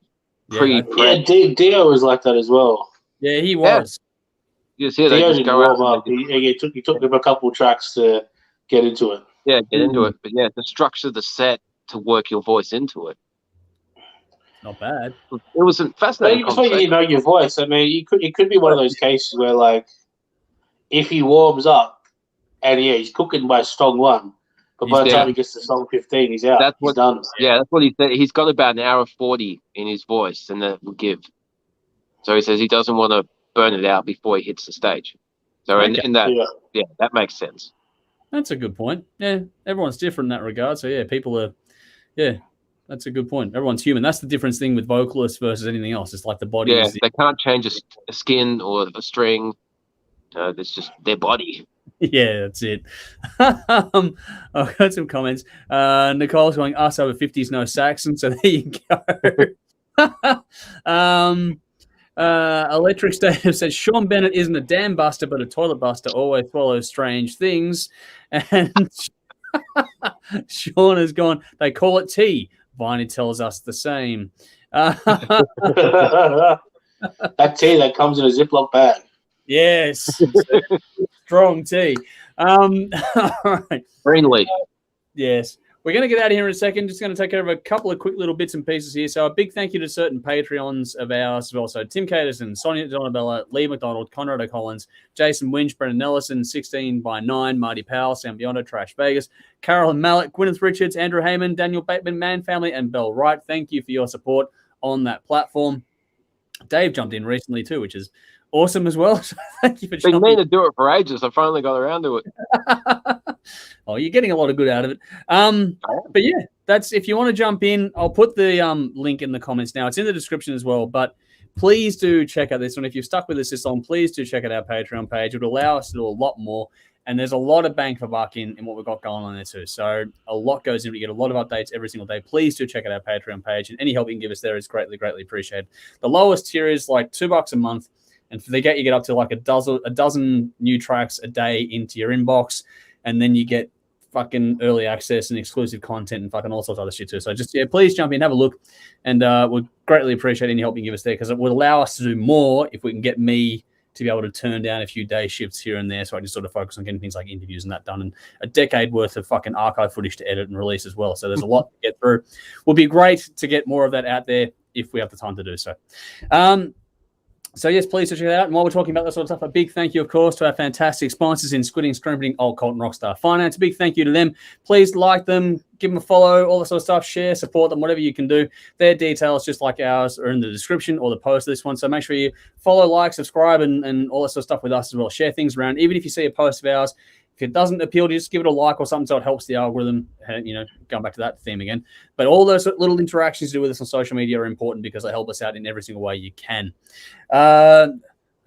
Dio was like that as well. Yeah, he was. You just hear they just go out. Up. He took him a couple of tracks to get into it. Yeah, get into it. But to structure the set to work your voice into it. Not bad. It was a fascinating conversation. You know your voice. I mean, it could be one of those cases where, like, if he warms up And yeah, he's cooking by song 1. But by the time he gets to song 15, he's out. He's done. Yeah, that's what he said. He's got about an hour 40 in his voice, and that will give. So he says he doesn't want to burn it out before he hits the stage. So in that, that makes sense. That's a good point. Yeah, everyone's different in that regard. So yeah, people are, that's a good point. Everyone's human. That's the difference thing with vocalists versus anything else. It's like the body. Yeah, they can't change a skin or a string. It's just their body. Yeah, that's it. I've got some comments. Nicole's going, us over 50s, no Saxon. So there you go. Electric State says, Sean Bennett isn't a dam buster, but a toilet buster, always swallows strange things. And Sean has gone, they call it tea. Viney tells us the same. That tea that comes in a Ziploc bag. Yes. Strong tea. All right. Green leaf. Yes. We're going to get out of here in a second. Just going to take care of a couple of quick little bits and pieces here. So a big thank you to certain Patreons of ours as well. So Tim Caterson, Sonia Donabella, Lee McDonald, Conrad O'Collins, Jason Winch, Brendan Nellison, 16x9, Marty Powell, Sam Biondo, Trash Vegas, Carolyn Mallett, Gwyneth Richards, Andrew Heyman, Daniel Bateman, Man Family, and Bell Wright. Thank you for your support on that platform. Dave jumped in recently too, which is awesome as well. So thank you for jumping in. Been meaning to do it for ages. I finally got around to it. Oh, you're getting a lot of good out of it. But yeah, that's if you want to jump in, I'll put the link in the comments now. It's in the description as well. But please do check out this one. If you've stuck with us this long, please do check out our Patreon page. It will allow us to do a lot more. And there's a lot of bang for buck in what we've got going on there too. So a lot goes in. We get a lot of updates every single day. Please do check out our Patreon page. And any help you can give us there is greatly, greatly appreciated. The lowest tier is like $2 a month. And they get up to like a dozen new tracks a day into your inbox. And then you get fucking early access and exclusive content and fucking all sorts of other shit too. So just, please jump in, have a look. And we'll greatly appreciate any help you can give us there because it will allow us to do more if we can get me to be able to turn down a few day shifts here and there. So I just sort of focus on getting things like interviews and that done and a decade worth of fucking archive footage to edit and release as well. So there's a lot to get through. Would be great to get more of that out there if we have the time to do so. So, yes, please check it out. And while we're talking about that sort of stuff, a big thank you, of course, to our fantastic sponsors in Squitting, Scrambling, Old Cult, and Rockstar Finance. A big thank you to them. Please like them, give them a follow, all that sort of stuff, share, support them, whatever you can do. Their details, just like ours, are in the description or the post of this one. So make sure you follow, like, subscribe, and all that sort of stuff with us as well. Share things around. Even if you see a post of ours, if it doesn't appeal to you, just give it a like or something so it helps the algorithm, going back to that theme again. But all those little interactions you do with us on social media are important because they help us out in every single way you can. I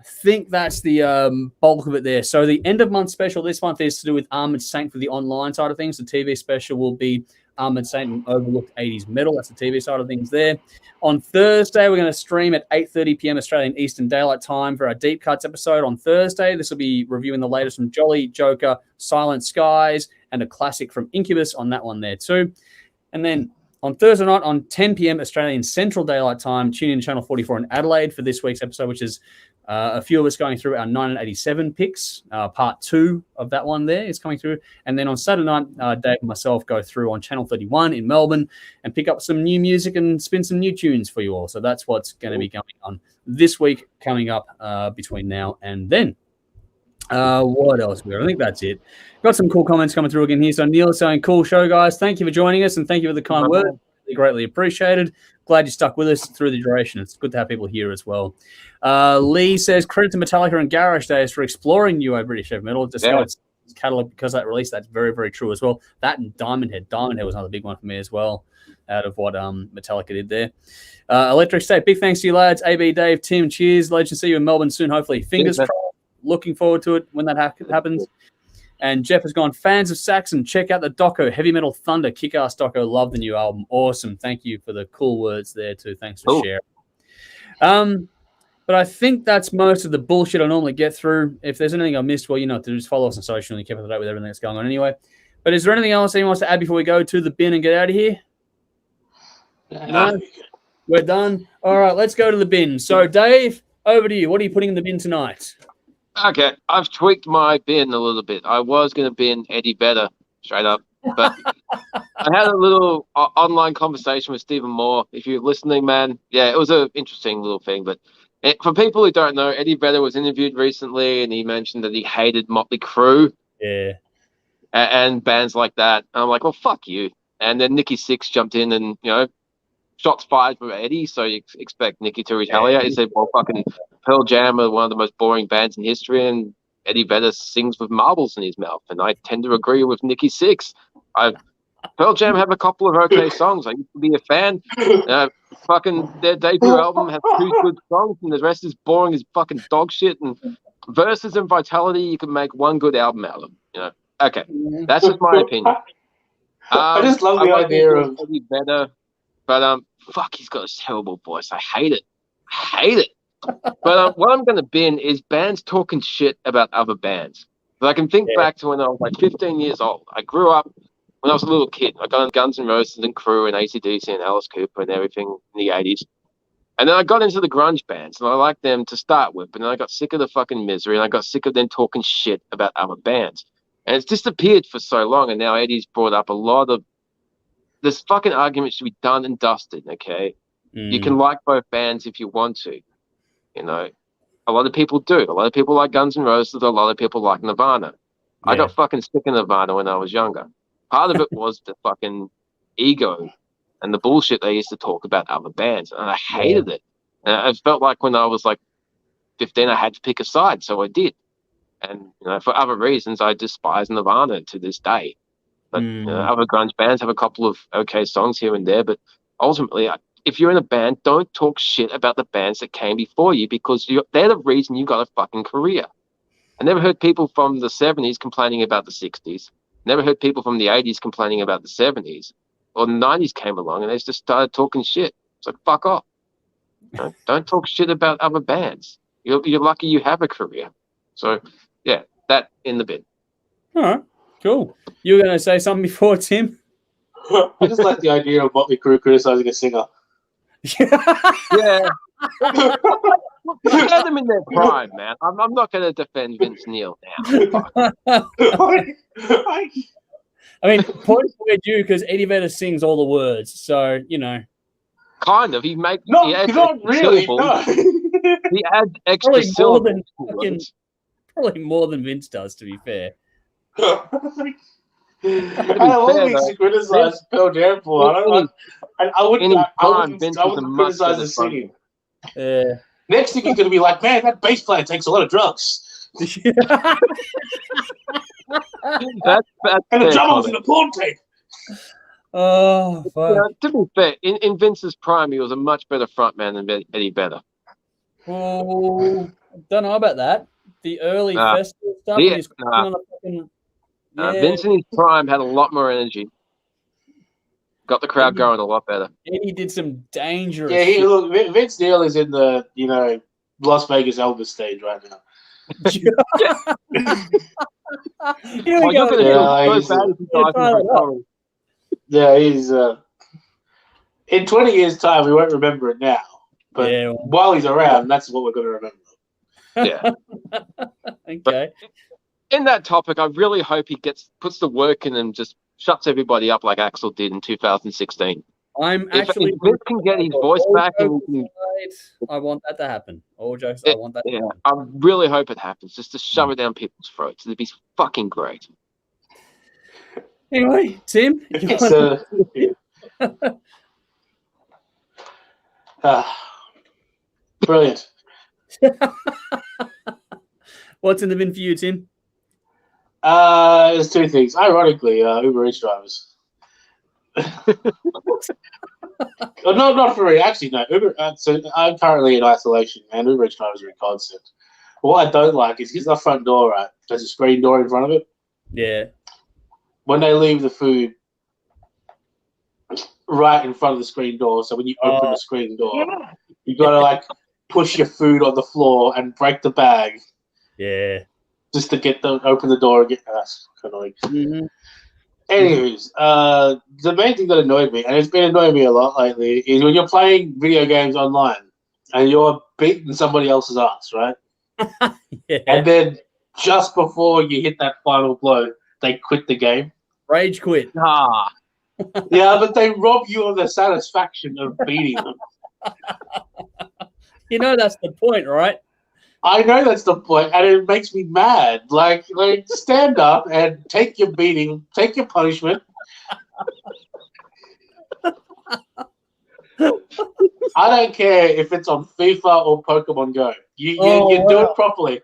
think that's the bulk of it there. So the end of month special this month is to do with Armored Saint for the online side of things. The TV special will be Armored Saint and Overlooked 80s Metal. That's the TV side of things there. On Thursday, we're going to stream at 8:30 p.m. Australian Eastern Daylight Time for our Deep Cuts episode. On Thursday, this will be reviewing the latest from Jolly, Joker, Silent Skies, and a classic from Incubus on that one there too. And then on Thursday night, on 10 p.m. Australian Central Daylight Time, tune in to Channel 44 in Adelaide for this week's episode, which is a few of us going through our 1987 picks. Part 2 of that one there is coming through. And then on Saturday night, Dave and myself go through on Channel 31 in Melbourne and pick up some new music and spin some new tunes for you all. So that's what's going to be going on this week coming up between now and then. What else? I think that's it. Got some cool comments coming through again here. So Neil is saying, cool show, guys. Thank you for joining us and thank you for the kind words. Greatly appreciated. Glad you stuck with us through the duration. It's good to have people here as well. Lee says, credit to Metallica and Garage Days for exploring new British heavy metal. Discovered its catalog because of that release. That's very, very true as well. That and Diamond Head. Diamond Head was another big one for me as well out of what Metallica did there. Electric State, big thanks to you lads. AB, Dave, Tim, cheers. Legend, see you in Melbourne soon, hopefully. Fingers crossed. Looking forward to it when that happens. And Jeff has gone, fans of Saxon, check out the doco, Heavy Metal Thunder, kick-ass doco. Love the new album. Awesome. Thank you for the cool words there too. Thanks for sharing. But I think that's most of the bullshit I normally get through. If there's anything I missed, well, to just follow us on social and keep up to date with everything that's going on anyway. But is there anything else anyone wants to add before we go to the bin and get out of here? No? We're done. All right, let's go to the bin. So, Dave, over to you. What are you putting in the bin tonight? Okay, I've tweaked my bin a little bit. I was going to bin Eddie Vedder, straight up. But I had a little online conversation with Stephen Moore. If you're listening, man, it was an interesting little thing. But for people who don't know, Eddie Vedder was interviewed recently, and he mentioned that he hated Motley Crue. Yeah. And bands like that. And I'm like, well, fuck you. And then Nikki Sixx jumped in and, shots fired from Eddie, so you expect Nikki to retaliate. He said, well, fucking Pearl Jam are one of the most boring bands in history, and Eddie Vedder sings with marbles in his mouth. And I tend to agree with Nikki Sixx. Pearl Jam have a couple of okay songs. I used to be a fan. Fucking their debut album has 2 good songs, and the rest is boring as fucking dog shit. And Versus and Vitality, you can make 1 good album out of them. Okay, that's just my opinion. I just love the idea of Eddie Vedder, but fuck, he's got a terrible voice. I hate it. But what I'm going to bin is bands talking shit about other bands. But I can think back to when I was like 15 years old. I grew up when I was a little kid. I got in Guns N' Roses and Crew and AC/DC and Alice Cooper and everything in the 80s. And then I got into the grunge bands, and I liked them to start with. But then I got sick of the fucking misery, and I got sick of them talking shit about other bands. And it's disappeared for so long, and now Eddie's brought up a lot of this fucking argument should be done and dusted, okay? You can like both bands if you want to. A lot of people do. A lot of people like Guns N' Roses. A lot of people like Nirvana. I got fucking sick of Nirvana when I was younger. Part of it was the fucking ego and the bullshit they used to talk about other bands, and I hated it. And I felt like when I was like 15, I had to pick a side, so I did. And for other reasons, I despise Nirvana to this day. But other grunge bands have a couple of okay songs here and there, but ultimately, if you're in a band, don't talk shit about the bands that came before you, because they're the reason you got a fucking career. I never heard people from the 70s complaining about the 60s. Never heard people from the 80s complaining about the 70s. Or the 90s came along and they just started talking shit. It's like, fuck off. Don't talk shit about other bands. You're lucky you have a career. So, yeah, that in the bin. All right, cool. You were going to say something before, Tim? I just like the idea of Motley Crue criticizing a singer. Yeah. Let them in their prime, man. I'm not going to defend Vince Neil now. I mean, points were due because Eddie Vedder sings all the words, so Kind of. He makes not really. No. He adds extra syllables. Probably more than Vince does, to be fair. I always criticize Pearl Jam for. I wouldn't criticize the singing. Next thing you're going to be like, man, that bass player takes a lot of drugs. That's and the drummer was in a porn tape. Oh, fuck. To be fair, in Vince's prime, he was a much better frontman than Eddie Vedder. Oh, don't know about that. The early festival stuff. Vince in his prime had a lot more energy. Got the crowd going a lot better. Eddie did some dangerous. Yeah, look, Vince Neil is in the Las Vegas Elvis stage right now. He's in 20 years' time, we won't remember it now. But while he's around, that's what we're going to remember. Yeah. Okay. But in that topic, I really hope he puts the work in and just shuts everybody up like Axl did in 2016. If Vince can get his voice back, I want that to happen. All jokes, I want that to happen. I really hope it happens, just to shove it down people's throats. It'd be fucking great. Anyway, Tim, brilliant. What's in the bin for you, Tim? There's 2 things. Ironically, Uber Eats drivers. Not for me. Actually, no. Uber. So I'm currently in isolation, and Uber Eats drivers are in concert. What I don't like is his front door, right? There's a screen door in front of it. Yeah. When they leave the food right in front of the screen door, so when you open the screen door, you gotta push your food on the floor and break the bag. Yeah. Just to open the door and get that's kind of like. Mm-hmm. Anyways, the main thing that annoyed me, and it's been annoying me a lot lately, is when you're playing video games online and you're beating somebody else's ass, right? Yeah. And then just before you hit that final blow, they quit the game. Rage quit. Yeah, but they rob you of the satisfaction of beating them. That's the point, right? I know that's the point, and it makes me mad. Like stand up and take your beating, take your punishment. I don't care if it's on FIFA or Pokemon Go. You do it properly.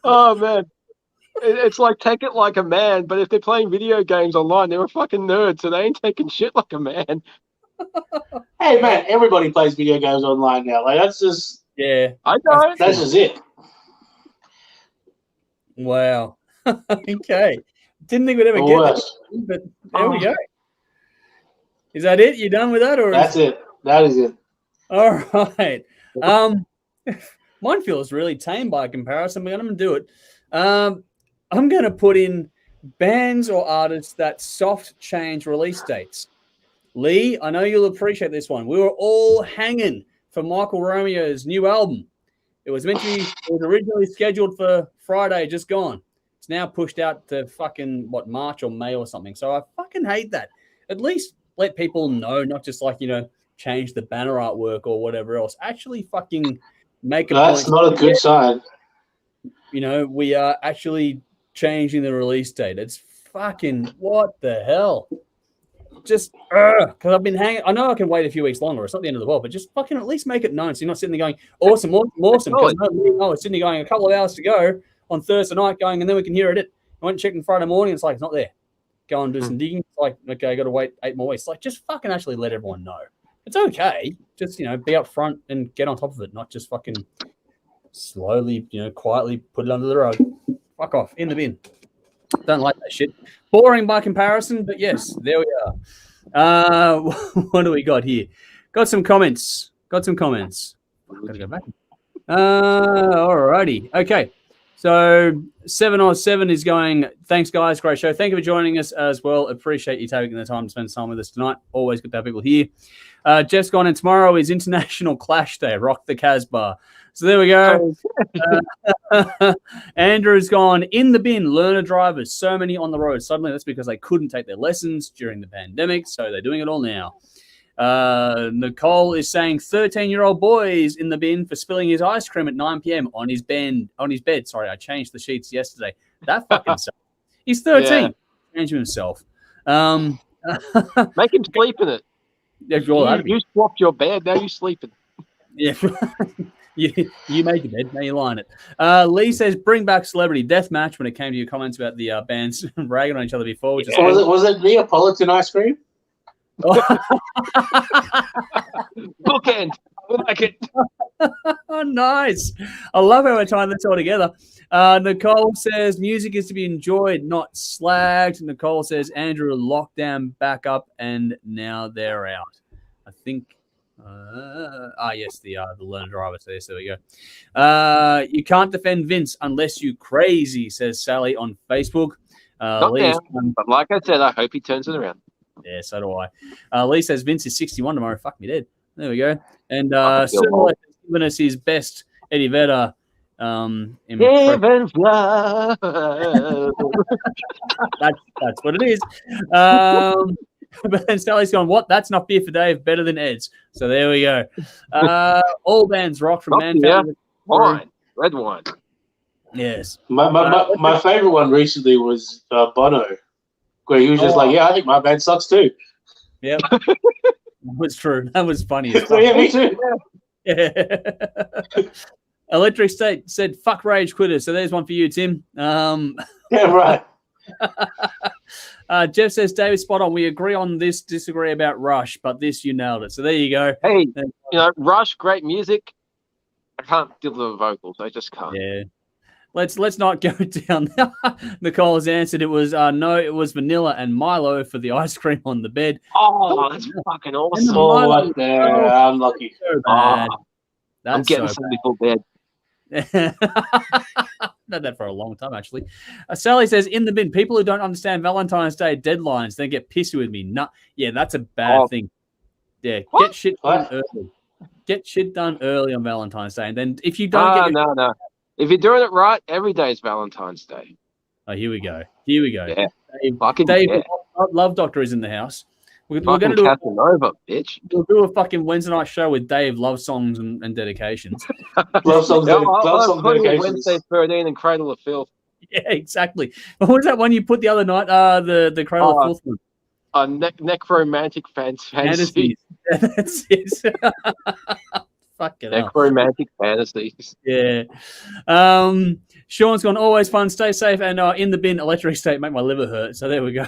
Oh man, it's like take it like a man. But if they're playing video games online, they're a fucking nerd, so they ain't taking shit like a man. Hey man, everybody plays video games online now. Like that's just I know. That's just it. Wow. Okay. Didn't think we'd ever get that, but there we go. Is that it? You done with that, or that's it? That is it. All right. Mine feels really tame by comparison, but I'm going to do it. I'm going to put in bands or artists that soft change release dates. Lee, I know you'll appreciate this one. We were all hanging for Michael Romeo's new album. It was originally scheduled for Friday, just gone. It's now pushed out to fucking, March or May or something. So I fucking hate that. At least let people know, not just change the banner artwork or whatever else. Actually fucking make a That's point. not a good sign. We are actually changing the release date. It's fucking, what the hell? Just, because I've been hanging. I know I can wait a few weeks longer. It's not the end of the world, but just fucking at least make it known. So you're not sitting there going, awesome. Because it's sitting there going a couple of hours to go on Thursday night going, and then we can hear it. I went and checked on Friday morning. It's like, it's not there. Go and do some digging. It's like, okay, I got to wait 8 more weeks. Like, just fucking actually let everyone know. It's okay. Just, be up front and get on top of it, not just fucking slowly, quietly put it under the rug. Fuck off. In the bin. Don't like that shit. Boring by comparison, but yes, there we are. What do we got here? Got some comments. Got to go back. Alrighty. Okay. So 707 is going, thanks guys, great show. Thank you for joining us as well. Appreciate you taking the time to spend time with us tonight. Always good to have people here. Jeff's gone, and tomorrow is International Clash Day. Rock the Casbah. So there we go. Andrew's gone, in the bin, learner drivers, so many on the road. Suddenly that's because they couldn't take their lessons during the pandemic, so they're doing it all now. Nicole is saying 13-year-old boy is in the bin for spilling his ice cream at 9 p.m. on his bed. Sorry, I changed the sheets yesterday. That fucking sucks. He's 13. Yeah. Change himself. Make him sleep in it. You swapped your bed, now you sleep in it. Yeah. You made your bed, now you lie in it. Lee says, bring back Celebrity Deathmatch when it came to your comments about the bands ragging on each other before. Which was it Neapolitan ice cream? Bookend. I like it. Oh, nice. I love how we're tying this all together. Nicole says music is to be enjoyed, not slagged. Nicole says Andrew lockdown back up and now they're out. I think. Yes, the learner driver says. There we go. You can't defend Vince unless you crazy, says Sally on Facebook. Not down, but like I said, I hope he turns it around. Yeah, so do I. Lee says Vince is 61 tomorrow. Fuck me dead. There we go. And Sir has given us his best Eddie Vedder. Heaven's love. That's what it is. But then Sally's gone, what? That's not beer for Dave. Better than Ed's. So there we go. All bands rock from Man. Wine. Red wine. Yes. My favorite one recently was Bono, where he was just like, yeah, I think my band sucks too. Yep. That was true. That was funny. Yeah, me too. Yeah. Electric State said, fuck rage quitters. So there's one for you, Tim. Yeah, right. Jeff says, David, spot on. We agree on this, disagree about Rush, but this, you nailed it. So there you go. Hey, Rush, great music. I can't deal with the vocals. I just can't. Yeah. Let's not go down. Nicole has answered. It was no, it was vanilla and Milo for the ice cream on the bed. Oh, that's fucking awesome. Oh, I'm lucky. So bad. I'm getting so something for bed. Done that for a long time, actually. Sally says, in the bin, people who don't understand Valentine's Day deadlines then get pissy with me. Yeah, that's a bad thing. Yeah, what? Get shit done early. Get shit done early on Valentine's Day. And then if you don't No. If you're doing it right, every day is Valentine's Day. Oh, here we go. Yeah. Dave Love Doctor is in the house. We're going to do Casanova, bitch. We'll do a fucking Wednesday night show with Dave, love songs and dedications. Love songs, dedications. Wednesday 13 and Cradle of Filth. Yeah, exactly. What was that one you put the other night? The Cradle of Filth one. Necromantic fantasies. Yeah, that's it. Fucking Necromantic fantasies. Yeah. Sean's gone, always fun, stay safe, and in the bin, Electric State, make my liver hurt. So there we go.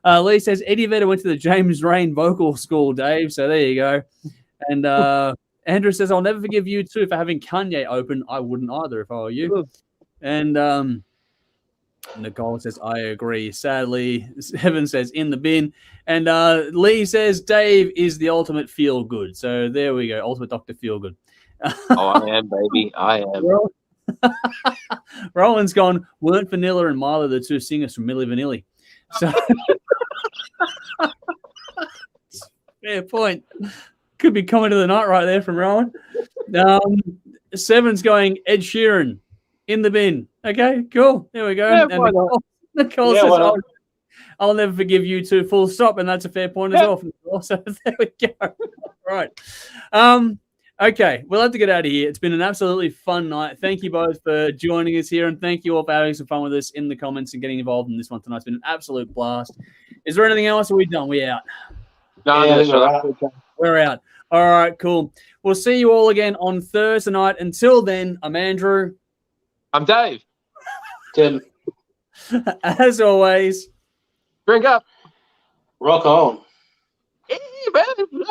Lee says, Eddie Vedder went to the James Rain vocal school, Dave. So there you go. And Andrew says, I'll never forgive you too for having Kanye open. I wouldn't either if I were you. And Nicole says, I agree. Sadly, Evan says, in the bin. And Lee says, Dave is the ultimate feel good. So there we go. Ultimate Dr. Feel Good. Oh, I am, baby. I am. Roland's gone, weren't Vanilla and Miley the two singers from Milli Vanilli? So fair point. Could be comment of the night right there from Rowan. Seven's going Ed Sheeran in the bin. Okay, cool. There we go. Yeah, and Nicole says, I'll never forgive you two, full stop. And that's a fair point as well from Nicole. So there we go. Right. Okay, we'll have to get out of here. It's been an absolutely fun night. Thank you both for joining us here, and thank you all for having some fun with us in the comments and getting involved in this one tonight. It's been an absolute blast. Is there anything else? Are we done? We out? No, we're out. All right, cool. We'll see you all again on Thursday night. Until then, I'm Andrew. I'm Dave. Tim. As always, drink up. Rock on. Even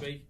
Beef.